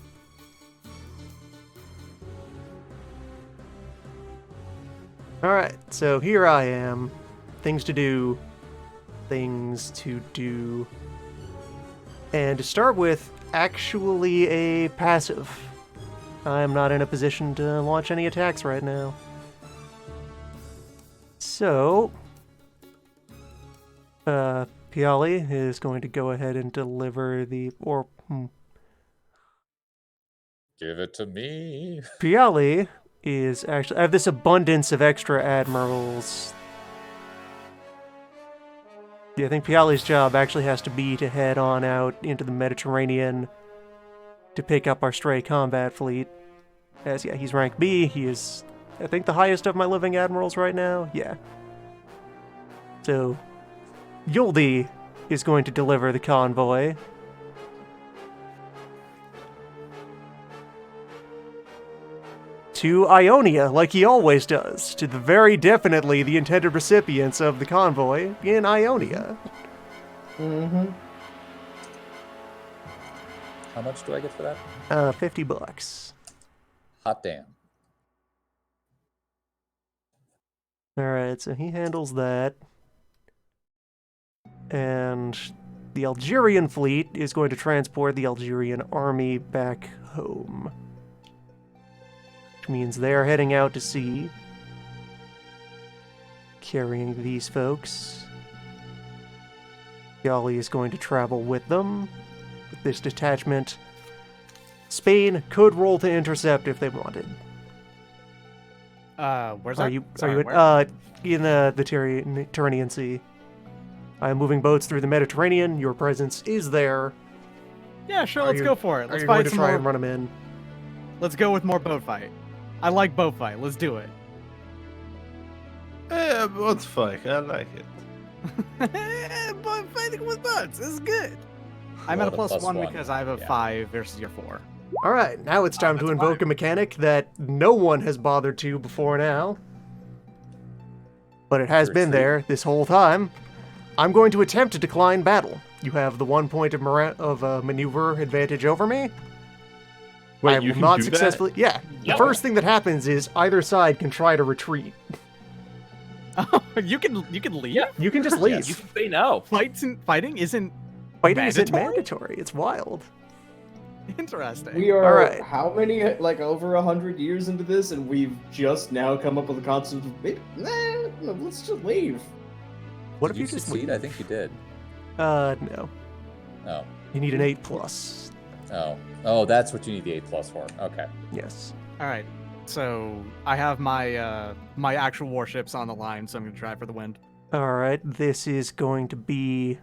All right, so here I am. Things to do. Things to do. And to start with, actually a passive. I'm not in a position to launch any attacks right now. So, Piali is going to go ahead and deliver the... Give it to me. Piali is actually... I have this abundance of extra admirals. Yeah, I think Piali's job actually has to be to head on out into the Mediterranean to pick up our stray combat fleet. As, yeah, he's rank B. He is, I think, the highest of my living admirals right now. Yeah. So, Yuldi is going to deliver the convoy. To Ionia, like he always does, to the very definitely the intended recipients of the convoy in Ionia. Mm-hmm. How much do I get for that? $50. Hot damn. Alright, so he handles that. And the Algerian fleet is going to transport the Algerian army back home. Which means they're heading out to sea, carrying these folks. Yali is going to travel with them. With this detachment, Spain could roll to intercept if they wanted. Where's Are that? you Sorry, in the Tyrrhenian Sea? I am moving boats through the Mediterranean. Your presence is there. Yeah, sure. Are Let's you- go for it. Are Let's you going fight to some try more. and run them in? Let's go with more boat fight. I like boat fight. Let's do it. Yeah, boat's fine. I like it. Boat fighting with boats is good. I'm at a Well, the +1 +1, because I have a yeah. 5 versus your 4. All right, now it's time to that's invoke fine. a mechanic that no one has bothered to before now. But it has been Retreat. there this whole time. I'm going to attempt to decline battle. You have the 1 point of, maneuver advantage over me. Wait, I you will can not do successfully. Yeah, the Yeah. first thing that happens is either side can try to retreat. you can leave. Yeah. You can just leave. Yes. You can say no. Fighting isn't Fighting isn't mandatory? mandatory. It's wild. interesting. We are Alright. how many, like, over 100 years into this, and we've just now come up with the concept of, no, let's just leave. What Did if you you just succeed? leave? I think you did. No. Oh. You need an 8+. Oh, that's what you need the 8+ for. Okay. Yes. All right. So I have my my actual warships on the line, so I'm gonna try for the wind. All right, this is going to be...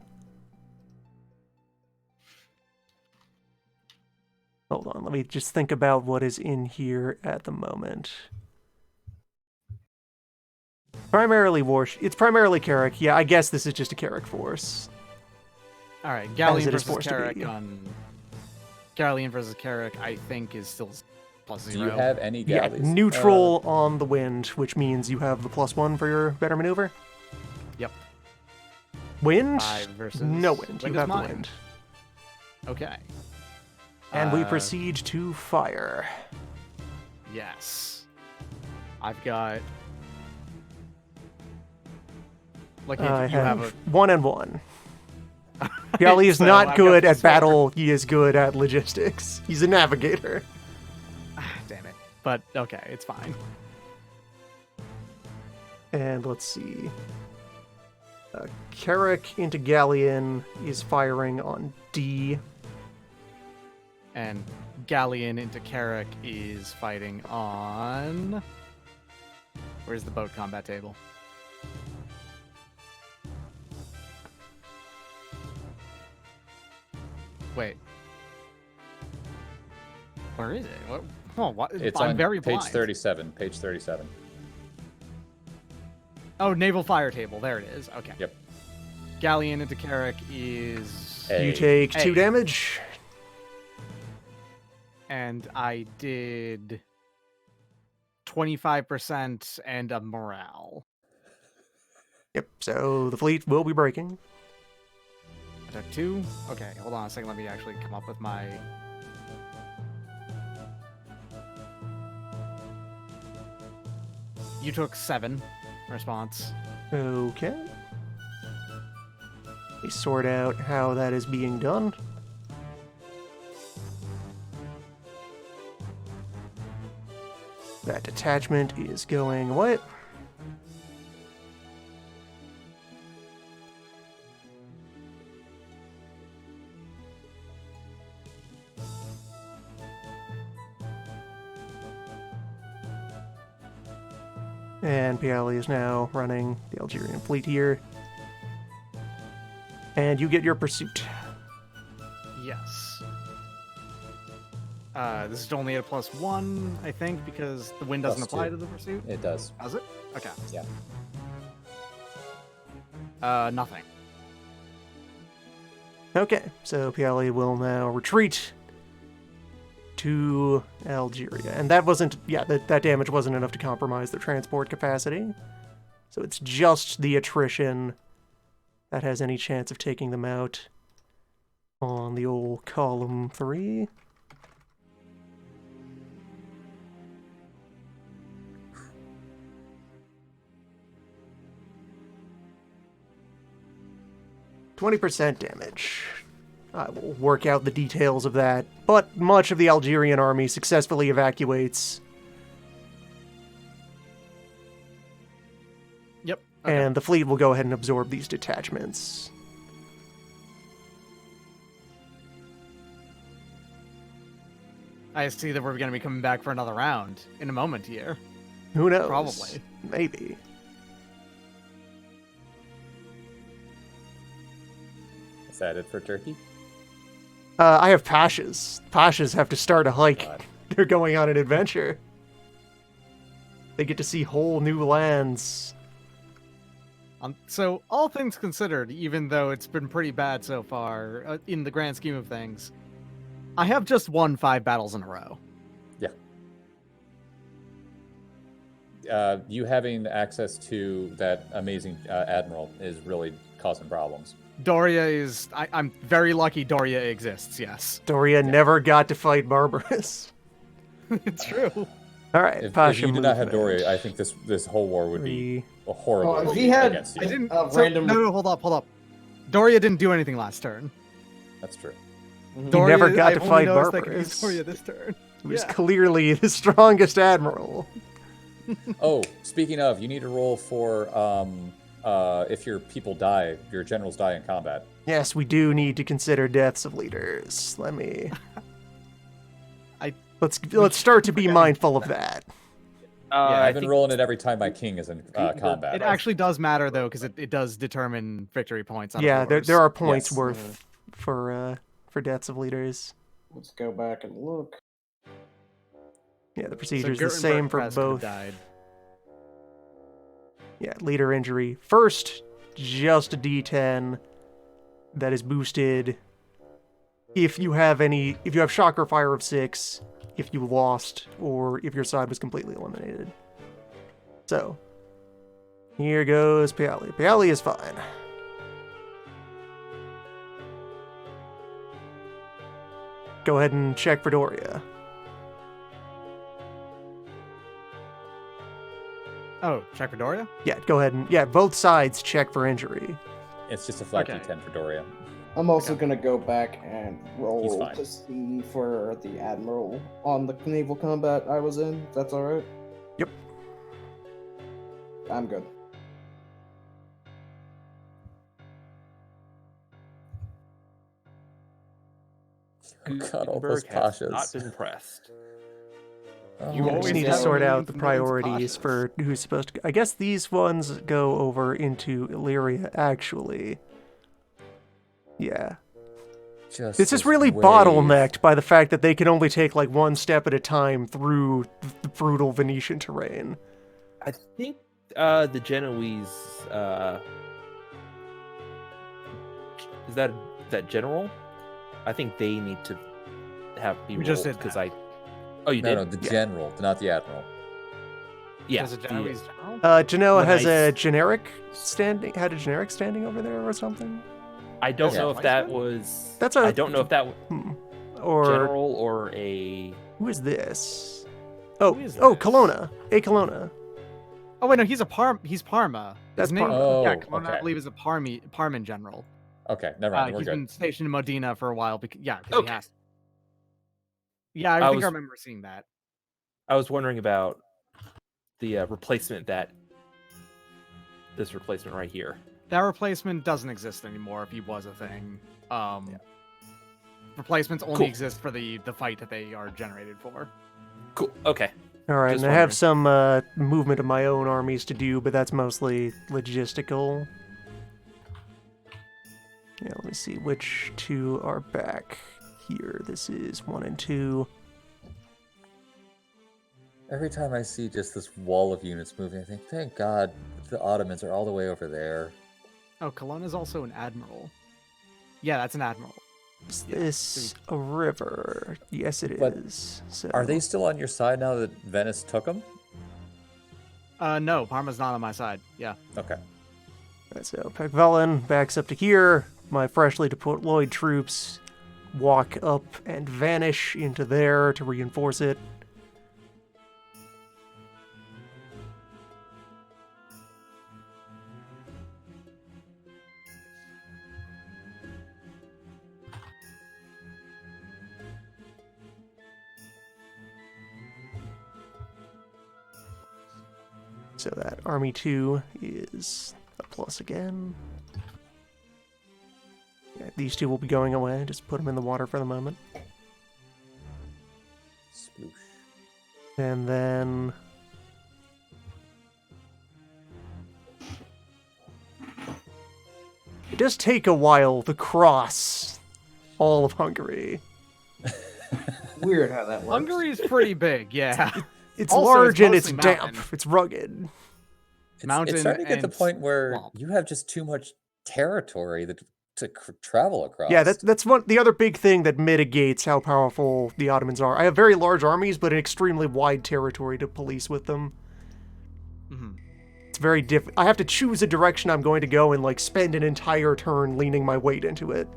Hold on, let me just think about what is in here at the moment. Primarily it's primarily Carrick. Yeah, I guess this is just a Carrick force. All right, Galleon it is versus forced to Carrick be. on Galleon versus Carrick. I think is still +0. Do you have any Yeah, galleys? neutral on the wind, which means you have the +1 for your better maneuver. Yep. Wind? 5 versus No wind. You is have the mine. wind. Okay. And we Uh, proceed to fire. Yes. I've got. Like you I have have a 1 and 1. Piali is So not I've good got at spare. battle, he is good at logistics. He's a navigator. Damn it. But okay, it's fine. And let's see. Carrick into Galleon is firing on D. And Galleon into Carrick is fighting on. Where's the boat combat table? Wait. Where is it? What? Oh, what? It's I'm on very page blind. 37. Page 37. Oh, naval fire table. There it is. Okay. Yep. Galleon into Carrick is. A. You take Hey. 2 damage. And I did 25% and a morale. Yep, so the fleet will be breaking. I took 2. Okay, hold on a second. Let me actually come up with my. You took 7 response. Okay. Let me sort out how that is being done. that detachment is going what? And Piali is now running the Algerian fleet here. And you get your pursuit. Yes. This is only at a +1, I think, because the wind doesn't apply +2. to the pursuit. It does. Does it? Okay. Yeah. Nothing. Okay, so Piali will now retreat to Algeria. And that wasn't, that damage wasn't enough to compromise their transport capacity. So it's just the attrition that has any chance of taking them out on the old column 3. %20 damage. I will work out the details of that, but much of the Algerian army successfully evacuates. Yep. Okay. And the fleet will go ahead and absorb these detachments. I see that we're going to be coming back for another round in a moment here. Who knows? Probably. Maybe. Is that it for Turkey? I have Pashas. Pashas have to start a hike. God. They're going on an adventure. They get to see whole new lands. So, all things considered, even though it's been pretty bad so far, in the grand scheme of things, I have just won 5 battles in a row. Yeah. You having access to that amazing admiral is really causing problems. Doria is... I'm very lucky Doria exists, yes. Doria never got to fight Barbarous. It's true. All right, If Pasha you did not have movement. Doria, I think this whole war would be a horrible Oh, if he had- against you. I didn't... Random... No, hold up. Doria didn't do anything last turn. That's true. He never got to fight Barbarous. Barbarous. Doria this turn. He was Yeah. clearly the strongest admiral. Oh, speaking of, you need to roll for if your people die, your generals die in combat. Yes, we do need to consider deaths of leaders. Let me. Let's start to be mindful of that. Yeah, I I've been think rolling it every time my king is in combat. It actually does matter, though, because it does determine victory points. On Yeah, wars. there are points Yes. worth for deaths of leaders. Let's go back and look. Yeah, the So procedure's the Gutenberg same for Press could have both. died. Yeah, leader injury. First, just a D10 that is boosted if you have shock or fire of 6, if you lost, or if your side was completely eliminated. So, here goes Piali. Piali is fine. Go ahead and check for Doria. Oh, check for Doria? Yeah, go ahead and both sides check for injury. It's just a flat Okay. D10 for Doria. I'm also Okay. gonna go back and He's roll fine. to see for the admiral on the naval combat I was in. If that's all right. Yep. I'm good. Oh God, all those Gutenberg has not Pashas. been pressed. Oh, You We always just need to have sort out means the and means priorities cautious. for who's supposed to. I guess these ones go over into Illyria, actually. Yeah. just This is really wave. bottlenecked by the fact that they can only take like one step at a time through the brutal Venetian terrain. I think the Genoese is that general? I think they need to be We just rolled did because that. Oh, you No, did? no, the general, not the admiral. Yeah. Is it the- Genoese general? Genoa When has I a s- generic standing. Had a generic standing over there or something. I don't Yeah. know if that was. That's a- I don't know if that Or general or a. who is this? Oh, Who is oh, this? Colonna. A Colonna. Oh wait, no, he's Parma. That's His name, Parma. yeah, Oh, Colonna, I okay. believe, is a Parman general. Okay, never mind. We're He's good. been stationed in Modena for a while. Because he Okay. has. Yeah, I I think was- I remember seeing that. I was wondering about the replacement that this replacement right here. That replacement doesn't exist anymore if he was a thing. Replacements only Cool. exist for the fight that they are generated for. Cool. Okay. All right, Just and I have wondering. some movement of my own armies to do, but that's mostly logistical. Yeah, let me see which two are back here. This is 1 and 2. Every time I see just this wall of units moving, I think, thank God the Ottomans are all the way over there. Oh, Cologne is also an admiral. Yeah, that's an admiral. Is this a river? Yes, it But is. So, Are they still on your side now that Venice took them? No, Parma's not on my side. Yeah. Okay. Right, so Pekvalen backs up to here. My freshly deployed troops walk up and vanish into there to reinforce it. So that Army 2 is a plus again. Yeah, these two will be going away. Just put them in the water for the moment. Sploosh. And then... It does take a while to cross all of Hungary. Weird how that works. Hungary's pretty big, yeah. It's Also, large it's and it's mostly damp. mountain. It's rugged. Mountain It's starting to get to the and point where swamp. you have just too much territory to travel across. Yeah, that's one the other big thing that mitigates how powerful the Ottomans are. I have very large armies, but an extremely wide territory to police with them. Mhm. It's very I have to choose a direction I'm going to go and like spend an entire turn leaning my weight into it.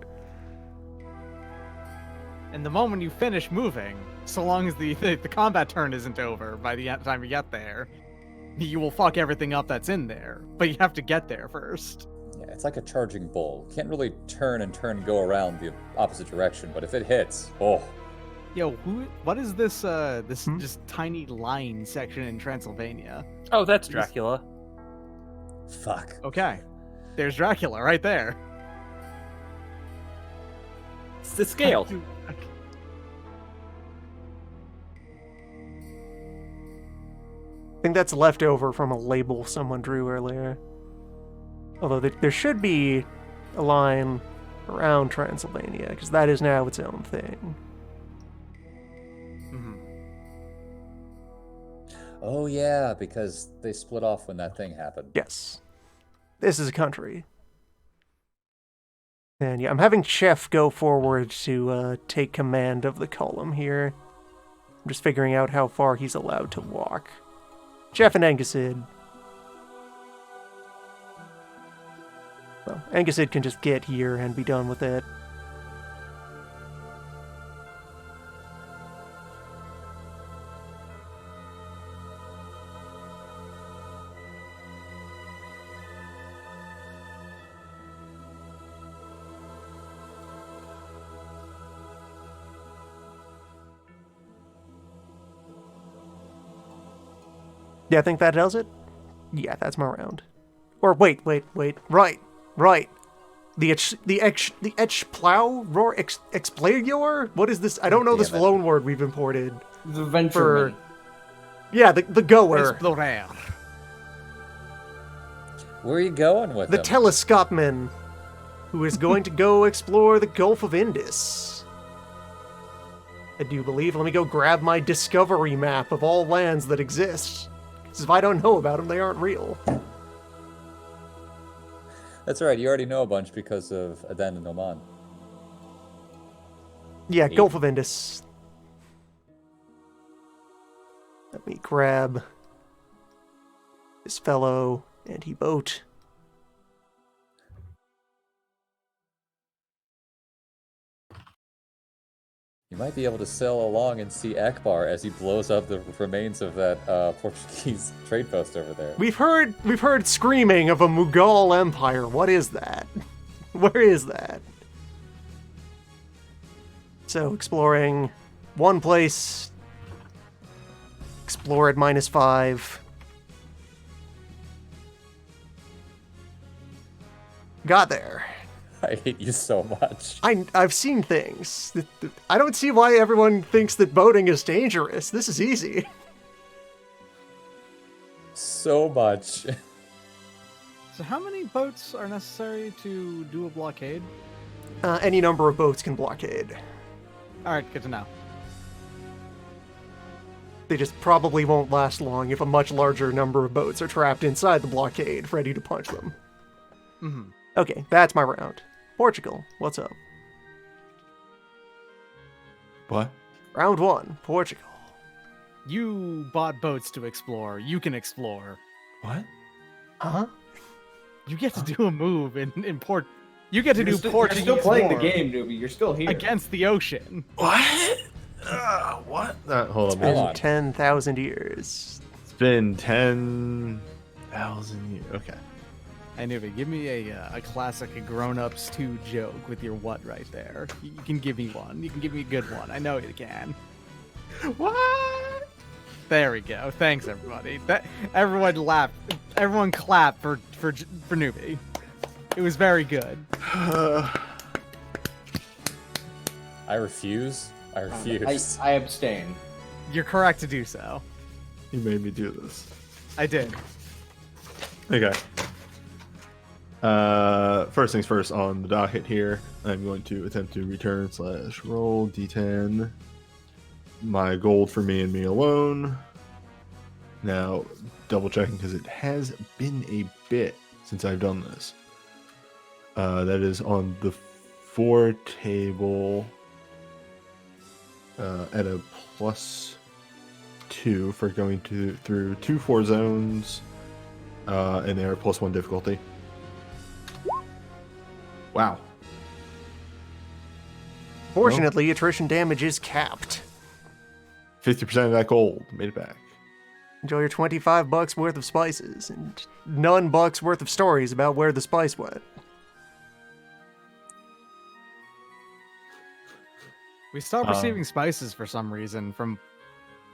And the moment you finish moving, so long as the combat turn isn't over by the time you get there, you will fuck everything up that's in there. But you have to get there first. Yeah, it's like a charging bull. Can't really turn and go around the opposite direction, but if it hits, oh. Yo, what is this just tiny line section in Transylvania? Oh, that's Dracula. Fuck. Okay. There's Dracula right there. It's the scale. I think that's left over from a label someone drew earlier. Although there should be a line around Transylvania, because that is now its own thing. Mhm. Oh yeah, because they split off when that thing happened. Yes. This is a country. And yeah, I'm having Chef go forward to take command of the column here. I'm just figuring out how far he's allowed to walk. Chef and Angusid. Well, Angusid can just get here and be done with it. Yeah, I think that does it. Yeah, that's my round. Or wait. Right. The etch plow roar explaior? What is this? I don't know this loan word we've imported. The venture. Yeah, the goer. Explorer. Where are you going with The them? telescopeman, who is going to go explore the Gulf of Indus. I do believe. Let me go grab my discovery map of all lands that exist. Because if I don't know about them, they aren't real. That's right, you already know a bunch because of Aden and Oman. Yeah, Gulf of Indus. Let me grab this fellow anti-boat. You might be able to sail along and see Akbar as he blows up the remains of that Portuguese trade post over there. We've heard screaming of a Mughal empire. What is that? Where is that? So exploring one place. Explore at -5. Got there. I hate you so much. I've seen things. I don't see why everyone thinks that boating is dangerous. This is easy. So much. So how many boats are necessary to do a blockade? Any number of boats can blockade. All right, good to know. They just probably won't last long if a much larger number of boats are trapped inside the blockade, ready to punch them. Mm-hmm. Okay, that's my round. Portugal, what's up? What? Round 1, Portugal. You bought boats to explore. You can explore. What? Huh? You get to do a move in port. You get to do You're Portuguese still playing the war game, newbie. You're still here. against the ocean. What? What? Hold on. Hold In on. 10,000 years. It's been 10,000 years. Okay. I knew it. Give me a classic grown-ups 2 joke with your what right there. You can give me one. You can give me a good one. I know you can. What? There we go. Thanks, everybody. Everyone laughed. Everyone clapped for Newbie. It was very good. I refuse. I refuse. I abstain. You're correct to do so. You made me do this. I did. Okay. First things first on the docket here, I'm going to attempt to return / roll D10. My gold for me and me alone. Now, double checking because it has been a bit since I've done this. That is on the 4 table at a +2 for going through 2 4 zones, and they're +1 difficulty. Wow. Fortunately, attrition damage is capped. 50% of that gold made it back. Enjoy your $25 worth of spices and none bucks worth of stories about where the spice went. We stopped receiving spices for some reason from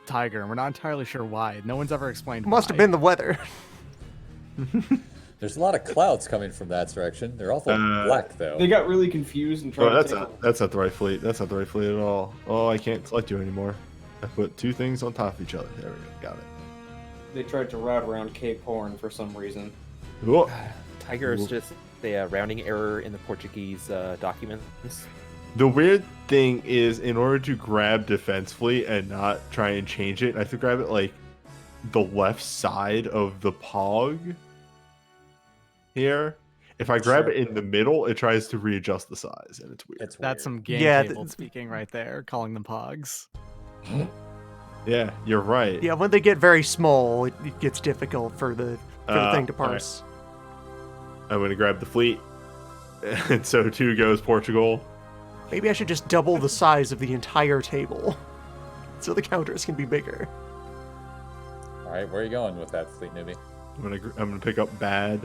Tiger, and we're not entirely sure why. No one's ever explained Must have why. been the weather. There's a lot of clouds coming from that direction. They're awful black, though. They got really confused and tried Oh, to that's not the right fleet. That's not the right fleet at all. Oh, I can't select you anymore. I put 2 things on top of each other. There we go. Got it. They tried to route around Cape Horn for some reason. Whoa. Tiger is just a rounding error in the Portuguese documents. The weird thing is, in order to grab defense fleet and not try and change it, I have to grab it like the left side of the pog here. If I grab it in the middle, it tries to readjust the size, and it's weird. It's That's weird. some game Yeah, table speaking right there, calling them pogs. Yeah, you're right. Yeah, when they get very small, it gets difficult for the thing to all right. parse. I'm going to grab the fleet. And so 2 goes Portugal. Maybe I should just double the size of the entire table, so the counters can be bigger. All right, where are you going with that fleet, newbie? I'm gonna pick up Bad.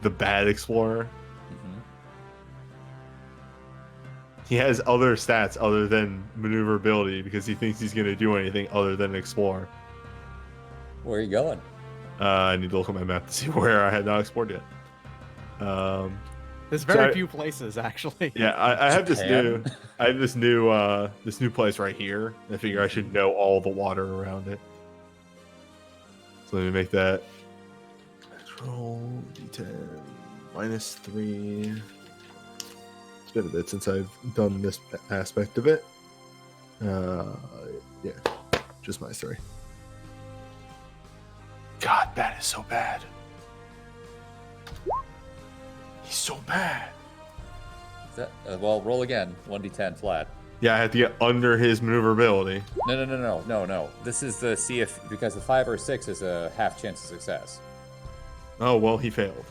The Bad Explorer. Mm-hmm. He has other stats other than maneuverability because he thinks he's gonna do anything other than explore. Where are you going? I need to look at my map to see where I had not explored yet. There's very So- few places, actually. Yeah, I have Japan? this new place right here. I figure I should know all the water around it. So let me make that. Roll D10 -3. It's been a bit since I've done this aspect of it. Yeah, just -3. God, that is so bad. He's so bad. Is that, well, roll again. 1d10 flat. Yeah, I have to get under his maneuverability. No. This is the see if because the 5 or 6 is a half chance of success. Oh, well, he failed.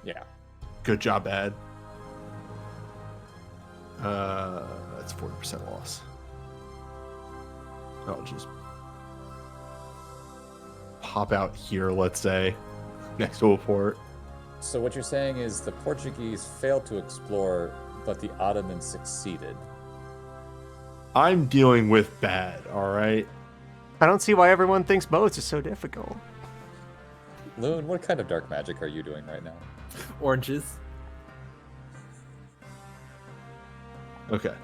Yeah. Good job, Ed. That's 40% loss. I'll just pop out here, let's say, next to a port. So what you're saying is the Portuguese failed to explore, but the Ottomans succeeded. I'm dealing with bad, all right? I don't see why everyone thinks boats is so difficult. Loon, what kind of dark magic are you doing right now? Oranges. Okay.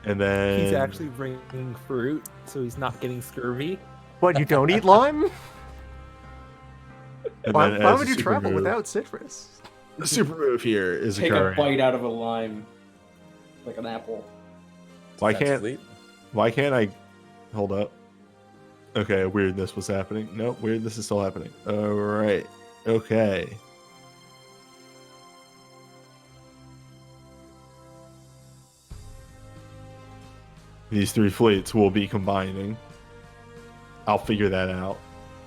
And then He's actually bringing fruit, so he's not getting scurvy. What, you don't eat lime? and Why, then why as would a you super travel move- without citrus? The super move here is Take occurring. a bite out of a lime, like an apple. Why Defense can't fleet? Why can't I hold up? Okay, weirdness was happening. Nope, weirdness is still happening. Alright. Okay. These three fleets will be combining. I'll figure that out.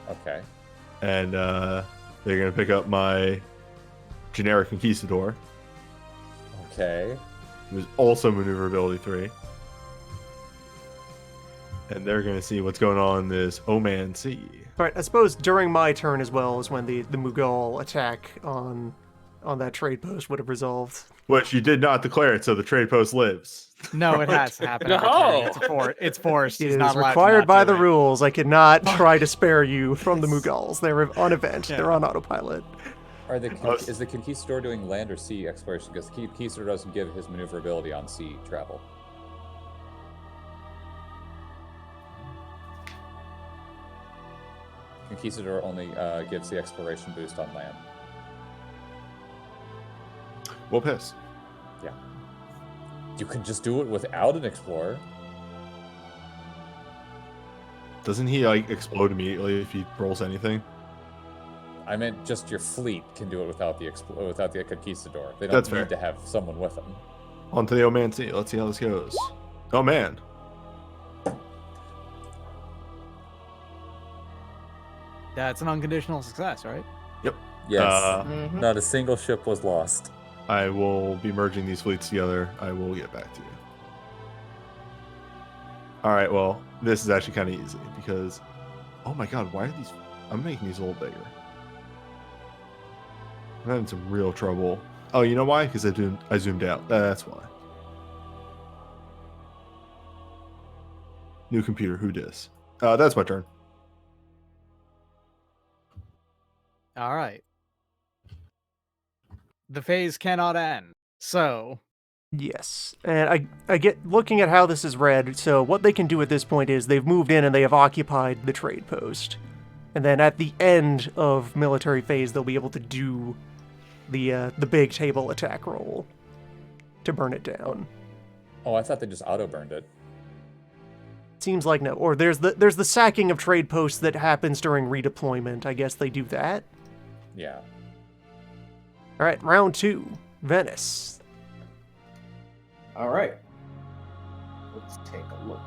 Okay. And they're gonna pick up my generic conquistador, Okay. who's also maneuverability 3. And they're gonna see what's going on in this Oman Sea. Right, I suppose during my turn as well is when the Mughal attack on that trade post would have resolved. Which you did not declare it, so the trade post lives. No, it has happened. every No! turn. It's forced. It He's is not allowed to required not by do the it. rules. I cannot try to spare you from the Mughals. They're on event. Yeah. They're on autopilot. Are the Oh, is the conquistador doing land or sea exploration? Because the conquistador doesn't give his maneuverability on sea travel. Conquistador only gives the exploration boost on land. Well, piss. Yeah. You can just do it without an explorer. Doesn't he like explode immediately if he rolls anything? I meant just your fleet can do it without the conquistador. They don't That's need fair. to have someone with them. On to the Oman Sea. Let's see how this goes. Oh man. That's an unconditional success, right? Yes. Mm-hmm. Not a single ship was lost. I will be merging these fleets together. I will get back to you. Alright, well, this is actually kind of easy because... Oh my god, why are these... I'm making these a little bigger. I'm having some real trouble. Oh, you know why? Because I zoomed out. That's why. New computer, who dis? That's my turn. All right. The phase cannot end. So, Yes, and I get looking at how this is read. So what they can do at this point is they've moved in and they have occupied the trade post, and then at the end of military phase they'll be able to do the big table attack roll to burn it down. Oh, I thought they just auto-burned it. Seems like no. Or there's the sacking of trade posts that happens during redeployment. I guess they do that. Yeah. All right, round 2, Venice. All right. Let's take a look.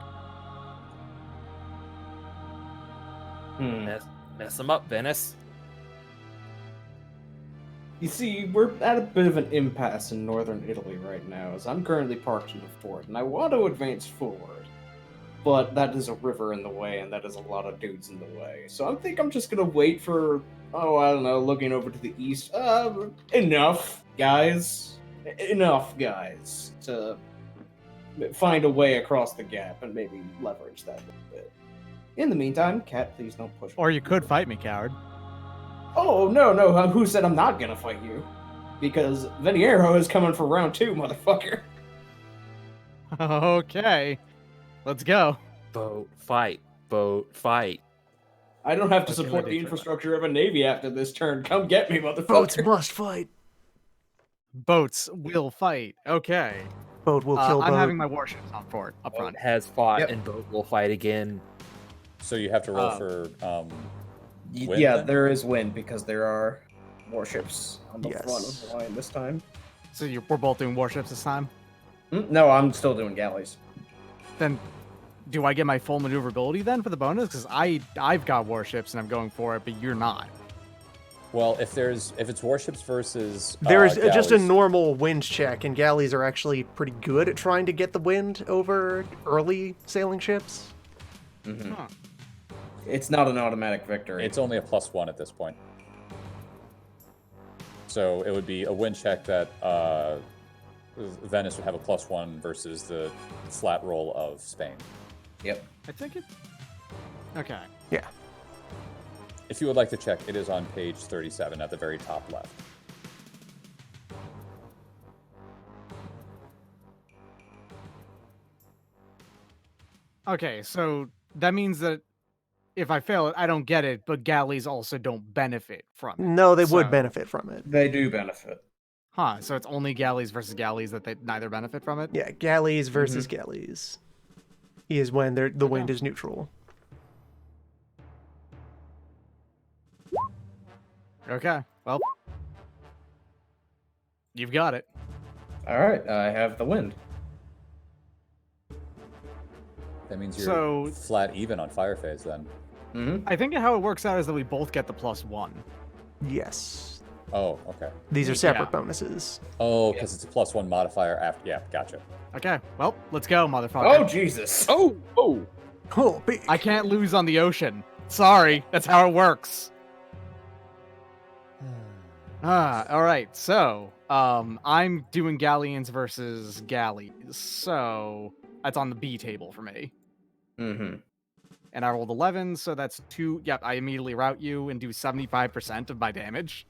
Mess him up, Venice. You see, we're at a bit of an impasse in northern Italy right now, as I'm currently parked in a fort, and I want to advance forward. But that is a river in the way, and that is a lot of dudes in the way. So I think I'm just gonna wait for, I don't know, looking over to the east. Enough, guys. Enough, guys, to find a way across the gap and maybe leverage that a little bit. In the meantime, Cat, please don't push me. or you could fight me, coward. Oh, no, who said I'm not gonna fight you? Because Veniero is coming for round 2, motherfucker. Okay. Let's go. Boat fight. Boat fight. I don't have to Okay, support let the me try. infrastructure of a navy after this turn. Come get me, motherfucker. Boats must fight. Boats will fight. Okay. Boat will kill I'm boat. having my warships on fort up Boat front. has fought, Yep. and boat will fight again. So you have to roll for wind, Yeah, then? there is wind because there are warships on the Yes. front of the line this time. So we're both doing warships this time. No, I'm still doing galleys. Then, do I get my full maneuverability then for the bonus? Because I've got warships and I'm going for it, but you're not. Well, if it's warships versus There's just a galleys- normal wind check, and galleys are actually pretty good at trying to get the wind over early sailing ships. Huh. It's not an automatic victory. It's only a +1 at this point. So it would be a wind check that Venice would have a +1 versus the flat roll of Spain. Yep. I think it. Okay. Yeah. If you would like to check, it is on page 37 at the very top left. Okay, so that means that if I fail it, I don't get it, but galleys also don't benefit from it. No, they would So- benefit from it. They do benefit. Huh, so it's only galleys versus galleys that they neither benefit from it? Yeah, galleys versus galleys is when the wind is neutral. Okay, well. You've got it. All right, I have the wind. That means you're So- flat even on fire phase then. Mm-hmm. I think how it works out is that we both get the +1. Yes. Oh, okay. These are separate Yeah. bonuses. Oh, because it's a +1 modifier after. Yeah, gotcha. Okay, well, let's go, motherfucker. Oh, Jesus. Oh, oh. Oh, big. I can't lose on the ocean. Sorry, that's how it works. Alright, so, I'm doing galleons versus galleys, so that's on the B table for me. Mm-hmm. And I rolled 11, so that's 2. Yep, I immediately route you and do 75% of my damage.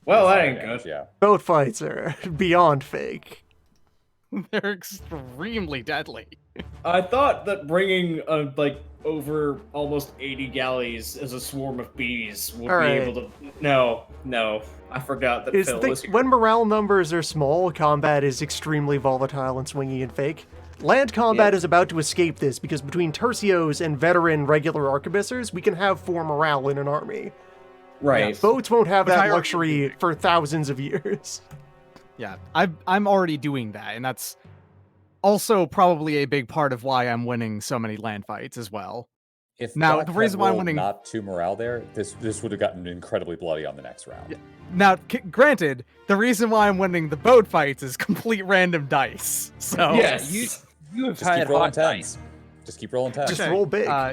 Well, that Fire ain't damage, good. Yeah. Boat fights are beyond fake. They're extremely deadly. I thought that bringing over almost 80 galleys as a swarm of bees would All be right. able to. No, I forgot that Is Phil the was here. when morale numbers are small, combat is extremely volatile and swingy and fake. Land combat Yeah. is about to escape this because between tercios and veteran regular arquebusiers, we can have 4 morale in an army. Right. Boats won't have Which I that already luxury do. for thousands of years. Yeah, I'm already doing that, and that's also probably a big part of why I'm winning so many land fights as well. If Now, Doc the had reason why I'm rolled winning- not 2 morale there, this would have gotten incredibly bloody on the next round. Yeah. Now, granted, the reason why I'm winning the boat fights is complete random dice. So Yes. You have Just keep had rolling hot tens. dice. Just keep rolling tens. Just roll big. Yeah.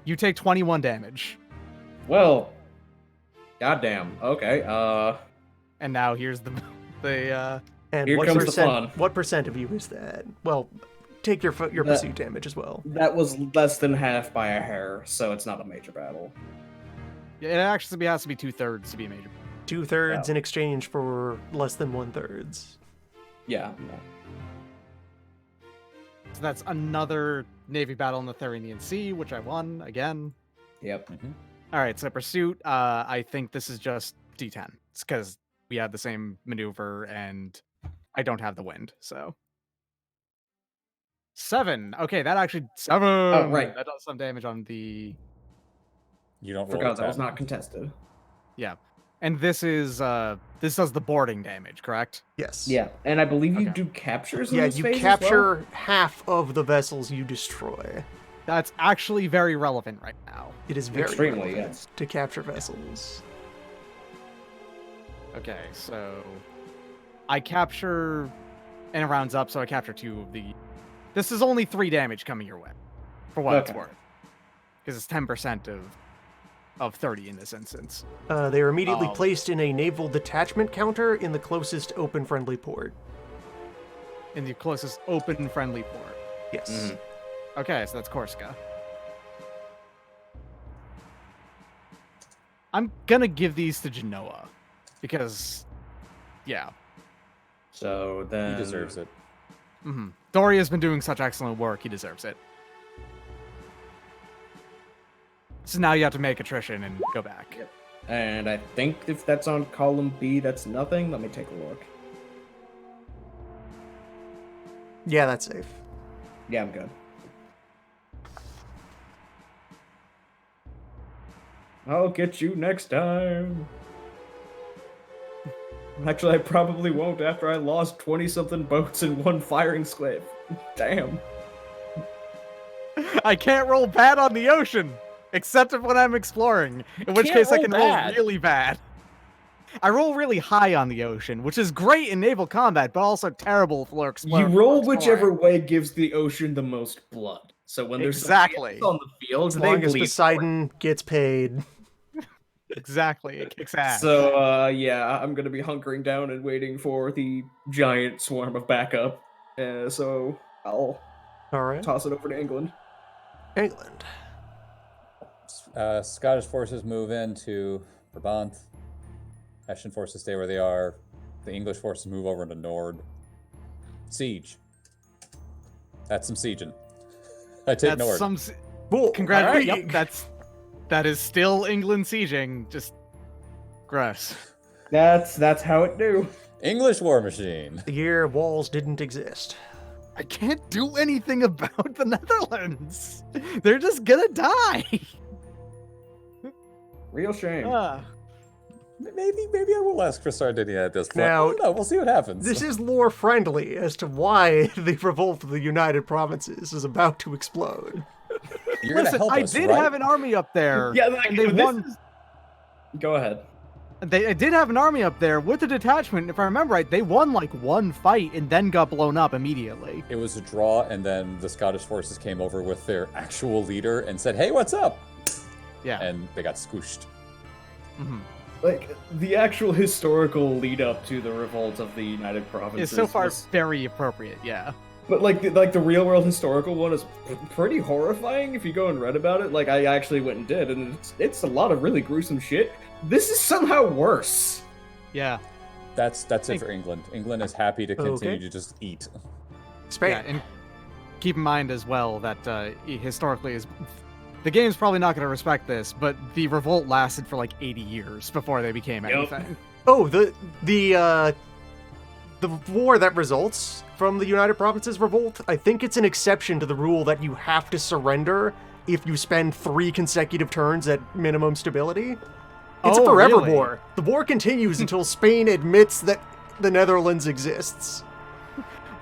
You take 21 damage, Well. Goddamn. Okay. and now here's the And Here what comes the percent? fun. What percent of you is that? Well, take your That- pursuit damage as well. That was less than half by a hair, so it's not a major battle. it actually has to be 2/3 to be a major. 2/3 Oh. in exchange for less than 1/3. Yeah. No. So that's another Navy battle in the Therinian Sea, which I won again. Yep. All right, so pursuit. I think this is just D10. It's because we had the same maneuver, and I don't have the wind. So 7. Okay, that actually 7. Oh, right. That does some damage on the You don't roll a Forgot that was 10. not contested. And this is this does the boarding damage, correct? Yes. Yeah, and I believe you Okay. do captures. In Yeah, this you phase as well? capture half of the vessels you destroy. That's actually very relevant right now. It is very Extremely, relevant yes. to capture vessels. Okay, so I capture, and it rounds up, so I capture 2 of the. This is only 3 damage coming your way, for what it's Okay. worth, because it's 10% of 30 in this instance. They are immediately Oh. placed in a naval detachment counter in the closest open friendly port. In the closest open friendly port. Yes. Mhm. Okay, so that's Corsica. I'm gonna give these to Genoa, because, yeah. So then He deserves it. Doria's been doing such excellent work, he deserves it. So now you have to make attrition and go back. And I think if that's on column B, that's nothing. Let me take a look. Yeah, that's safe. Yeah, I'm good. I'll get you next time. Actually, I probably won't after I lost 20-something boats in one firing squid. Damn. I can't roll bad on the ocean, except when I'm exploring, in which Can't case I roll can bad. roll really bad. I roll really high on the ocean, which is great in naval combat, but also terrible for You exploring. roll whichever way gives the ocean the most blood. So when there's Exactly. on the field, As they long as bleed. Poseidon gets paid. Exactly, it kicks ass. So yeah, I'm gonna be hunkering down and waiting for the giant swarm of backup. So I'll All right. toss it over to England. England. Scottish forces move into Brabant. Hessian forces stay where they are. The English forces move over into Nord. Siege. That's some sieging. I take Nord. Cool. Congratulations. Yep, that is still England sieging. Just gross. That's how it do. English war machine. The year walls didn't exist. I can't do anything about the Netherlands. They're just gonna die. Real shame. Maybe I will ask for Sardinia at this point. Now, No, we'll see what happens. This is lore friendly as to why the revolt of the United Provinces is about to explode. You're gonna Listen, help I us, did right? have an army up there. Yeah, like, and they won. Go ahead. I did have an army up there with a detachment. If I remember right, they won like one fight and then got blown up immediately. It was a draw, and then the Scottish forces came over with their actual leader and said, "Hey, what's up?" Yeah. And they got squished. Mm-hmm. Like, the actual historical lead up to the revolt of the United Provinces It's so far was- very appropriate, yeah. But like the real world historical one is pretty horrifying if you go and read about it. Like I actually went and did, and it's a lot of really gruesome shit. This is somehow worse. Yeah. That's it for England. England is happy to continue Okay. to just eat. Spain. Yeah, and keep in mind as well that historically is the game's probably not going to respect this, but the revolt lasted for like 80 years before they became anything. Oh, the war that results from the United Provinces revolt, I think it's an exception to the rule that you have to surrender if you spend 3 consecutive turns at minimum stability. It's a forever really? war. The war continues until Spain admits that the Netherlands exists.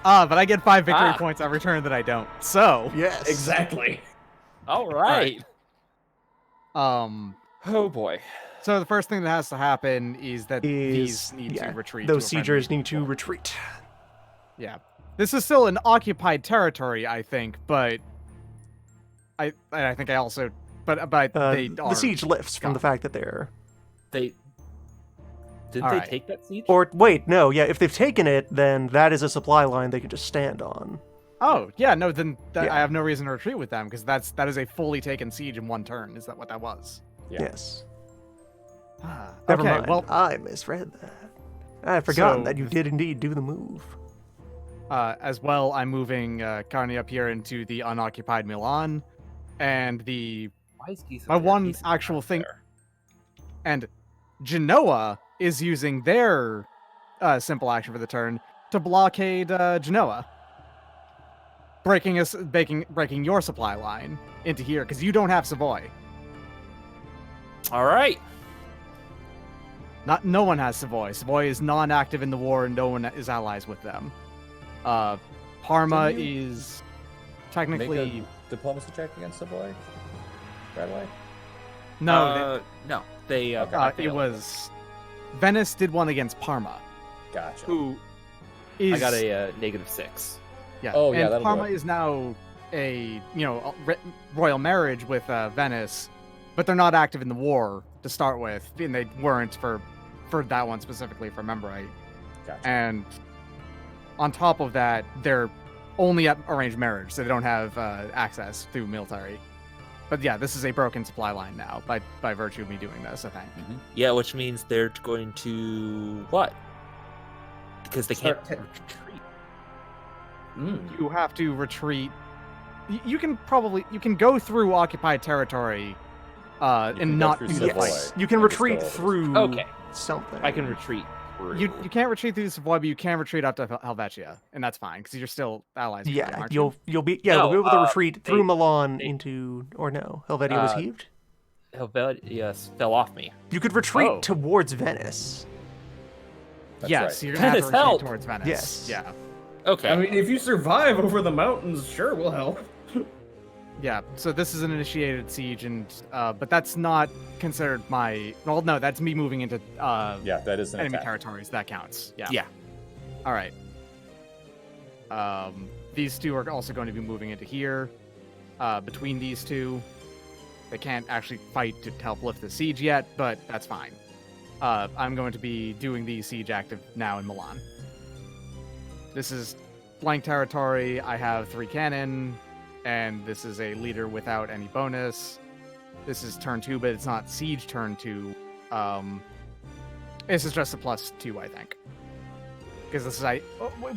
But I get 5 victory points every turn that I don't. So, Yes. Exactly. All right. Oh boy. So the first thing that has to happen is that these need to retreat. Those to a friendly siegers need to people. retreat. Yeah. This is still an occupied territory, I think, but I think I also they The are siege lifts from the gone. fact that they're... Didn't All they right. take that siege? Or, wait, no, yeah, if they've taken it, then that is a supply line they can just stand on. Oh, yeah, no, then Yeah. I have no reason to retreat with them because that is a fully taken siege in one turn. Is that what that was? Yeah. Yes. Okay, Never mind. well, I misread that. I had forgotten So- that you did indeed do the move. as well, I'm moving Carney up here into the unoccupied Milan, and Why is Giza my there? one Giza's actual not thing, there. and Genoa is using their simple action for the turn to blockade Genoa, breaking your supply line into here because you don't have Savoy. All right. No one has Savoy. Savoy is non-active in the war, and no one is allies with them. Parma Didn't you is Make technically a diplomacy check against Savoy. Right away. no. No. They. Okay. It was Venice did one against Parma, Gotcha. who is I got a -6. yeah. Oh, yeah, and that'll do Parma it. is now a royal marriage with Venice, but they're not active in the war to start with, and they weren't for that one specifically, if I remember right. Gotcha. And on top of that, they're only at arranged marriage, so they don't have access through military. But yeah, this is a broken supply line now by virtue of me doing this, I think. Mhm. Yeah, which means they're going to what? Because they can't Start retreat. You have to retreat. You can go through occupied territory can and go not through do the Savoy. fight. Yes, you can And just retreat go- through Okay. something. I can retreat through. You can't retreat through Savoy, but you can retreat up to Helvetia, and that's fine because you're still allies. with them, Yeah, aren't you'll be No, we'll be able to retreat through they- Milan they- into Helvetia was Uh, heaved. Yes, fell off me. You could retreat oh. towards Venice. That's yes, right. you're gonna have to Venice, retreat help! towards Venice. Yes. Yeah. Okay. I mean, if you survive over the mountains, sure, we'll help. Yeah, so this is an initiated siege, and but that's not considered my. Well, no, that's me moving into Yeah, that is an enemy attack. territories. That counts. Yeah. Yeah. All right. These two are also going to be moving into here. Between these two, they can't actually fight to help lift the siege yet, but that's fine. I'm going to be doing the siege active now in Milan. This is blank territory. I have 3 cannon, and this is a leader without any bonus. this is turn 2, but it's not siege turn 2. This is just a +2, I think. Because this is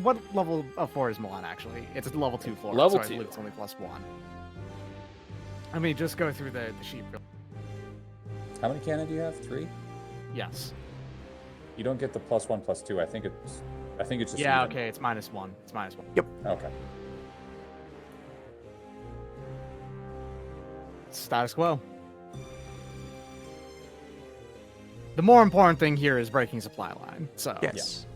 what level of 4 is Milan actually? It's a level 2 floor. Level so 2. I believe it's only +1. I mean, just go through the sheet. How many cannon do you have? 3? Yes. You don't get the +1, +2. I think it's just Yeah. even. Okay. It's -1. It's -1. Yep. Okay. Status quo. The more important thing here is breaking supply line. So. Yes.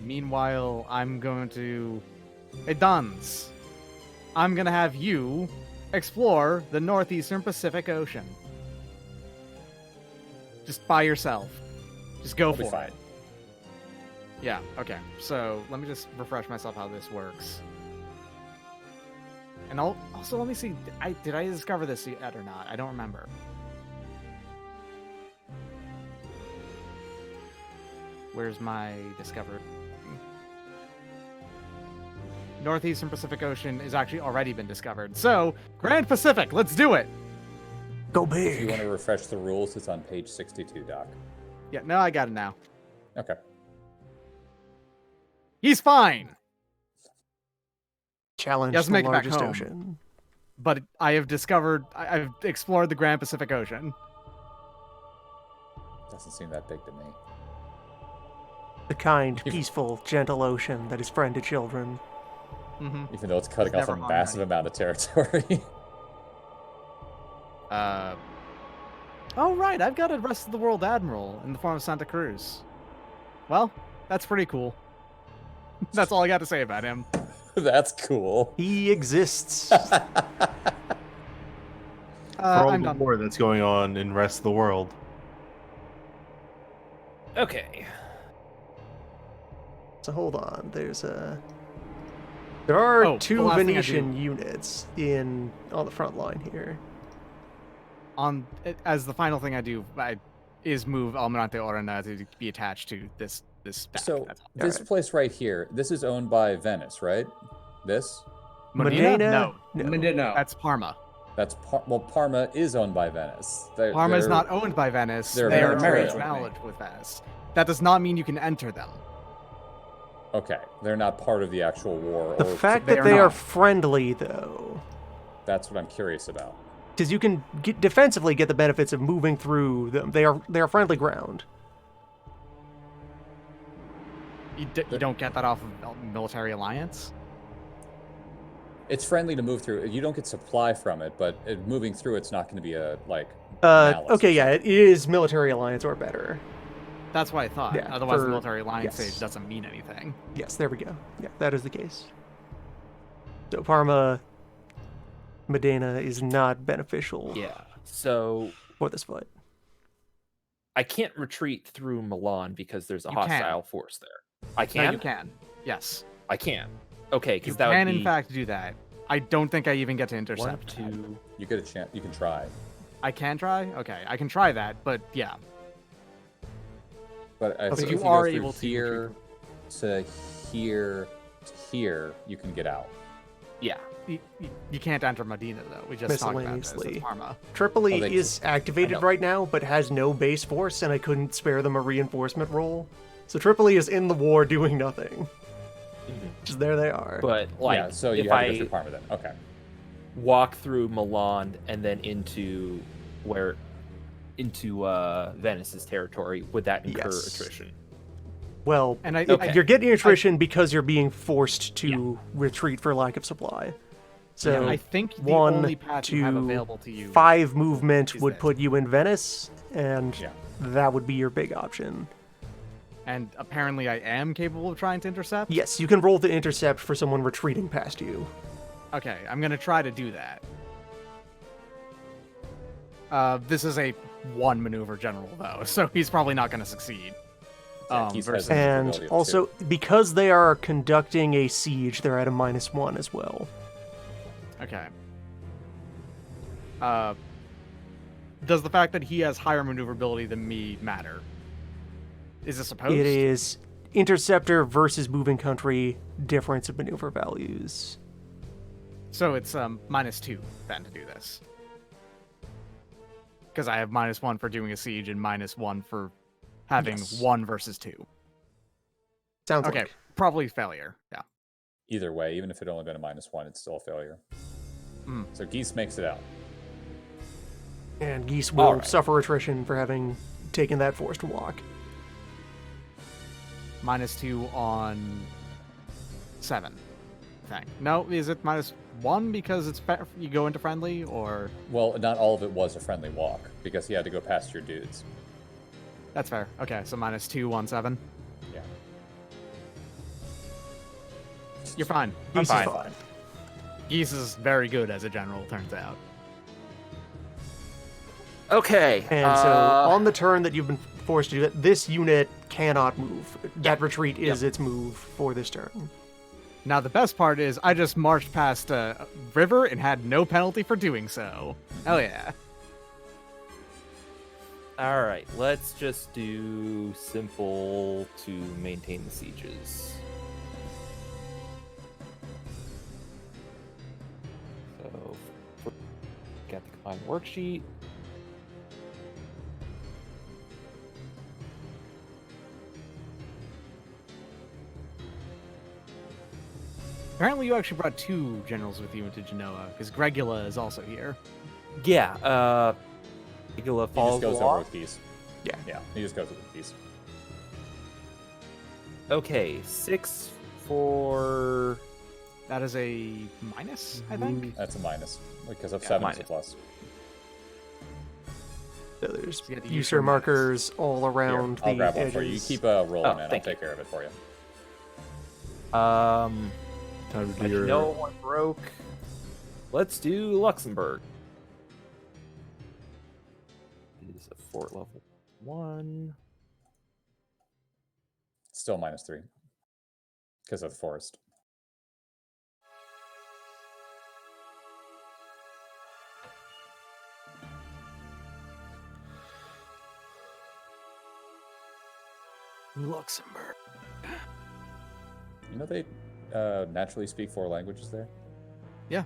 Meanwhile, I'm going to. Hey, Duns. I'm gonna have you explore the northeastern Pacific Ocean. Just by yourself. Just go I'll be for fine. it. Yeah, okay. So, let me just refresh myself how this works. And also, let me see. Did I discover this yet or not? I don't remember. Where's my discovered? Northeastern Pacific Ocean has actually already been discovered. So, Grand Pacific, let's do it! Go If you big. want to refresh the rules, it's on page 62, Doc. Yeah, no, I got it now. Okay. He's fine! Challenge Yes, the make it back largest home. ocean. But I've explored the Grand Pacific Ocean. Doesn't seem that big to me. The kind, peaceful, gentle ocean that is friend to children. Mm-hmm. Even though it's cutting off Never a harmed massive amount of territory. Oh, right, I've got a rest of the world admiral in the form of Santa Cruz. Well, that's pretty cool. That's all I got to say about him. That's cool. He exists. For all I'm the done. war that's going on in the rest of the world. Okay. So hold on, there are Oh, the two last thing I Venetian units on the front line here. As the final thing I do is move Almirante Orana to be attached to this stack. So That's all. this Alright. place right here, this is owned by Venice, right? This? Modena? No, No. that's Parma. That's Parma is owned by Venice. Parma is they're- not owned by Venice. they're They are married trade with knowledge with Venice. That does not mean you can enter them. Okay, they're not part of the actual war. The or fact they that are they are not. friendly, though, That's what I'm curious about. because you can defensively get the benefits of moving through them. They are friendly ground. You don't get that off of military alliance. It's friendly to move through. You don't get supply from it, but moving through it's not going to be a malice or Okay, yeah, it is military alliance or better. That's what I thought. Yeah, Otherwise, for- the military alliance yes. stage doesn't mean anything. Yes, there we go. Yeah, that is the case. So Parma, Modena is not beneficial Yeah. So for this fight. I can't retreat through Milan because there's a You can. hostile force there. I can. No, you can. Yes, I can. Okay, you because that can would be in fact do that. I don't think I even get to intercept. 1, that. 2. You get a chance. You can try, I can try. Okay, I can try that. But yeah, but I But think you if you are go through able to here to here to here, you can get out. Yeah. you can't enter Medina though. We just talked about this. Miscellaneously. It's Parma. Tripoli Oh, they is I know. activated right now, but has no base force, and I couldn't spare them a reinforcement roll. So Tripoli is in the war doing nothing. Just there they are. But like, yeah, so you if have to I go through Parma then. Okay. walk through Milan and then into Venice's territory, would that incur Yes. attrition? Well, And Okay. you're getting attrition because you're being forced to retreat for lack of supply. So I think the 1, only path you have 2, available to you. 5 movement is would this. put you in Venice, and Yeah. that would be your big option. And apparently, I am capable of trying to intercept. Yes, you can roll the intercept for someone retreating past you. Okay, I'm gonna try to do that. This is a 1 maneuver general though, so he's probably not gonna succeed. Yeah, he's Versus, hesitant. And Ability of also, because they are conducting a siege, they're at a -1 as well. okay. Does the fact that he has higher maneuverability than me matter? Is this opposed? It is interceptor versus moving country difference of maneuver values. So it's -2 then to do this. Because I have -1 for doing a siege and -1 for having Yes. 1 versus 2. Sounds Okay, like. probably failure. Yeah. Either way, even if it had only been a -1, it's still a failure. Mm. So Geese makes it out. And Geese will Alright. suffer attrition for having taken that forced walk. -2 on 7. Thing. No, is it -1 because it's you go into friendly, or Well, not all of it was a friendly walk, because he had to go past your dudes. that's fair. Okay, so -2 on 7. Yeah. You're fine. Geese fine. is fine. Geese is very good as a general, turns out. Okay. And so on the turn that you've been forced to do that, this unit cannot move. That retreat is its move for this turn. Now the best part is I just marched past a river and had no penalty for doing so. Hell yeah. All right, let's just do simple to maintain the sieges. So, got the combined worksheet. Apparently you actually brought 2 generals with you into Genoa, because Gregula is also here. Yeah, Igula He follows just goes over along. with Geese. Yeah. Yeah, he just goes with Geese. Okay, 6 for That is a minus, I think. That's a minus, because of Yeah, 7 is a minus. plus. So there's Yeah, the user user markers all Here, around I'll the grab one edges. for you. You keep rolling, Oh, man. I'll thank take care of it for you. Time to do your. no one broke. Let's do Luxembourg. It is a fort level 1. Still -3, because of the forest. Luxembourg. You know they naturally speak 4 languages there? Yeah.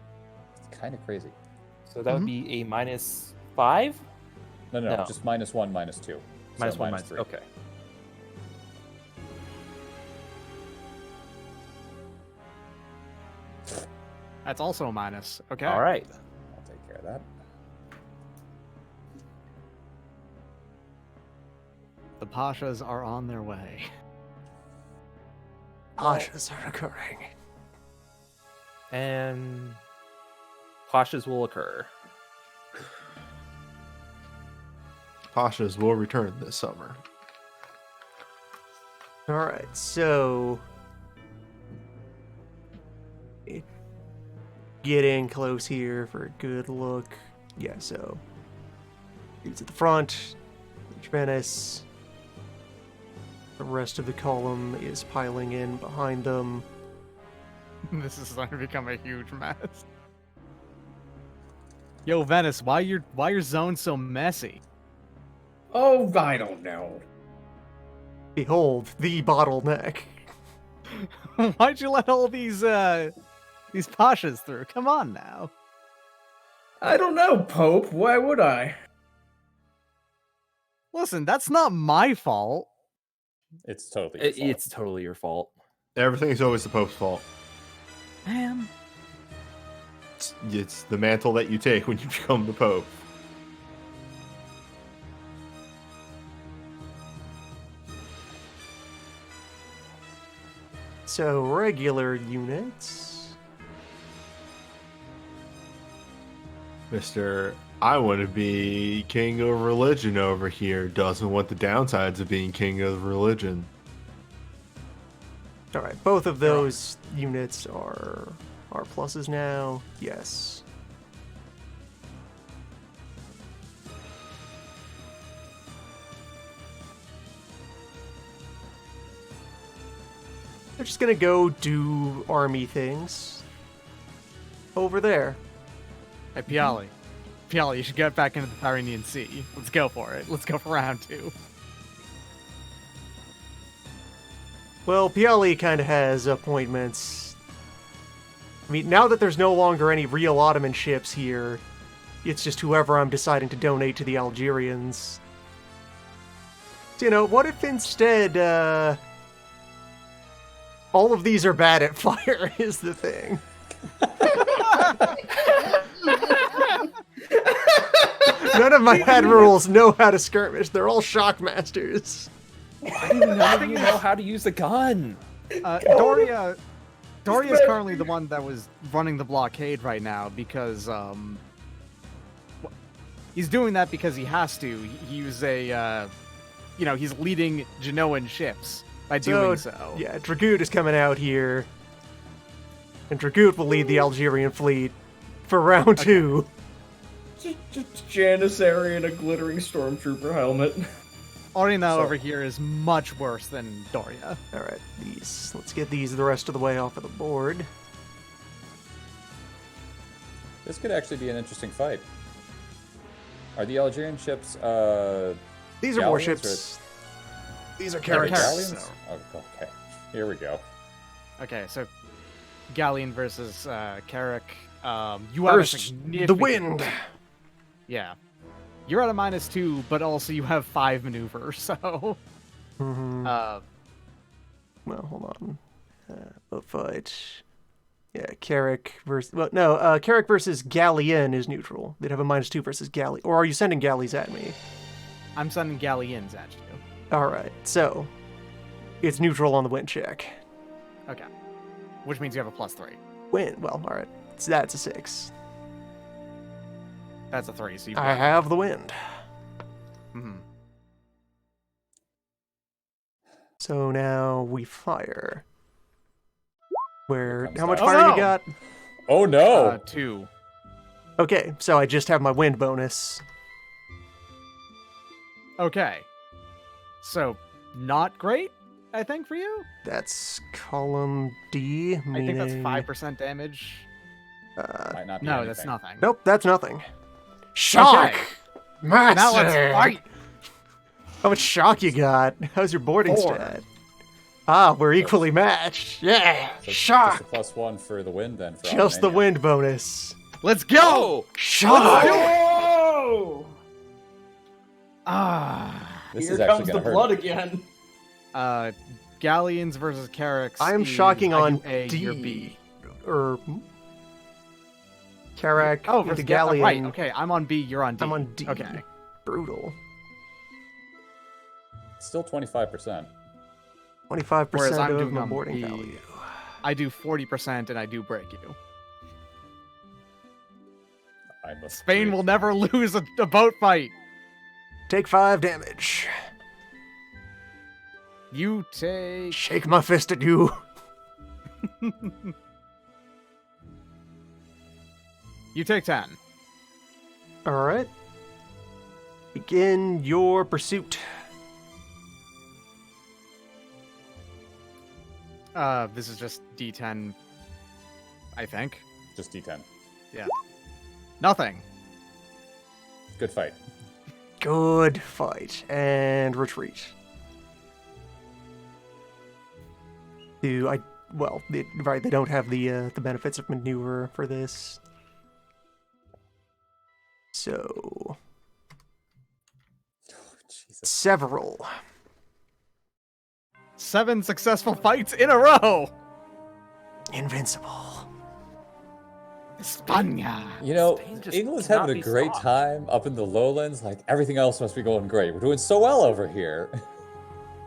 It's kind of crazy. So that would be a -5? No, No. just -1, -2. Minus So 1, -3. Okay. That's also a minus. Okay. All right. I'll take care of that. The Pashas are on their way. Pashas are occurring. And Pashas will occur. Pashas will return this summer. All right, so getting close here for a good look. Yeah, so it's at the front. Venice. The rest of the column is piling in behind them. This is going to become a huge mess. Yo, Venice, why your zone so messy? Oh, I don't know. Behold, the bottleneck. Why'd you let all these Pashas through? Come on now. I don't know, Pope. Why would I? Listen, that's not my fault. It's totally your fault. It's totally your fault. Everything's always the Pope's fault. Man. It's the mantle that you take when you become the Pope. So regular units. Mr. I want to be king of religion over here doesn't want the downsides of being king of religion. All right, both of those units are pluses now. Yes. They're just gonna go do army things over there. Hey, Piali. Piali, you should get back into the Pyrenean Sea. Let's go for it. Let's go for round 2. Well, Piali kind of has appointments I mean, now that there's no longer any real Ottoman ships here, it's just whoever I'm deciding to donate to the Algerians. So, what if instead, all of these are bad at fire, is the thing. None of my admirals know how to skirmish. They're all shock masters. Why do none of you know how to use a gun? Doria is currently the one that was running the blockade right now because he's doing that because he has to. He's he's leading Genoan ships by doing so. Yeah, Dragut is coming out here, and Dragut will lead the Algerian fleet for round 2. Just Janissary in a glittering stormtrooper helmet. Orina over here is much worse than Doria. All right, let's get these the rest of the way off of the board. This could actually be an interesting fight. Are the Algerian ships These are galleons, warships. These are Carracks. carracks. galleons? Oh, okay, here we go. Okay, so Galleon versus Carrack. You have a First, significant... the wind. Yeah. You're at a -2, but also you have 5 maneuvers, so... Well, hold on. Boat fight. Yeah, Carrack versus... Well, no, Carrack versus Galleon is neutral. They'd have a -2 versus Galley. Or are you sending galleys at me? I'm sending Galleons at you. Alright, so... It's neutral on the wind check. Okay. Which means you have a +3. Wind, well, alright. So that's a 6. That's a 3, so you I have the wind. So now we fire. How much fire you got? Oh no! 2. Okay, so I just have my wind bonus. Okay. So, not great, I think, for you? That's column D, meaning... I think that's 5% damage. Might not be No, anything. that's nothing. Nope, that's nothing. Shock! Okay. Master! Now let's fight! How much shock you got? How's your boarding 4. stat? Ah, we're equally matched. Yeah! So Shock! just a +1 for the wind then. For Just the Armenia. wind bonus. Let's go! Shock! Oh! This Here is actually comes the gonna hurt. blood again. Galleons versus Carracks. I am is shocking on A, D. you're B. Or... Carrack Oh, into versus Galleon. Right, okay, I'm on B, you're on D. I'm on D. Okay. Brutal. Still 25%. 25% Whereas I'm of doing my on boarding B. value. I do 40% and I do break you. I must Spain agree. will never lose a boat fight. Take 5 damage. You take... Shake my fist at you. You take 10. Alright. Begin your pursuit. This is just D10, I think. Just D10. Yeah. Nothing. Good fight. Good fight. And retreat. They don't have the benefits of maneuver for this. So... Jesus. Several. 7 successful fights in a row! Invincible. España! You know, Spain just England's cannot having a be great stopped. time up in the lowlands. Like, everything else must be going great. We're doing so well over here.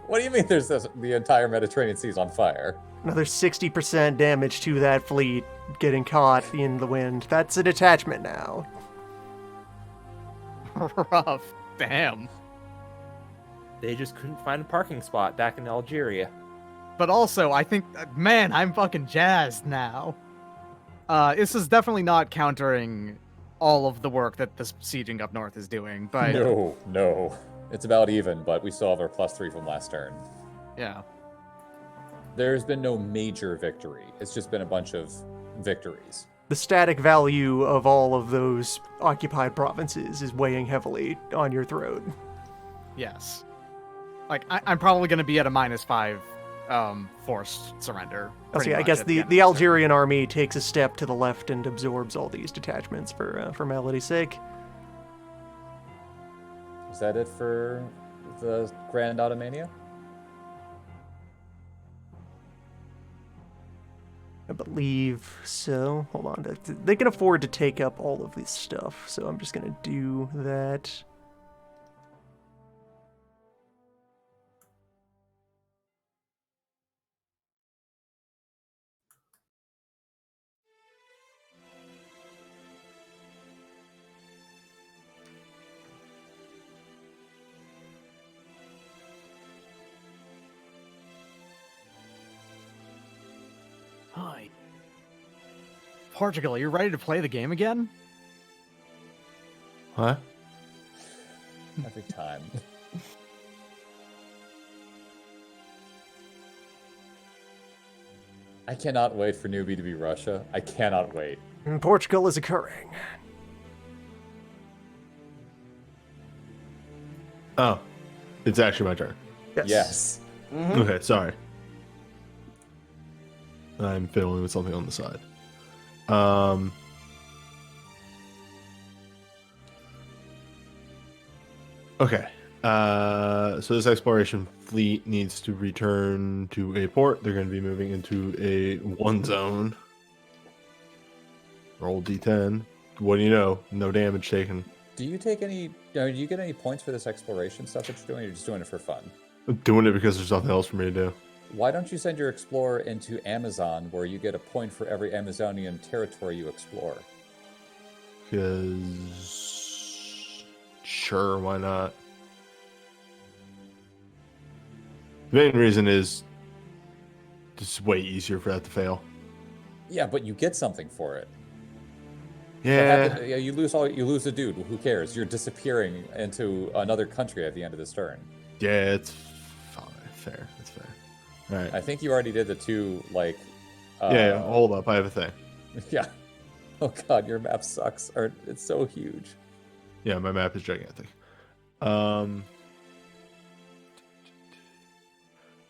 What do you mean the entire Mediterranean Sea's on fire? Another 60% damage to that fleet getting caught in the wind. That's a detachment now. Rough. Damn. They just couldn't find a parking spot back in Algeria. But also, I think, man, I'm fucking jazzed now. This is definitely not countering all of the work that the sieging up north is doing, but No. It's about even, but we still have our +3 from last turn. yeah. There's been no major victory. It's just been a bunch of victories. The static value of all of those occupied provinces is weighing heavily on your throat. Yes. Like, I'm probably going to be at a -5 forced surrender. Oh, pretty see, I much guess at the end of turn. Algerian army takes a step to the left and absorbs all these detachments for formality's sake. Is that it for the Grand Ottomania? I believe so. Hold on. They can afford to take up all of this stuff, so I'm just going to do that. Hi. Portugal, you ready to play the game again? What? Every time. I cannot wait for newbie to be Russia. I cannot wait. And Portugal is occurring. Oh, it's actually my turn. Yes. Okay, sorry. I'm fiddling with something on the side. Okay. So this exploration fleet needs to return to a port. They're going to be moving into a 1 zone. Roll D10. What do you know? No damage taken. Do you take any? Do you get any points for this exploration stuff that you're doing? Or you're just doing it for fun. I'm doing it because there's nothing else for me to do. Why don't you send your explorer into Amazon, where you get a point for every Amazonian territory you explore? Because... Sure, why not? The main reason is it's way easier for that to fail. Yeah, but you get something for it. Yeah. Yeah, you lose the dude. Who cares? You're disappearing into another country at the end of this turn. Yeah, it's fine. Fair. It's fair. All right. I think you already did the two, like... Yeah, hold up. I have a thing. Yeah. Oh god, your map sucks. Or it's so huge. Yeah, my map is gigantic. All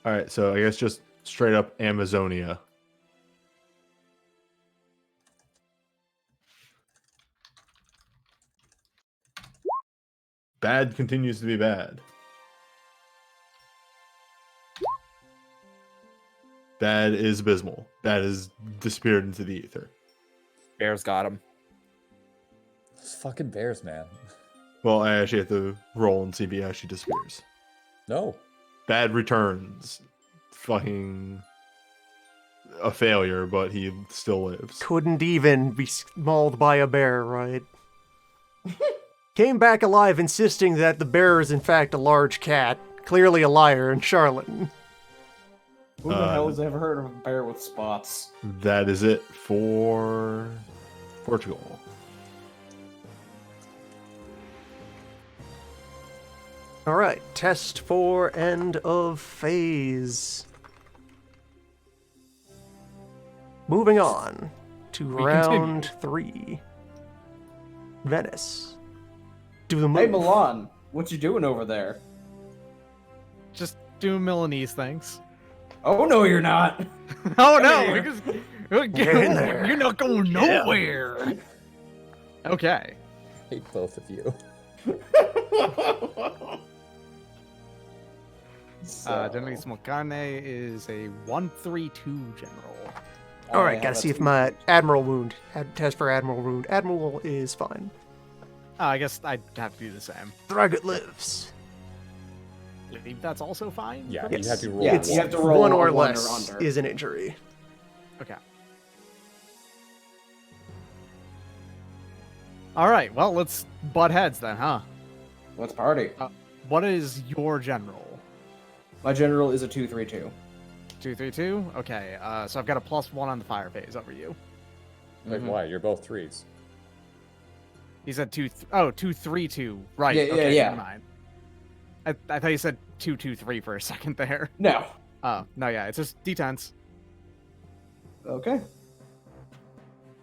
right, so I guess just straight up Amazonia. Bad continues to be bad. Bad is abysmal. Bad is disappeared into the ether. Bears got him. Those fucking bears, man. Well, I actually have to roll and see if he actually disappears. No. Bad returns. Fucking a failure, but he still lives. Couldn't even be mauled by a bear, right? Came back alive insisting that the bear is in fact a large cat. Clearly a liar and charlatan. Who the hell has ever heard of a bear with spots? That is it for Portugal. Alright, test for end of phase. Moving on to round 3. Venice. Do the move. Hey Milan, what you doing over there? Just doing Milanese things. Oh no, you're not. Oh Come no, here. Get in there. You're not going nowhere. Okay. Hate both of you. General Smolkane is a 1-3-2 general. Alright, gotta see if my Admiral wound, test for Admiral wound. Admiral is fine. I guess I'd have to do the same. Thragut lives. I think that's also fine. Yeah, Yes. you have to roll. Yeah, It's you have to roll one or a one or less under. is an injury. Okay. All right. Well, let's butt heads then, huh? Let's party. What is your general? My general is a 2-3-2. 2-3-2. Okay. So I've got a +1 on the fire phase over you. Wait, why? You're both 3s. He said 2-3-2. Right. Yeah, okay, yeah. Never mind. I thought you said 2-2-3 for a second there. No. Oh no, yeah. It's just D10s. Okay.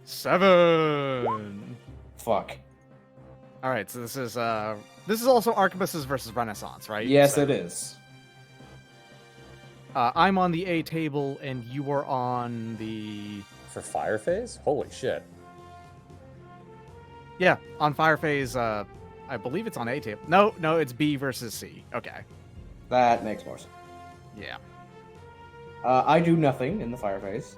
7. Fuck. All right. So this is also Arquebuses versus Renaissance, right? Yes, So- it is. I'm on the A table, and you are on the... For fire phase? Holy shit. Yeah, on fire phase, I believe it's on A table. No, it's B versus C. Okay. That makes more sense. Yeah. I do nothing in the fire phase.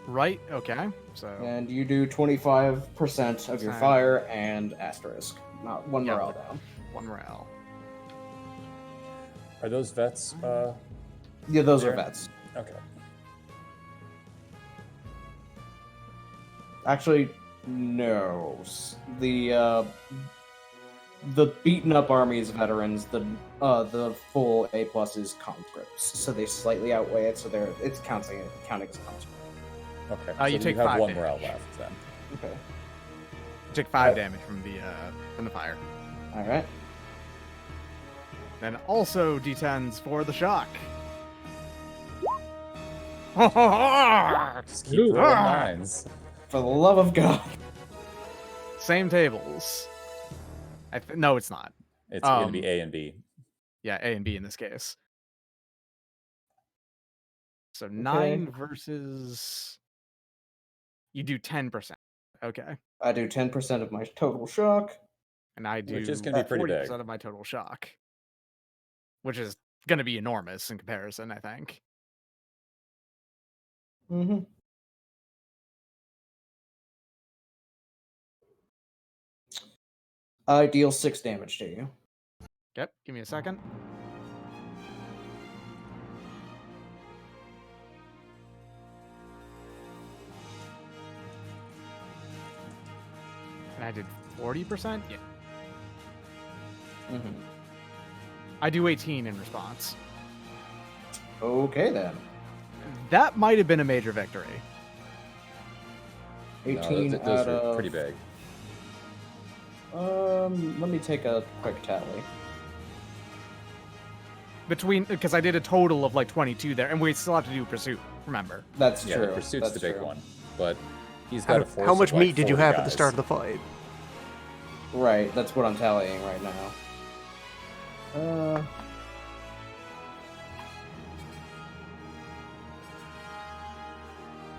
Right, okay. So... And you do 25% of your Fine. fire and asterisk. Not one Yeah, morale down. 1 morale. Are those vets? Yeah, those are There? vets. Okay. Actually, no. The beaten up army is veterans. The full A plus is conscripts, so they slightly outweigh it. So it's counting as conscripts. Okay. You so take you have 5 1 damage. morale left then. Okay. Take 5 damage from the fire. All right. Then also D10s for the shock. Just keep rolling nines. For the love of God. Same tables. No, it's not. It's going to be A and B. Yeah, A and B in this case. So 9 versus... You do 10%. Okay. I do 10% of my total shock. And I do Which is gonna be pretty 40% big. of my total shock. Which is going to be enormous in comparison, I think. Mm-hmm. I deal 6 damage to you. Yep, give me a second. And I did 40%? Yeah. Mm-hmm. I do 18 in response. Okay then. That might have been a major victory. 18 those out are of... pretty big. Let me take a quick tally. Because I did a total of like 22 there, and we still have to do pursuit, remember. That's Yeah, true. the pursuit's That's the big true. one. But he's got a force How much of, like, meat did you 40 have at the guys. start of the fight? Right, that's what I'm tallying right now.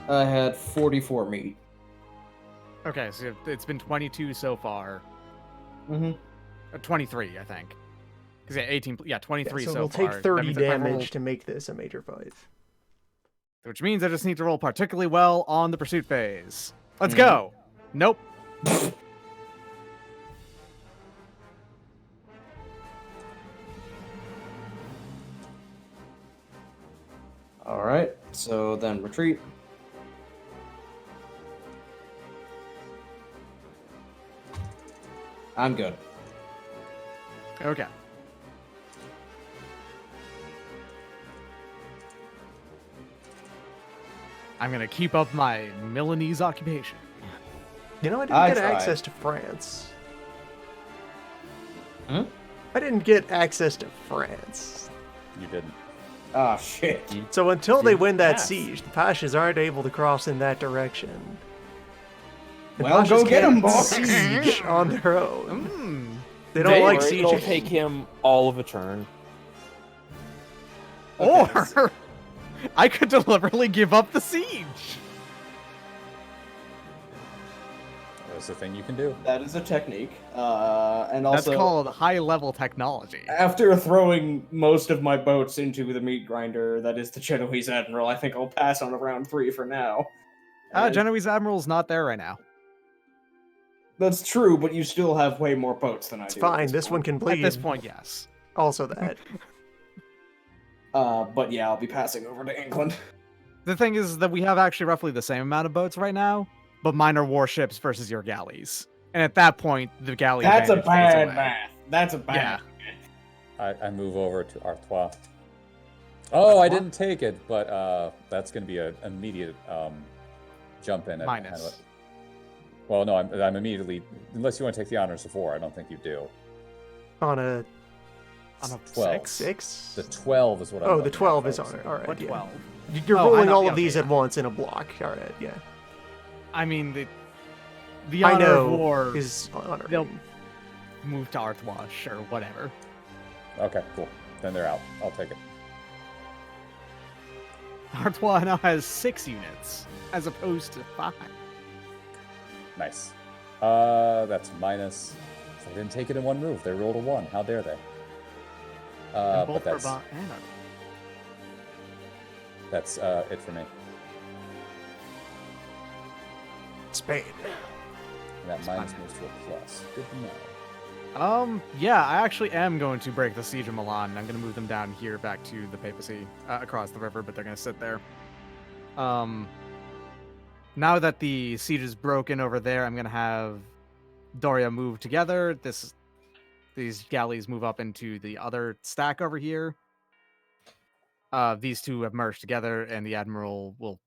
I had 44 meat. Okay, so it's been 22 so far. Mm-hmm. 23, I think. Because 18, 23 so so it'll far. take That 30 means if I roll- damage to make this a major fight. Which means I just need to roll particularly well on the pursuit phase. Let's go! Nope. Alright, so then retreat. I'm good. Okay. I'm gonna keep up my Milanese occupation. You know, I didn't I get tried. access to France. Hmm? I didn't get access to France. You didn't. Ah, shit. So until they Didn't win that pass. siege, the Pashas aren't able to cross in that direction. The Well, Pashas go get 'em, can't boys. siege on their own. Hmm. They don't like Or it'll sieging. take him all of a turn. Or I could deliberately give up the siege. That's the thing you can do. That is a technique. And That's also, called high-level technology. after throwing most of my boats into the meat grinder, that is the Genoese Admiral, I think I'll pass on a round 3 for now. And Genoese Admiral's not there right now. that's true, but you still have way more boats than I It's do. fine, at this one point. can bleed. At this point, yes. Also that. But yeah, I'll be passing over to England. The thing is that we have actually roughly the same amount of boats right now, but mine are warships versus your galleys. And at that point, the galley That's a advantage fades bad away. math. That's a bad Yeah. I move over to Artois. Oh, I didn't take it, but that's going to be an immediate jump in. Minus. Well, no, I'm immediately. Unless you want to take the honors of war, I don't think you do. On a On a 12. 6? The 12 is what I'm. Oh, the looking at, 12 is folks. on it. Alright, What yeah. 12? You're Oh, I rolling know- all yeah, of these okay, at once in a block. Alright, yeah. I mean, the I honor of know war is honor. they'll move to Artois, sure, whatever. Okay, cool. Then they're out. I'll take it. Artois now has 6 units, as opposed to 5. Nice. That's minus. They didn't take it in one move. They rolled a 1. How dare they? And But both that's Brabant and Artois. that's it for me. Spain. And that minus moves to a plus. Good to know. Yeah, I actually am going to break the siege of Milan. I'm going to move them down here back to the papacy, across the river, but they're going to sit there. Now that the siege is broken over there, I'm going to have Doria move together. These galleys move up into the other stack over here. These two have merged together, and the admiral will...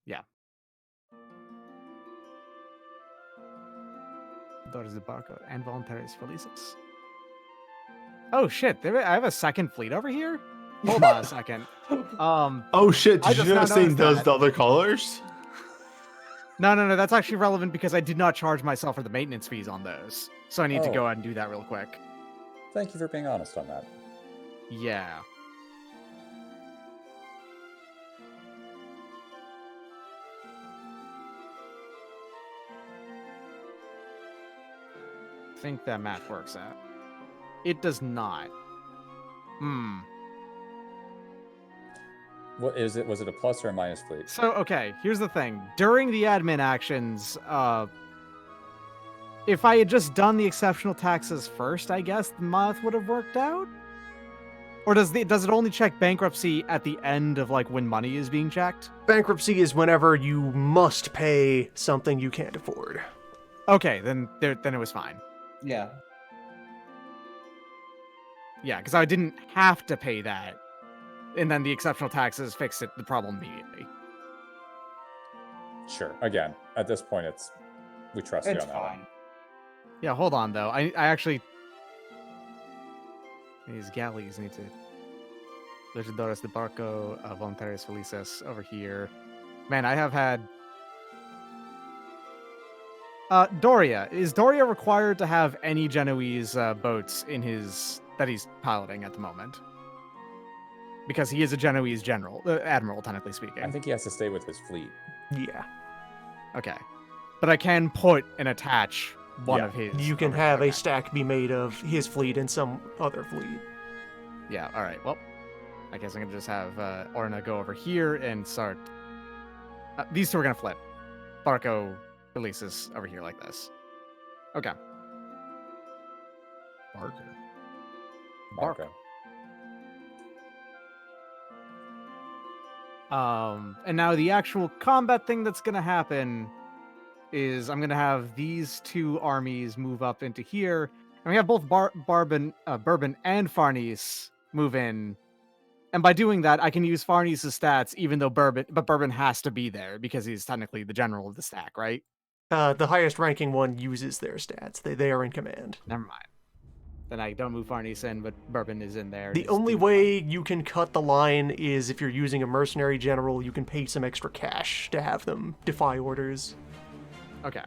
Yeah. Doris de Barco and Voluntaries Felices. Oh shit! I have a second fleet over here. Hold on a second. Oh shit! I Did you just know now this thing noticed does that. the other colors? No. That's actually relevant because I did not charge myself for the maintenance fees on those, so I need to Oh. go ahead and do that real quick. Thank you for being honest on that. Yeah. I think that math works out. It does not. What is it? Was it a plus or a minus fleet? So, okay, here's the thing. During the admin actions, if I had just done the exceptional taxes first, I guess the math would have worked out? Or does it only check bankruptcy at the end of, like, when money is being checked? Bankruptcy is whenever you must pay something you can't afford. Okay, then it was fine. Yeah. Yeah, because I didn't have to pay that. And then the exceptional taxes fixed the problem immediately. Sure. Again, at this point, we trust you It's on that one. fine. Yeah, hold on, though. I actually... These galleys need to... Legidoras de Barco, Voluntarios Felices over here. Man, I have had... Doria. Is Doria required to have any Genoese boats in that he's piloting at the moment? Because he is a Genoese admiral, technically speaking. I think he has to stay with his fleet. Yeah. Okay. But I can put and attach one Yeah. of his. You can over- have okay. a stack be made of his fleet and some other fleet. Yeah, alright. Well, I guess I'm going to just have Orna go over here and start... these two are going to flip. Barco releases over here like this. Okay. Barker. Marco. And now the actual combat thing that's going to happen is I'm going to have these two armies move up into here. And we have both Bourbon and Farnese move in. And by doing that, I can use Farnese's stats, even though Bourbon has to be there because he's technically the general of the stack, right? The highest ranking one uses their stats. They are in command. Never mind. Then I don't move Farnese in, but Bourbon is in there. The only way you can cut the line is if you're using a mercenary general, you can pay some extra cash to have them defy orders. Okay.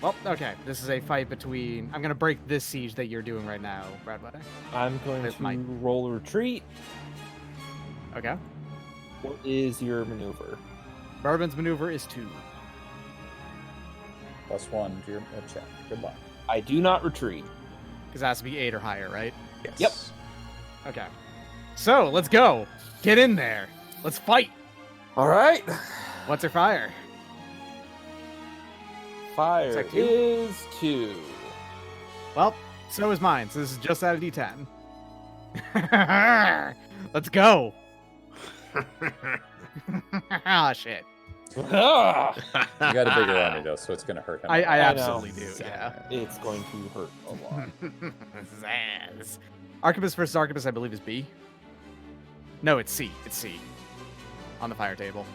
Well, okay. This is a fight between... I'm going to break this siege that you're doing right now, Bradway. I'm going There's to my- roll a retreat. Okay. What is your maneuver? Bourbon's maneuver is 2. +1 to your check. Good luck. I do not retreat. Because it has to be 8 or higher, right? Yes. Yep. Okay. So, let's go. Get in there. Let's fight. All right. What's your fire? Fire Is that 2? is 2. Well, so is mine. So this is just out of D10. Let's go. Ah, shit. Ah, You got a bigger army though, so it's gonna hurt him. I know. absolutely do, yeah. it's going to hurt a lot. Zaz. Arquebus versus Arquebus, I believe, is B. No, it's C. It's C. On the fire table.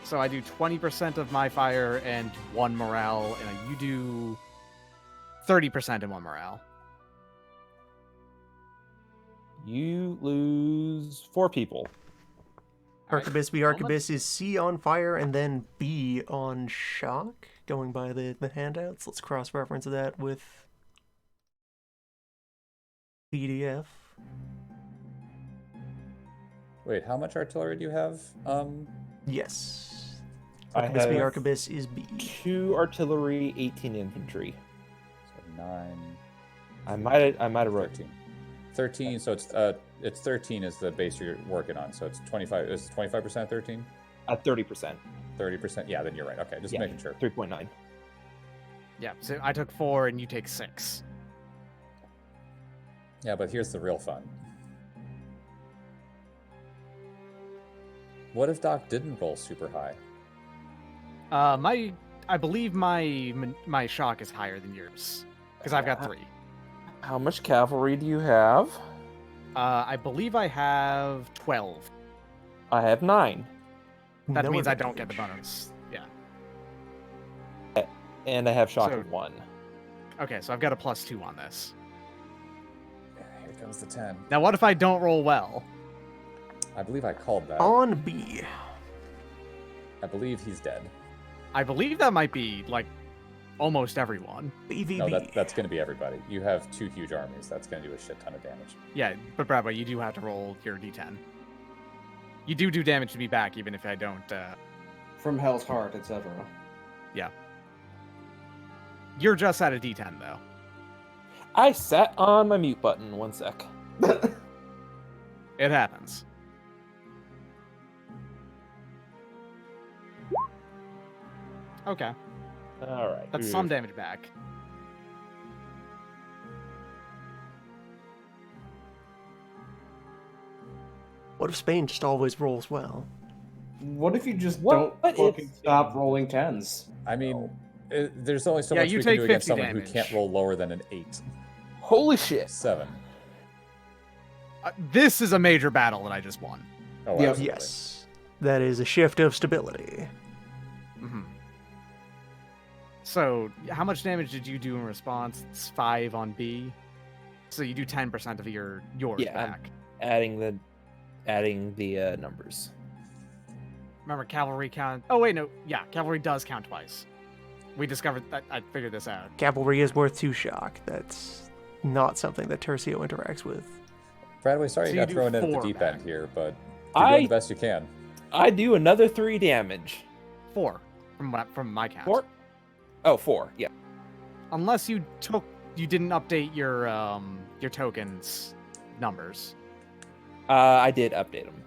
So I do 20% of my fire and 1 morale, and you do 30% and 1 morale. You lose 4 people. Arquebus v. Arquebus is C on fire and then B on shock, going by the handouts. Let's cross-reference that with PDF. Wait, how much artillery do you have? Yes. I Arquebus B, have Arquebus is B. 2 artillery, 18 infantry. So 9. I might have wrote 13. 13. So it's 13 is the base you're working on. So it's 25. Is 25% 13? at 30%. 30%. Yeah, then you're right. Okay, just Yeah. making sure. 3.9. Yeah, so I took 4 and you take 6. Yeah, but here's the real fun. What if Doc didn't roll super high? I believe my shock is higher than yours because I've got 3. How much cavalry do you have? I believe I have 12. I have 9. That No means I don't get the advantage. bonus. Yeah. And I have shock So- of 1. Okay, so I've got a +2 on this. Yeah, here comes the 10. Now, what if I don't roll well? I believe I called that. On B. I believe he's dead. I believe that might be like almost everyone. BVB. No, that's going to be everybody. You have 2 huge armies. That's going to do a shit ton of damage. Yeah, but Bradway, you do have to roll your D10. You do damage to be back, even if I don't. From Hell's Heart, etc. Yeah. You're just at a D10 though. I sat on my mute button. 1 sec. It happens. Okay, All right. that's some damage back. What if Spain just always rolls well? What if you just What don't if fucking stop rolling 10s? I mean, there's only so Yeah, much you we can take do against 50 someone who damage. can't roll lower than an 8. Holy shit. 7. This is a major battle that I just won. Oh, Yeah. absolutely. Yes. That is a shift of stability. Hmm. So, how much damage did you do in response? It's 5 on B. So you do 10% of yours Yeah, I'm- back. Adding the numbers. Remember, cavalry count. Oh wait, no. Yeah, cavalry does count twice. We discovered that. I figured this out. Cavalry is worth 2 shock. That's not something that Tercio interacts with. Bradway, sorry So you you got do thrown in at the 4 deep back. end here, but you're doing the best you can. I do another 3 damage. 4 from my count. 4? Oh, 4. Yeah. Unless you didn't update your tokens numbers. I did update them.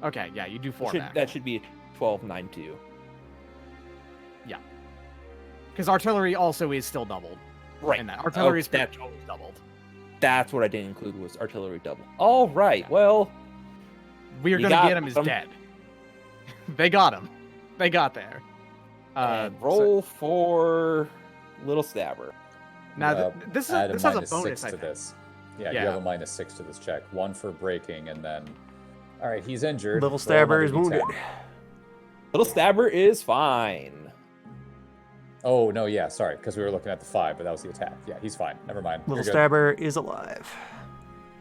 Okay, yeah, you do 4 back. That should be 12.92. Because artillery also is still doubled. Right. And that artillery is that- pretty much always doubled. That's what I didn't include was artillery double. All right. Yeah. Well, We're You gonna got get him as him. dead. They got him. They got there. and So- roll for little stabber. now Uh, this add has a minus bonus. 6 I to think. this. Yeah, you Yeah. have a -6 to this check. 1 for breaking, and then... All right, he's injured. Little Roll Stabber is another wounded. D10. Little stabber is fine. Oh, no, yeah, sorry, because we were looking at the 5, but that was the attack. Yeah, he's fine. Never mind. Little You're good. Stabber is alive.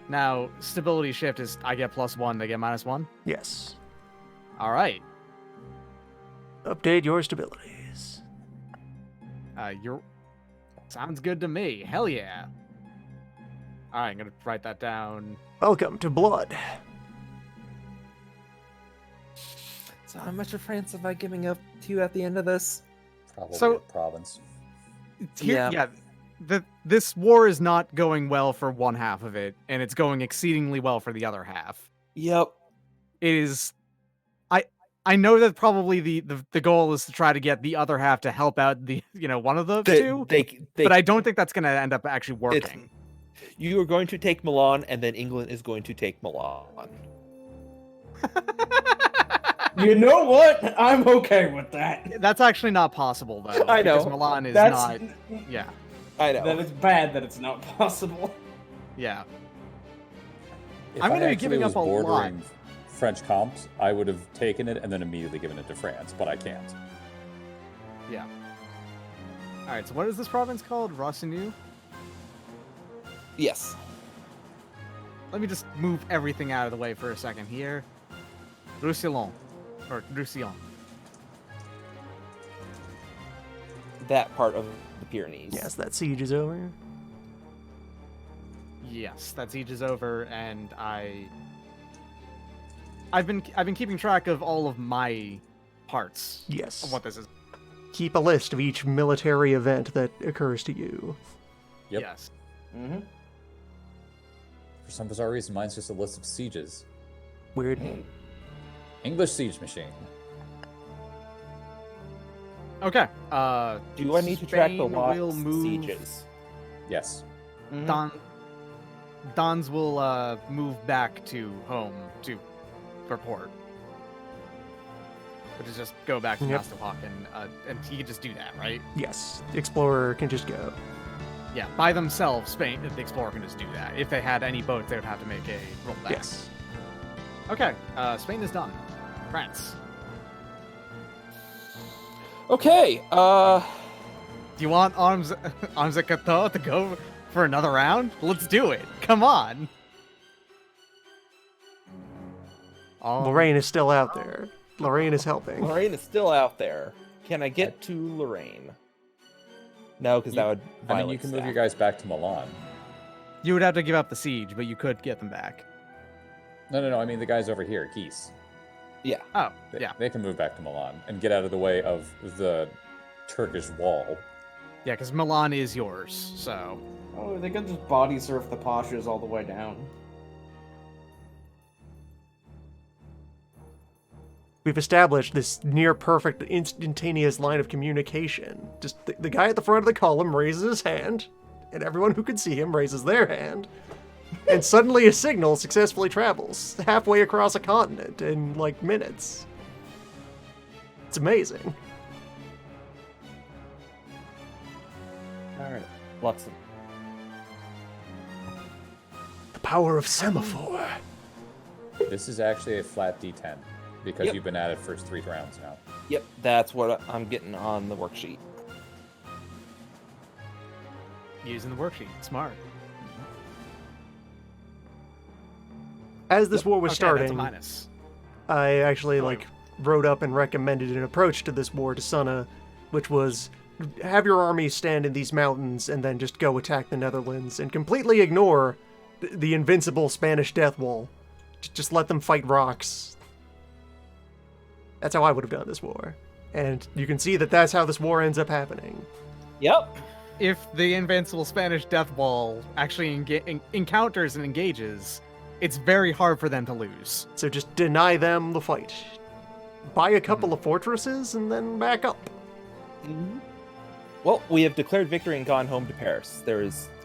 Now stability shift is I get +1, they get -1. Yes. All right. Update your stabilities. You're sounds good to me. Hell yeah. All right, I'm gonna write that down. Welcome to Blood. So how much of France am I giving up to you at the end of this? Probably So- a province. Yeah. This war is not going well for one half of it, and it's going exceedingly well for the other half. Yep. It is. I know that probably the goal is to try to get the other half to help out the one of the two, but I don't think that's going to end up actually working. You are going to take Milan, and then England is going to take Milan. You know what? I'm okay with that. That's actually not possible though. I know. Because Milan is That's not. Yeah. I know. that it's bad that it's not possible. Yeah. If I'm I gonna be actually giving was up a lot. bordering French comps, I would have taken it and then immediately given it to France, but I can't. Yeah. All right. So what is this province called? Rossinu? Yes. Let me just move everything out of the way for a second here. Roussillon. Or Roussillon. That part of the Pyrenees. Yes, that siege is over. Yes, that siege is over, and I've been keeping track of all of my parts Yes. of what this is. Keep a list of each military event that occurs to you. Yep. Yes. Mm-hmm. For some bizarre reason, mine's just a list of sieges. Weird. English siege machine. Okay. Do I need to track the Spain lost will move- sieges? Yes. Dons will move back to home for port, which is just go back to Yep. Masterhawk, and he can just do that, right? Yes. The Explorer can just go. Yeah, by themselves, Spain, the Explorer can just do that. If they had any boats, they would have to make a roll back. Yes. Okay, Spain is done. France. Okay. Do you want Arms at Cateau to go for another round? Let's do it. Come on. Lorraine is still out there. Lorraine is helping. Lorraine is still out there. Can I get to Lorraine? No, because that would I mean, you violate can move staff. your guys back to Milan. You would have to give up the siege, but you could get them back. No. I mean, the guys over here, geese. Yeah. Oh, They, yeah. they can move back to Milan and get out of the way of the Turkish wall. Yeah, because Milan is yours, so... Oh, they could just body surf the Pashas all the way down. We've established this near perfect instantaneous line of communication. Just the guy at the front of the column raises his hand, and everyone who can see him raises their hand, and suddenly a signal successfully travels halfway across a continent in, like, minutes. It's amazing. Alright. Luxem. The power of semaphore. This is actually a flat D10 because Yep. you've been at it for 3 rounds now. Yep, that's what I'm getting on the worksheet. Using the worksheet. Smart. As this war was Okay, that's a starting, minus. I actually, Oh, like, wrote up and recommended an approach to this war to Sunna, which was have your army stand in these mountains and then just go attack the Netherlands and completely ignore the invincible Spanish death wall. Just let them fight rocks. That's how I would have done this war. And you can see that that's how this war ends up happening. Yep. If the invincible Spanish death wall actually encounters and engages, it's very hard for them to lose. So just deny them the fight. Buy a couple of fortresses and then back up. Well, we have declared victory and gone home to Paris.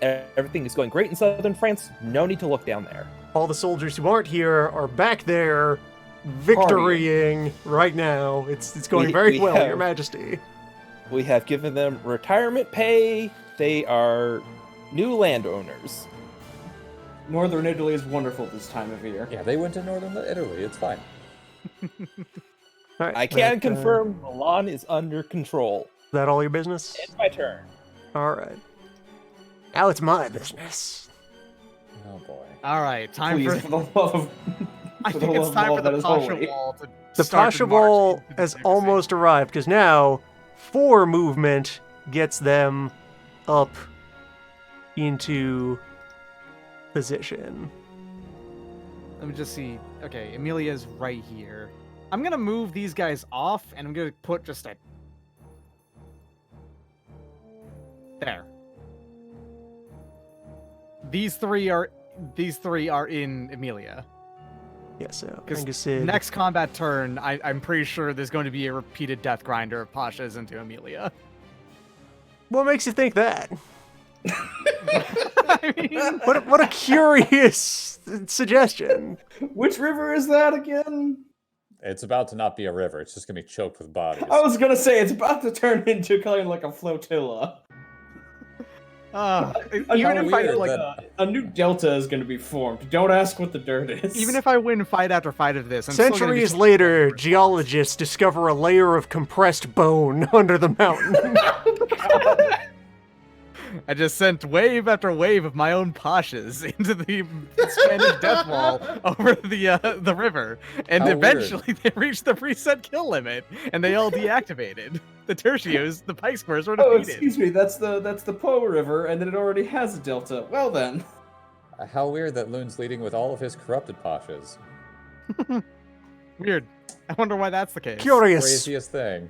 Everything is going great in southern France. No need to look down there. All the soldiers who aren't here are back there victorying right now. It's going very well, Your Majesty. We have given them retirement pay. They are new landowners. Northern Italy is wonderful this time of year. Yeah, they went to northern Italy. It's fine. All right, I can that, confirm Milan is under control. Is that all your business? It's my turn. All right. Now it's my business. Oh boy. All right, time Please, for... for the love of... I for think the it's love time of for all the that is Pasha holy. Wall to The start to Pasha march Wall into the has Pacific. almost arrived, because now 4 movement gets them up into position. Let me just see. Okay, Emilia's right here. I'm gonna move these guys off, and I'm gonna put just a... There. These three are in Emilia. Yeah, so Because Angusid. next combat turn, I'm pretty sure there's going to be a repeated death grinder of Pashas into Emilia. What makes you think that? I mean, What a curious suggestion. Which river is that again? It's about to not be a river. It's just gonna be choked with bodies. I was gonna say, it's about to turn into kind of like a flotilla. even if I weird like, that- A new delta is gonna be formed. Don't ask what the dirt is. even if I win fight after fight of this, I'm still gonna be Centuries so- later, geologists discover a layer of compressed bone under the mountain. I just sent wave after wave of my own Pashas into the Spanish death wall over the river, and How weird. eventually they reached the preset kill limit, and they all deactivated. The tertios, the pike squares, were Oh, defeated. excuse me. That's the Po River, and then it already has a delta. Well then. How weird that Loon's leading with all of his corrupted pashas. Weird. I wonder why that's the case. Curious. Craziest thing.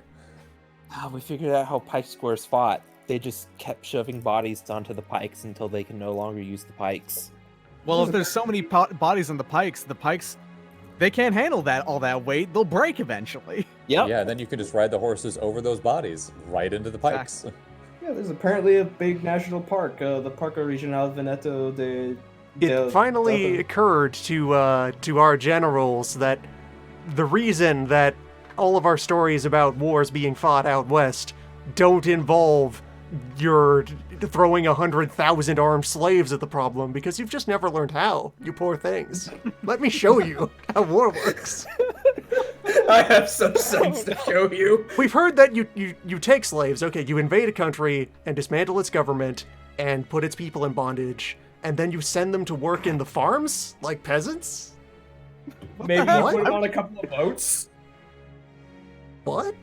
We figured out how pike squares fought. They just kept shoving bodies onto the pikes until they can no longer use the pikes. Well, if there's so many bodies on the pikes, they can't handle all that weight. They'll break eventually. Yep. Yeah, then you can just ride the horses over those bodies, right into the pikes. Yeah, there's apparently a big national park, the Parco Regional Veneto de... It finally occurred to our generals that the reason that all of our stories about wars being fought out west don't involve your throwing 100,000 armed slaves at the problem, because you've just never learned how, you poor things. Let me show you how war works. I have some sense to show you. We've heard that you take slaves, okay, you invade a country and dismantle its government and put its people in bondage, and then you send them to work in the farms like peasants? Maybe you put them on a couple of boats? What?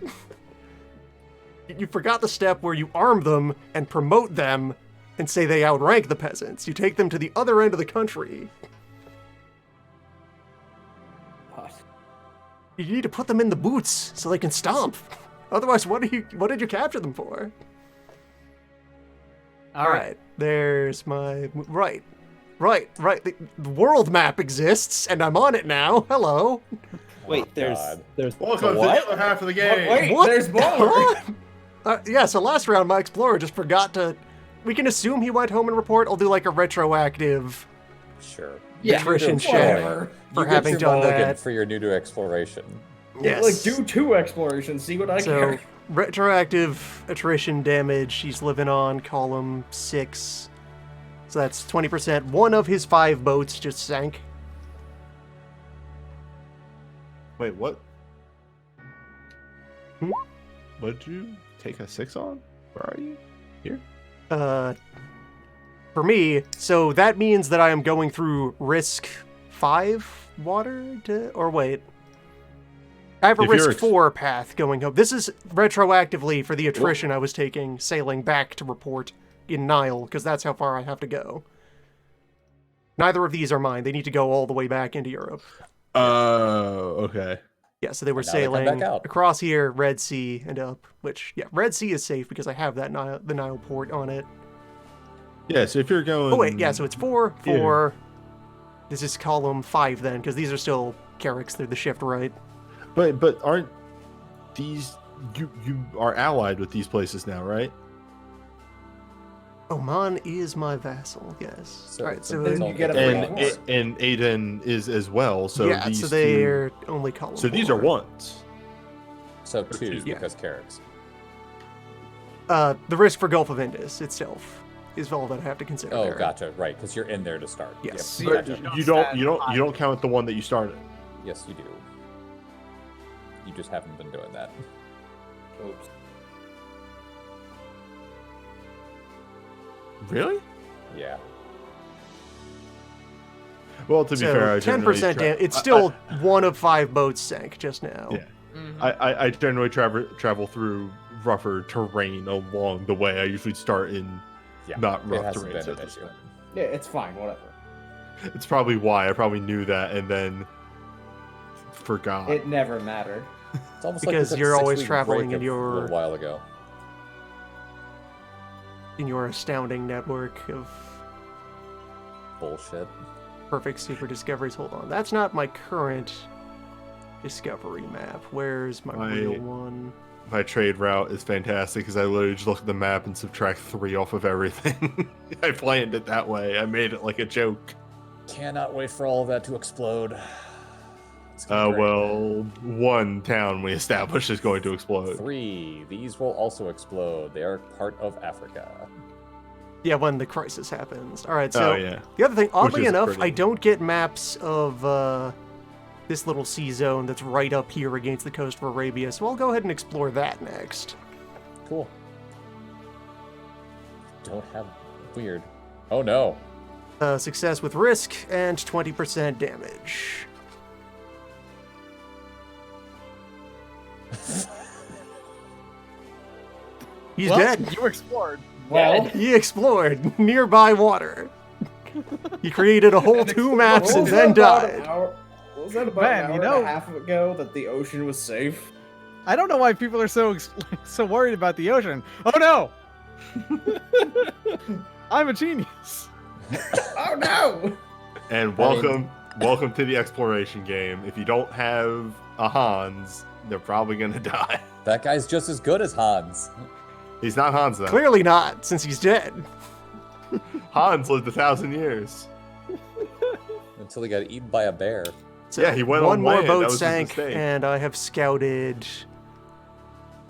You forgot the step where you arm them and promote them and say they outrank the peasants. You take them to the other end of the country. What? You need to put them in the boots so they can stomp. Otherwise, what did you capture them for? All right. There's my... Right. The world map exists, and I'm on it now. Hello. Wait, there's Welcome to what? the other half of the game. Wait, What? there's more! Yeah, so last round, my explorer just forgot to... We can assume he went home and report. I'll do like a retroactive Sure. attrition check whatever. for You get having your done mulligan that. for your new to exploration. Yes. Like, do 2 explorations, see what I So, care. retroactive attrition damage, he's living on column 6. So that's 20%. One of his 5 boats just sank. Wait, what? Hmm? What'd you take a 6 on? Where are you? Here? For me, so that means that I am going through risk 5 water to, or wait. I have a If you're risk 4 path going home. This is retroactively for the attrition I was taking, sailing back to report in Nile, because that's how far I have to go. Neither of these are mine. They need to go all the way back into Europe. Okay. Yeah, so they were And now they come back sailing out. across here, Red Sea, and up, which, yeah, Red Sea is safe because I have that the Nile port on it. Yeah, so if you're going... Oh, wait, yeah, so it's 4, 4. This is column 5 then, because these are still Carricks. They're the shift right. But aren't these... You are allied with these places now, right? Oman is my vassal, yes. So Alright, it's so... a- you get a And free port. and Aiden is as well, so yeah, these so two... they're only column So these 4. are ones. So 2s Yeah. because carrots. The risk for Gulf of Indus itself is all that I have to consider Oh, there. gotcha. Right, because you're in there to start. Yes. Yep, But gotcha. you don't count the one that you started. Yes, you do. You just haven't been doing that. Oops. Really? Yeah. Well, to be So fair, I 10% generally damage. It's still 1 of 5 boats sank just now. Yeah. I generally travel through rougher terrain along the way. I usually start in Yeah. not It rough hasn't terrain. been so an it's issue. Yeah, it's fine, whatever. It's probably why I probably knew that and then forgot. It never mattered. It's almost Because like we took you're a always 6-week traveling break in a your- little while ago. In your astounding network of Bullshit. perfect secret discoveries. Hold on. That's not my current discovery map. Where's my real one? My trade route is fantastic because I literally just look at the map and subtract 3 off of everything. I planned it that way. I made it like a joke. Cannot wait for all of that to explode. It's gonna be great. Well, 1 town we established is going to explode. 3. These will also explode. They are part of Africa. Yeah, when the crisis happens. All right, so Oh, yeah. the other thing, oddly is enough, pretty- I don't get maps of this little sea zone that's right up here against the coast of Arabia, so I'll go ahead and explore that next. Cool. Don't have... Weird. Oh, no. Success with risk and 20% damage. He's Well, dead. You explored. Well, He explored nearby water. He created a whole 2 maps and then died. What was that about Man, an you hour know- and a half ago that the ocean was safe? I don't know why people are so worried about the ocean. Oh no! I'm a genius. Oh no! And welcome to the exploration game. If you don't have a Hans, they're probably gonna die. That guy's just as good as Hans. He's not Hans though. Clearly not, since he's dead. Hans lived 1,000 years. Until he got eaten by a bear. So Yeah, he went one on more land. That boat was his sank, mistake. and I have scouted.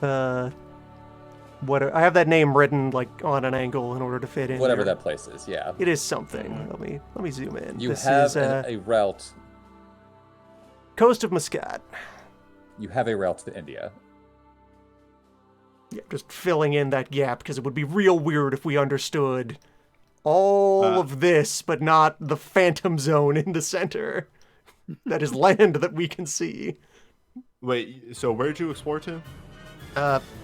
I have that name written like on an angle in order to fit in. Whatever here. that place is, yeah. It is something. Let me zoom in. You this have is a route. coast of Muscat. You have a route to India. Yeah, just filling in that gap because it would be real weird if we understood all of this, but not the phantom zone in the center. That is land that we can see. Wait, so where did you explore to?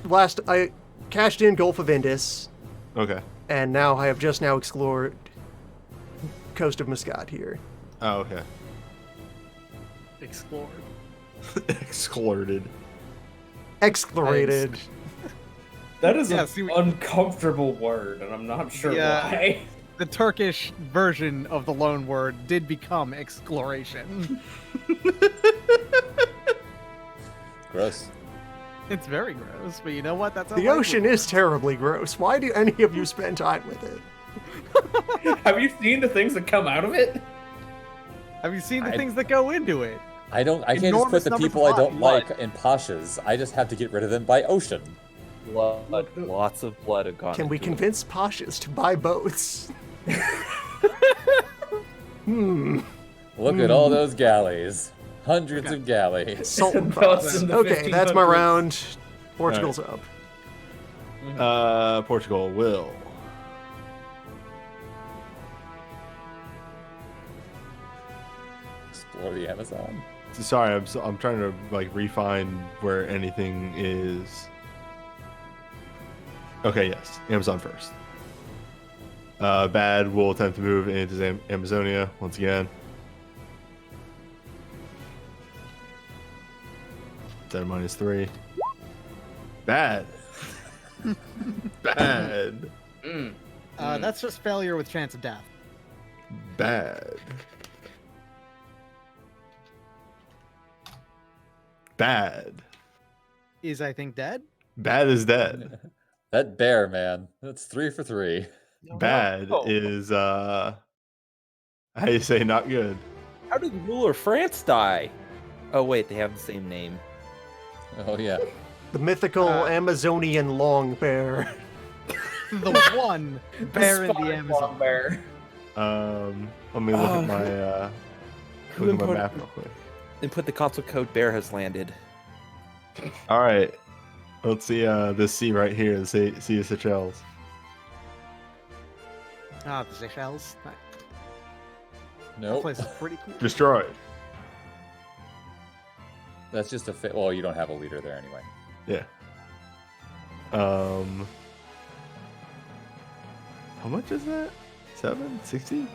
Last, I cashed in Gulf of Indus, Okay. and now I have just now explored coast of Muscat here. Oh, okay. Explored. Exploded. Explorated. That is Yeah, an see, we- uncomfortable word, and I'm not sure Yeah. why. The Turkish version of the loan word did become exploration. Gross. It's very gross, but you know what? That's how The life ocean works. is terribly gross. Why do any of you spend time with it? Have you seen the things that come out of it? Have you seen the I- things that go into it? I can't just Enormous put the numbers people of I don't blood. like in pashas. I just have to get rid of them by ocean. Blood, lots of blood have gone. Can we into it. convince Pashas to buy boats? Look at all those galleys. Hundreds of galleys. Sultan Thoughts Boss. in the Okay, that's my 1500s. round. Portugal's up. Portugal will. Explore the Amazon. Sorry, I'm trying to like refine where anything is. Okay, yes, Amazon first. Bad will attempt to move into Amazonia once again. That -3. Bad. Bad. That's just failure with chance of death. Bad. Bad. Is I think dead? Bad is dead. That bear, man. That's 3 for 3. Bad Oh. is how do you say not good? How did the ruler of France die? Oh wait, they have the same name. Oh, yeah. The mythical Amazonian long bear. The one bear in the Amazon. Bear. Let me look at my look at my map real quick. And put the console code bear has landed. All right, let's see this sea right here, the Sea of Seychelles. Ah, the Seychelles. That Nope. place is pretty cool. Destroyed. That's just a well, you don't have a leader there anyway. Yeah. How much is that? 760?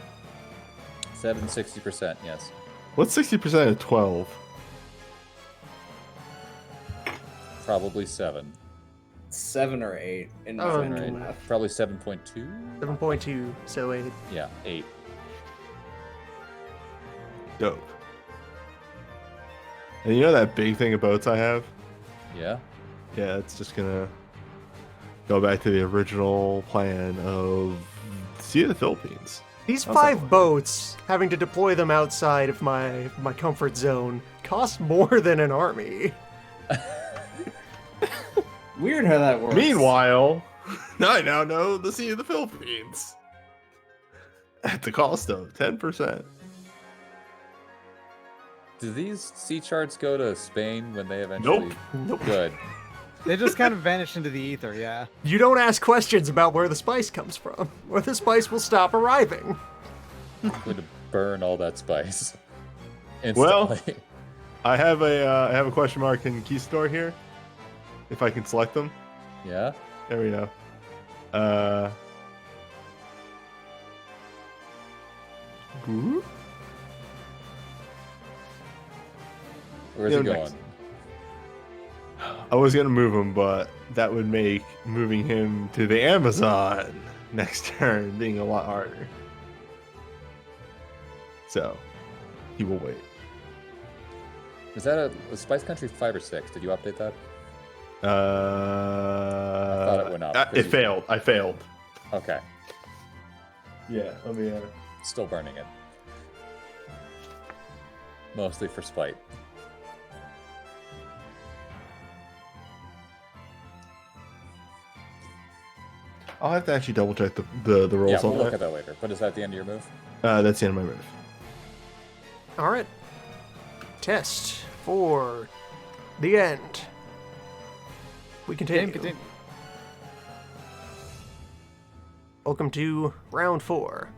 60%, yes. What's 60% of 12? Probably 7. 7 or 8 in my Oh, mental Right. math. Probably 7.2? 7.2, so 8. Yeah, 8. Dope. And you know that big thing of boats I have? Yeah? Yeah, it's just gonna go back to the original plan of Sea of the Philippines. These How's that 5 work? boats, having to deploy them outside of my comfort zone, cost more than an army. Weird how that works. Meanwhile, I now know the Sea of the Philippines. At the cost of 10%. Do these sea charts go to Spain when they eventually... Nope. Nope. Good. They just kind of vanish into the ether, yeah. You don't ask questions about where the spice comes from, or the spice will stop arriving. I'm going to burn all that spice. Well- Instantly. I have a question mark in Keystore here. If I can select them. Yeah? There we go. Ooh. Where's he Yeah, going? next. I was gonna move him, but that would make moving him to the Amazon next turn being a lot harder. So he will wait. Is that a Spice Country 5 or 6? Did you update that? I thought it went up, 'cause It you- failed. I failed. Okay. Yeah, let me. Still burning it. Mostly for spite. I'll have to actually double check the rolls Yeah, we'll on look that. at that later. But is that the end of your move? That's the end of my move. All right. Test for the end. We continue. Continue. Welcome to round 4.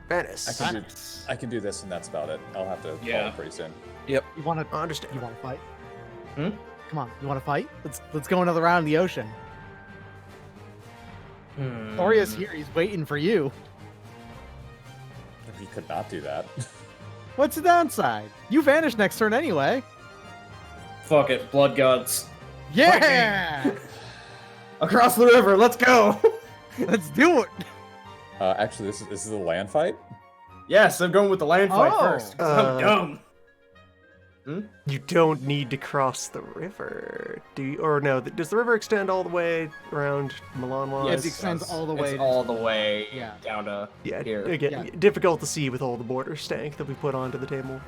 Venice. I can do this, and that's about it. I'll have to call Yeah. it pretty soon. You want to? Understand. You want to fight? Hmm? Come on. You want to fight? Let's go another round in the ocean. Thoria's here. He's waiting for you. He could not do that. What's the downside? You vanish next turn anyway. Fuck it, blood gods. Yeah. Across the river, let's go! Let's do it. Actually, this is a land fight. Yes, I'm going with the land fight Oh. first. 'Cause I'm dumb. You don't need to cross the river. Do you? Or no, does the river extend all the way around Milan wise? Yes, it extends all the way. It's all the way Yeah. down to Yeah, here. again, Yeah. difficult to see with all the border stank that we put onto the table.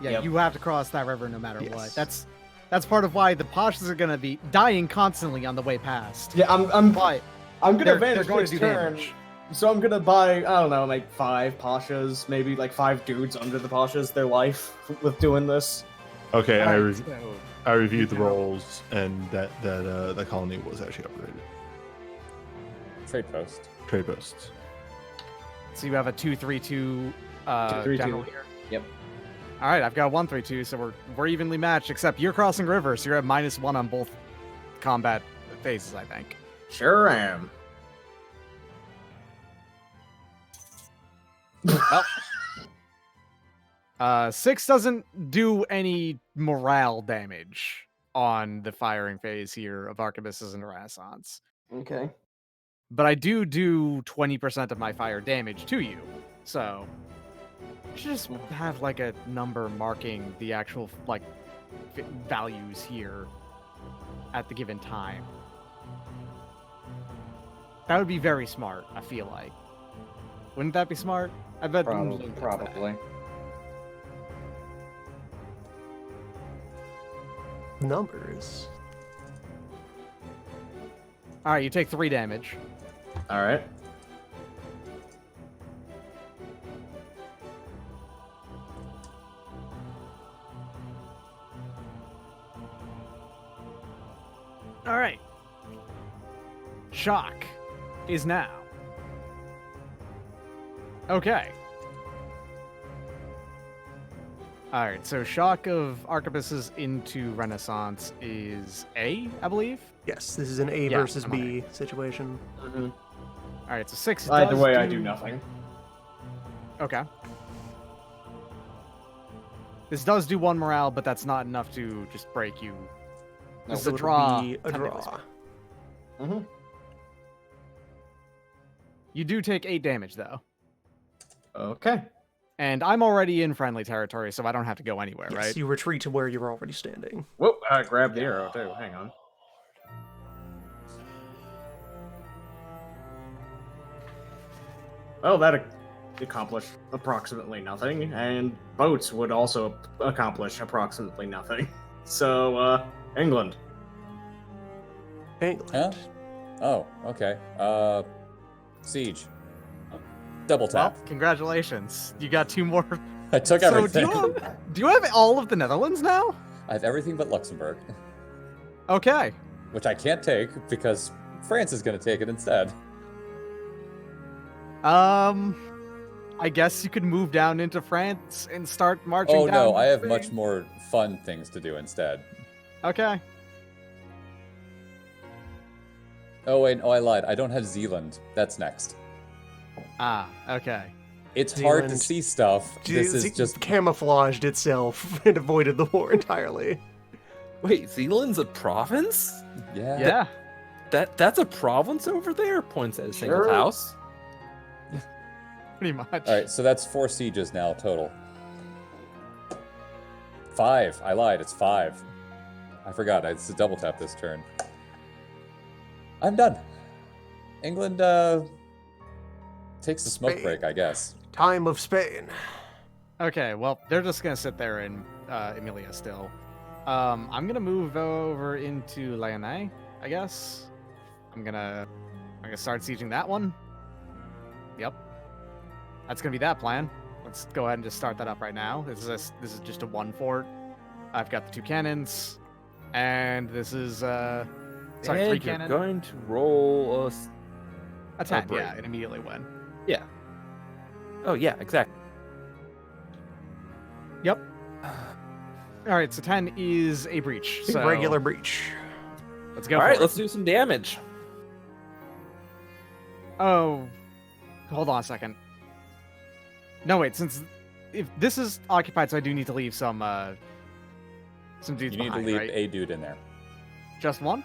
Yeah, Yep. you have to cross that river no matter what. Yes. That's part of why the Pashas are gonna be dying constantly on the way past. Yeah, I'm But gonna they're vanish going next to do turn. damage. So I'm gonna buy, I don't know, like 5 Pashas, maybe like 5 dudes under the Pashas, their life with doing this. Okay, Alright, I reviewed the Yeah. rolls, and that colony was actually upgraded. Trade post. Trade posts. so you have a 2-3-2 2-3-2. general here. Yep. All right, I've got 1-3-2, so we're evenly matched. Except you're crossing river, so you're at -1 on both combat phases, I think. Sure am. Well, 6 doesn't do any morale damage on the firing phase here of Arquebuses and Renaissance. Okay. But I do 20% of my fire damage to you. So just have like a number marking the actual like values here at the given time. That would be very smart, I feel like. Wouldn't that be smart? I bet Probably. Numbers. All right, you take 3 damage. All right. All right. Shock is now. Okay. All right, so shock of Arquebuses into Renaissance is A, I believe. Yes, this is an A Yeah, versus I'm on B situation. All right, so 6 Either does way, I do nothing. Okay. This does do 1 morale, but that's not enough to just break you. This is So a it'll draw. be a technically draw. speaking. You do take 8 damage, though. Okay. And I'm already in friendly territory, so I don't have to go anywhere, Yes, right? you retreat to where you're already standing. Whoop! I grabbed the arrow too. Hang on. Well, that accomplished approximately nothing, and boats would also accomplish approximately nothing. So, England. England. Huh? Oh, okay. Siege. Double Well, tap. congratulations. You got 2 more. I took So everything. do you have all of the Netherlands now? I have everything but Luxembourg, Okay. which I can't take because France is going to take it instead. I guess you could move down into France and start marching Oh down. no, I have the much thing. more fun things to do instead. Okay. Oh wait, oh I lied. I don't have Zealand. That's next. Ah, okay. It's hard to Zealand- see stuff. This is just camouflaged itself and avoided the war entirely. Wait, Zealand's a province? yeah. Yeah, That's a province over there? Points at a single Sure. house. pretty much. All right, so that's 4 sieges now total. 5. I lied. It's 5. I forgot. It's a double tap this turn. I'm done. England takes a smoke Spain. break, I guess. Time of Spain. Okay, well, they're just gonna sit there in Emilia still. I'm gonna move over into Lyonnais, I guess. I'm gonna start sieging that one. Yep. That's gonna be that plan. Let's go ahead and just start that up right now. This is just a 1 fort. I've got the 2 cannons, and this is sorry, 3 And you're cannon. going to roll A 10, break. yeah, and immediately win. Yeah. Oh, yeah, exactly. Yep. All right, so 10 is a breach. So Regular breach. let's go. All for right, it. let's do some damage. Oh, hold on a second. No, wait. Since if this is occupied, so I do need to leave some dudes You need to behind, leave right? a dude in there. Just one?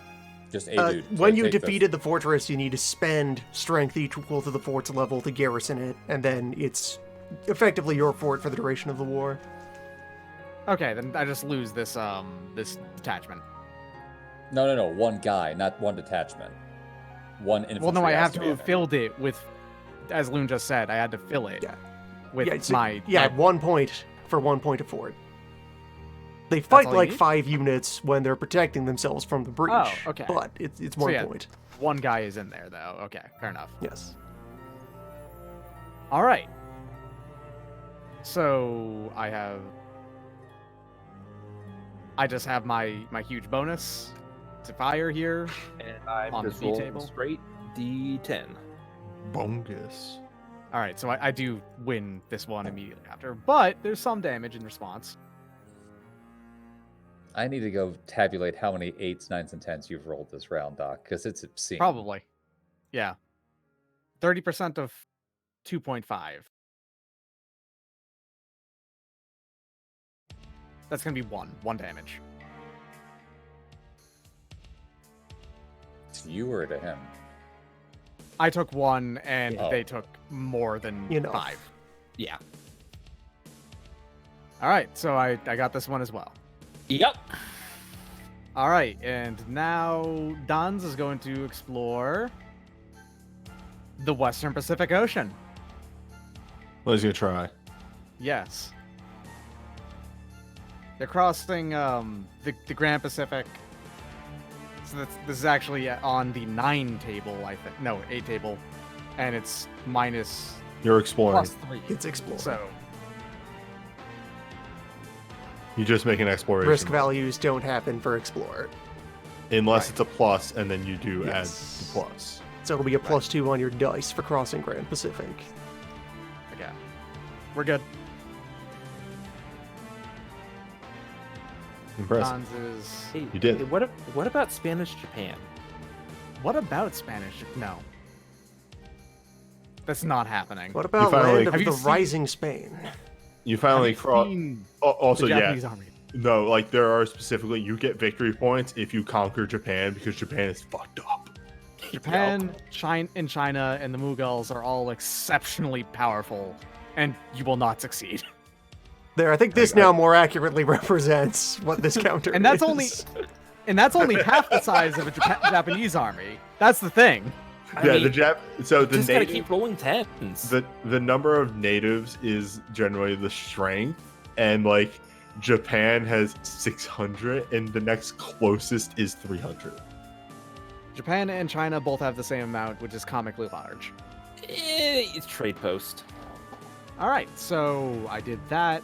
Just a dude. When to you take the- defeated the fortress, you need to spend strength equal to the fort's level to garrison it, and then it's effectively your fort for the duration of the war. Okay, then I just lose this this detachment. No. One guy, not one detachment. One infantry. Well, no, I has have to to be have in there. filled it with, as Loon just said, I had to fill it Yeah. with yeah, so- my 1 point for 1 point of fort. They fight all you like need? 5 units when they're protecting themselves from the breach. Oh, okay. But it's So 1 yeah. point. one guy is in there though. Okay, fair enough. Yes. All right. So I just have my huge bonus to fire here. And I'm On the just B rolling table. straight D10. Bongus. All right, so I do win this one immediately after, but there's some damage in response. I need to go tabulate how many 8s, 9s, and 10s you've rolled this round, Doc, because it's obscene. Probably. Yeah. 30% of 2.5. That's going to be one damage. To you or to him? I took 1 and Oh. they took more than You know. 5. Yeah. All right, so I got this one as well. Yep. All right, and now Dans is going to explore the Western Pacific Ocean. Well, he's gonna try. Yes. They're crossing the Grand Pacific. So this is actually on the 9 table, I think. No, 8 table. And it's minus You're exploring. +3. It's explore. So, You just make an exploration. Risk values don't happen for explore. Unless Right. it's a plus, and then you do Yes. add the plus. So it'll be a +2 on your dice for crossing Grand Pacific. okay. We're good. Impressive. Dans is... Hey, You did. hey, what about Spanish Japan? What about Spanish? No. That's not happening. What about finally- land of Have you the seen- rising Spain? You Have finally you cross. seen Also, the yeah. Japanese army? No, like there are specifically you get victory points if you conquer Japan because Japan is fucked up. Japan, China, and the Mughals are all exceptionally powerful, and you will not succeed. There, I think this now more accurately represents what this counter And that's is. only half the size of a Japanese army. That's the thing. I Yeah, mean, so the just gotta native keep rolling 10s. the number of natives is generally the strength, and like Japan has 600 and the next closest is 300. Japan and China both have the same amount, which is comically large. It's trade post. All right, so I did that,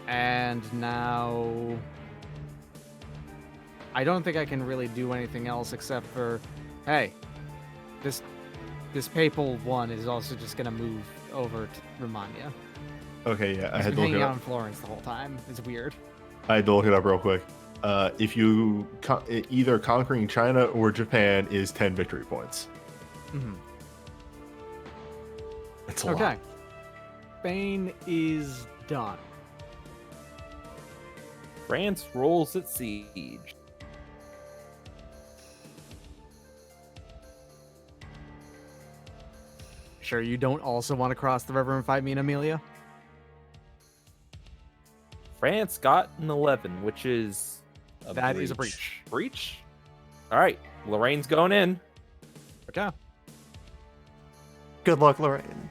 and now I don't think I can really do anything else except for, hey, this papal one is also just gonna move over to Romagna. Okay, yeah, I He's had been to look hanging it out up. in Florence the whole time. It's weird. I had to look it up real quick. If you either conquering China or Japan is 10 victory points. Hmm. It's a Okay. lot. Spain is done. France rolls at siege. Sure, you don't also want to cross the river and fight me and Amelia? France got an 11, which is That is a breach. breach. All right, Lorraine's going in. Okay. Good luck, Lorraine.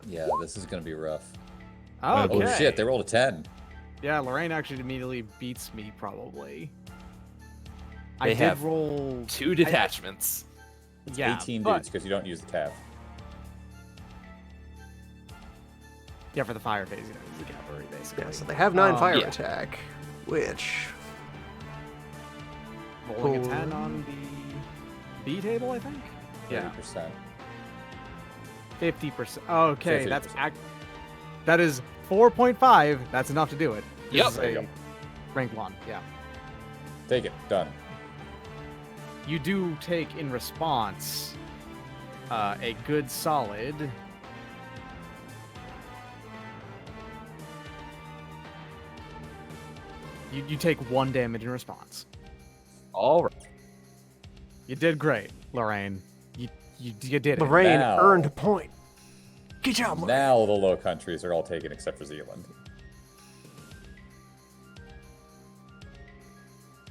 Yeah, this is gonna be rough. Oh, Oh shit, they rolled a 10. Yeah, Lorraine actually immediately beats me, probably. They I have did roll 2 detachments. Yeah, 18 but- dudes because you don't use the cav. Yeah, for the fire phase, you know, use the cavalry, basically. Yeah, so they have 9 fire yeah. attack, which Rolling a 10 on the B table, I think? Yeah. 30%. 50%. Okay, 50%. that is 4.5. That's enough to do it. This Yep. is There you a go. rank 1, yeah. Take it. Done. You do take in response a good solid. You take 1 damage in response. All right. You did great, Lorraine. You did it. Lorraine Now- earned a point. Good job, Lorraine. Now the Low Countries are all taken except for Zealand.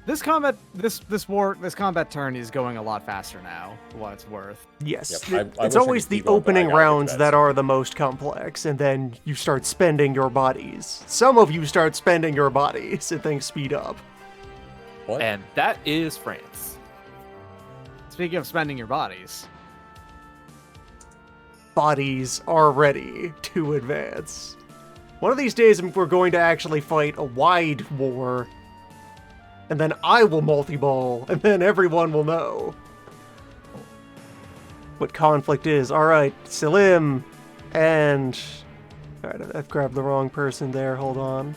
This combat turn is going a lot faster now, for what it's worth. Yes, Yep, I it's wish I always could the keep going, but I opening gotta get rounds to that bed. are the most complex, and then you start spending your bodies. Some of you start spending your bodies, and things speed up. What? And that is France. Speaking of spending your bodies, Bodies are ready to advance. One of these days, we're going to actually fight a wide war, and then I will multi-ball, and then everyone will know what conflict is. Alright, Selim, and... Alright, I've grabbed the wrong person there, hold on.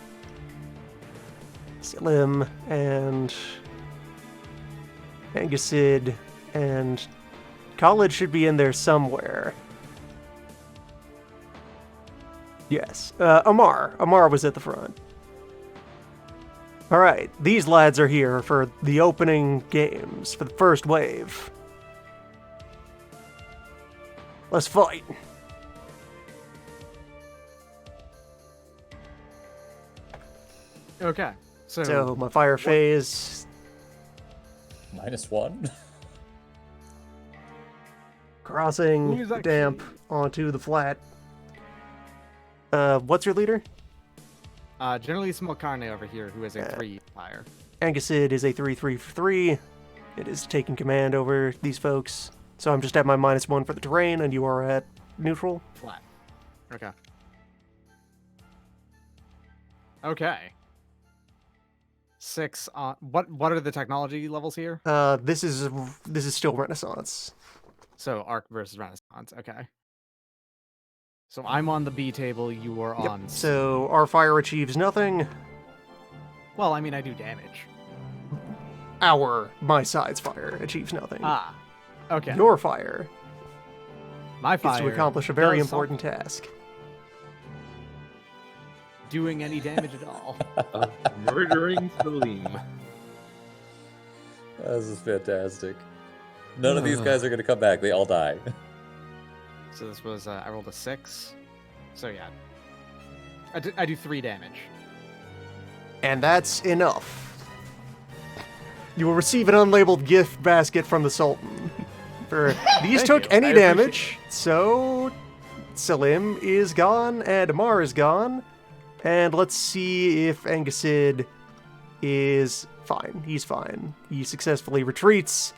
Selim, and... Angusid, and... College should be in there somewhere. Yes. Amar. Amar was at the front. Alright, these lads are here for the opening games, for the first wave. Let's fight. okay. So, my fire phase, -1? crossing Who's the actually- damp onto the flat. What's your leader? Generally small carne over here, who is a 3 fire. Angusid is a 3-3-3. It is taking command over these folks. So I'm just at my -1 for the terrain, and you are at neutral. Flat. Okay. Okay. 6 on what are the technology levels here? This is still Renaissance. So Arc versus Renaissance. Okay. So I'm on the B table, you are Yep. on C. So our fire achieves nothing. Well, I mean I do damage. My side's fire achieves nothing. Ah. Okay. Your fire My is fire to accomplish a very does important task. something. Doing any damage at all. Murdering Selim. This is fantastic. None of these guys are going to come back. They all die. So this was I rolled a 6. So yeah. I do 3 damage. And that's enough. You will receive an unlabeled gift basket from the Sultan. These took you. any I damage, so Selim is gone and Amar is gone. And let's see if Angusid is fine. He's fine. He successfully retreats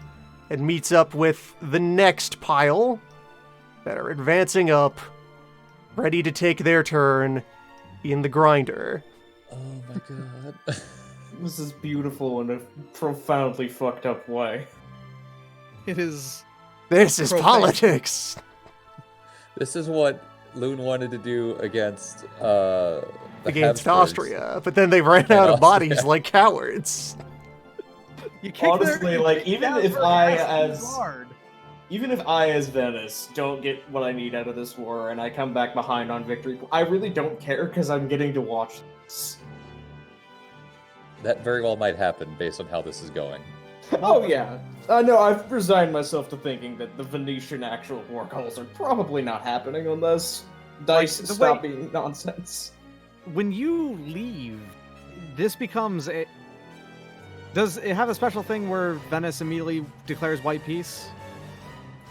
and meets up with the next pile that are advancing up, ready to take their turn in the grinder. Oh my god. This is beautiful in a profoundly fucked up way. It is This is Profane. politics. This is what Loon wanted to do against the Against Habsburgs. Austria, but then they ran out of bodies Austria. like cowards. you kick Honestly, their- like, even down if their I, ass as- hard. even if I, as Venice, don't get what I need out of this war and I come back behind on victory, I really don't care because I'm getting to watch this. That very well might happen based on how this is going. Oh yeah. No, I've resigned myself to thinking that the Venetian actual war calls are probably not happening unless dice stop being nonsense. When you leave, this becomes a... Does it have a special thing where Venice immediately declares white peace?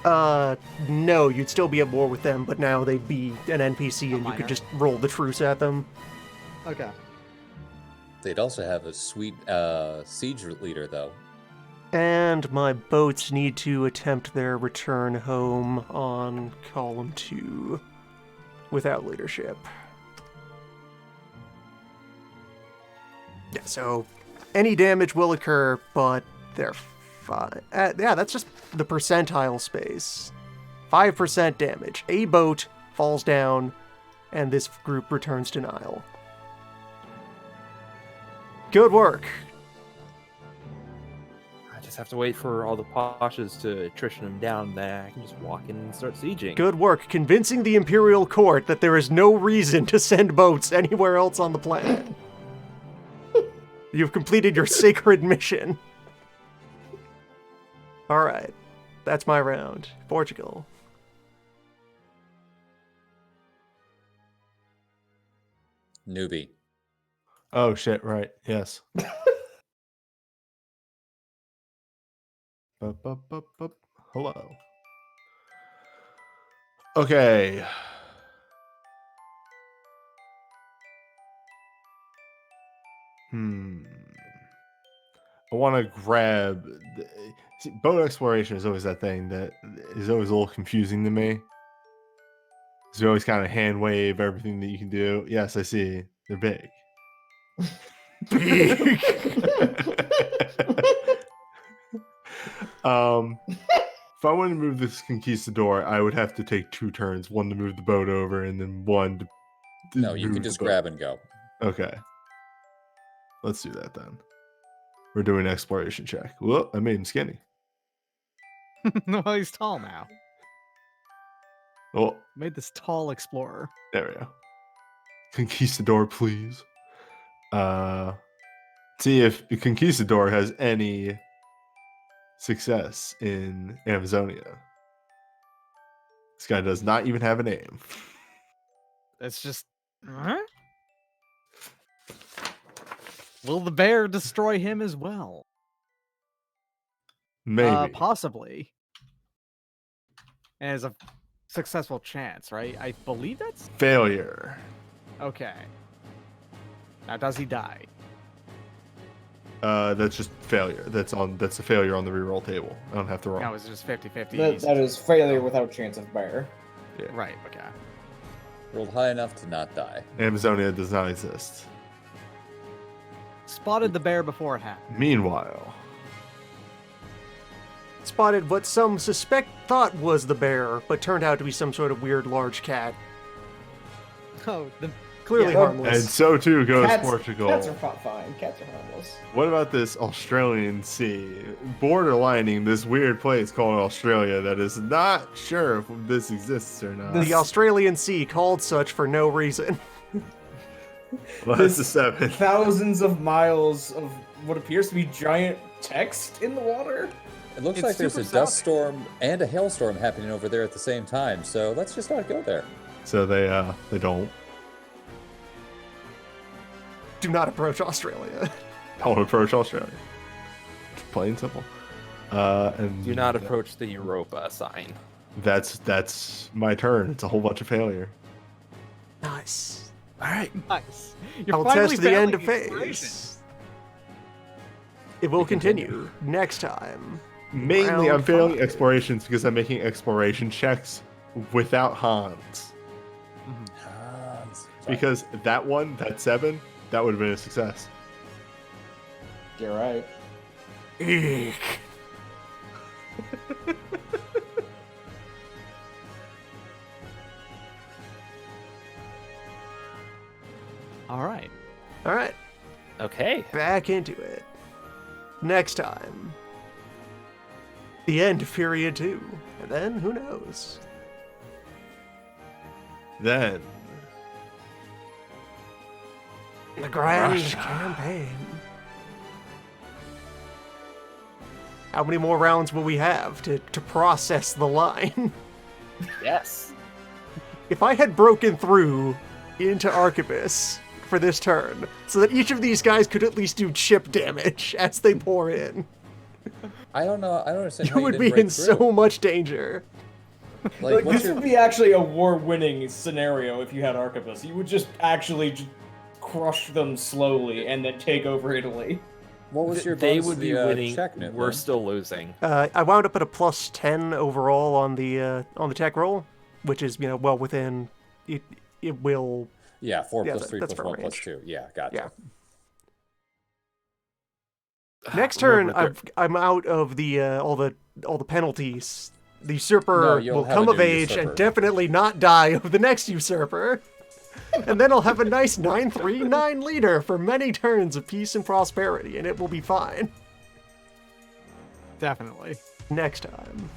No, you'd still be at war with them, but now they'd be an NPC and you could just roll the truce at them. Okay. They'd also have a sweet siege leader, though. And my boats need to attempt their return home on column 2 without leadership. Yeah, so any damage will occur, but they're fine. Yeah, that's just the percentile space. 5% damage. A boat falls down, and this group returns to Nile. Good work. I just have to wait for all the Pashas to attrition them down, then I can just walk in and start sieging. Good work convincing the Imperial Court that there is no reason to send boats anywhere else on the planet. You've completed your sacred mission. Alright, that's my round. Portugal. Newbie. Oh shit! Right. Yes. Bup. Hello. Okay. I want to grab. See, boat exploration is always that thing that is always a little confusing to me. So you always kind of hand wave everything that you can do. Yes, I see. They're big. Big. If I wanted to move this conquistador, I would have to take 2 turns. One to move the boat over, and then one to No, you can just grab and go. Okay. Let's do that then. We're doing an exploration check. Whoa, I made him skinny. Well, he's tall now. Oh, Made this tall explorer. there we go. Conquistador, please. See if the Conquistador has any success in Amazonia. This guy does not even have a name. It's just... Huh? Will the bear destroy him as well? Maybe. Possibly. And as a successful chance, right? I believe that's... Failure. Okay. Now, does he die? That's just failure. That's a failure on the reroll table. I don't have to roll. No, it's just 50-50. That is failure without chance of bear. Yeah. Right, okay. Rolled high enough to not die. Amazonia does not exist. Spotted the bear before it happened. Meanwhile, Spotted what some suspect thought was the bear, but turned out to be some sort of weird large cat. Oh, the... Clearly Yeah, harmless. and so too goes Cats, Portugal. Cats are fine. Cats are harmless. What about this Australian sea? Borderlining this weird place called Australia that is not sure if this exists or not. The Australian Sea called such for no reason. Well, that's a 7. Thousands of miles of what appears to be giant text in the water. It looks It's like there's a super dust storm and a hailstorm happening over there at the same time, so let's just not go there. So they don't approach Australia. approach Australia. Plain and simple. And Do not approach the Europa sign. That's my turn. It's a whole bunch of failure. Nice. All right. Nice. I'll finally test the end of failing exploration. phase. It will continue next time. Mainly, Round I'm failing 5. explorations because I'm making exploration checks without Hans. Because that 7, that would have been a success. You're right. Eek. All right. All right, Okay. back into it. Next time. the end of period 2. And then, who knows? Then The grand Russia. campaign. How many more rounds will we have to process the line? Yes. If I had broken through into Arquebus for this turn, so that each of these guys could at least do chip damage as they pour in, I don't know. I don't understand. you how would didn't be break in through. so much danger. Like, what's this your- would be actually a war-winning scenario if you had Arquebus. You would just actually crush them slowly and then take over Italy. What was your They bonus would to be the, winning. check, Nitlin? We're still losing. I wound up at a plus 10 overall on the tech roll, which is well within it. It will. Yeah, 4 Yeah, plus 3 that's plus fair 1 plus range. 2. Yeah, gotcha. Yeah. Next turn, Remember, I'm out of the all the penalties. The usurper No, you'll will have come a of new age usurper. and definitely not die of the next usurper. And then I'll have a nice 9-3-9 leader for many turns of peace and prosperity, and it will be fine. Definitely. Next time.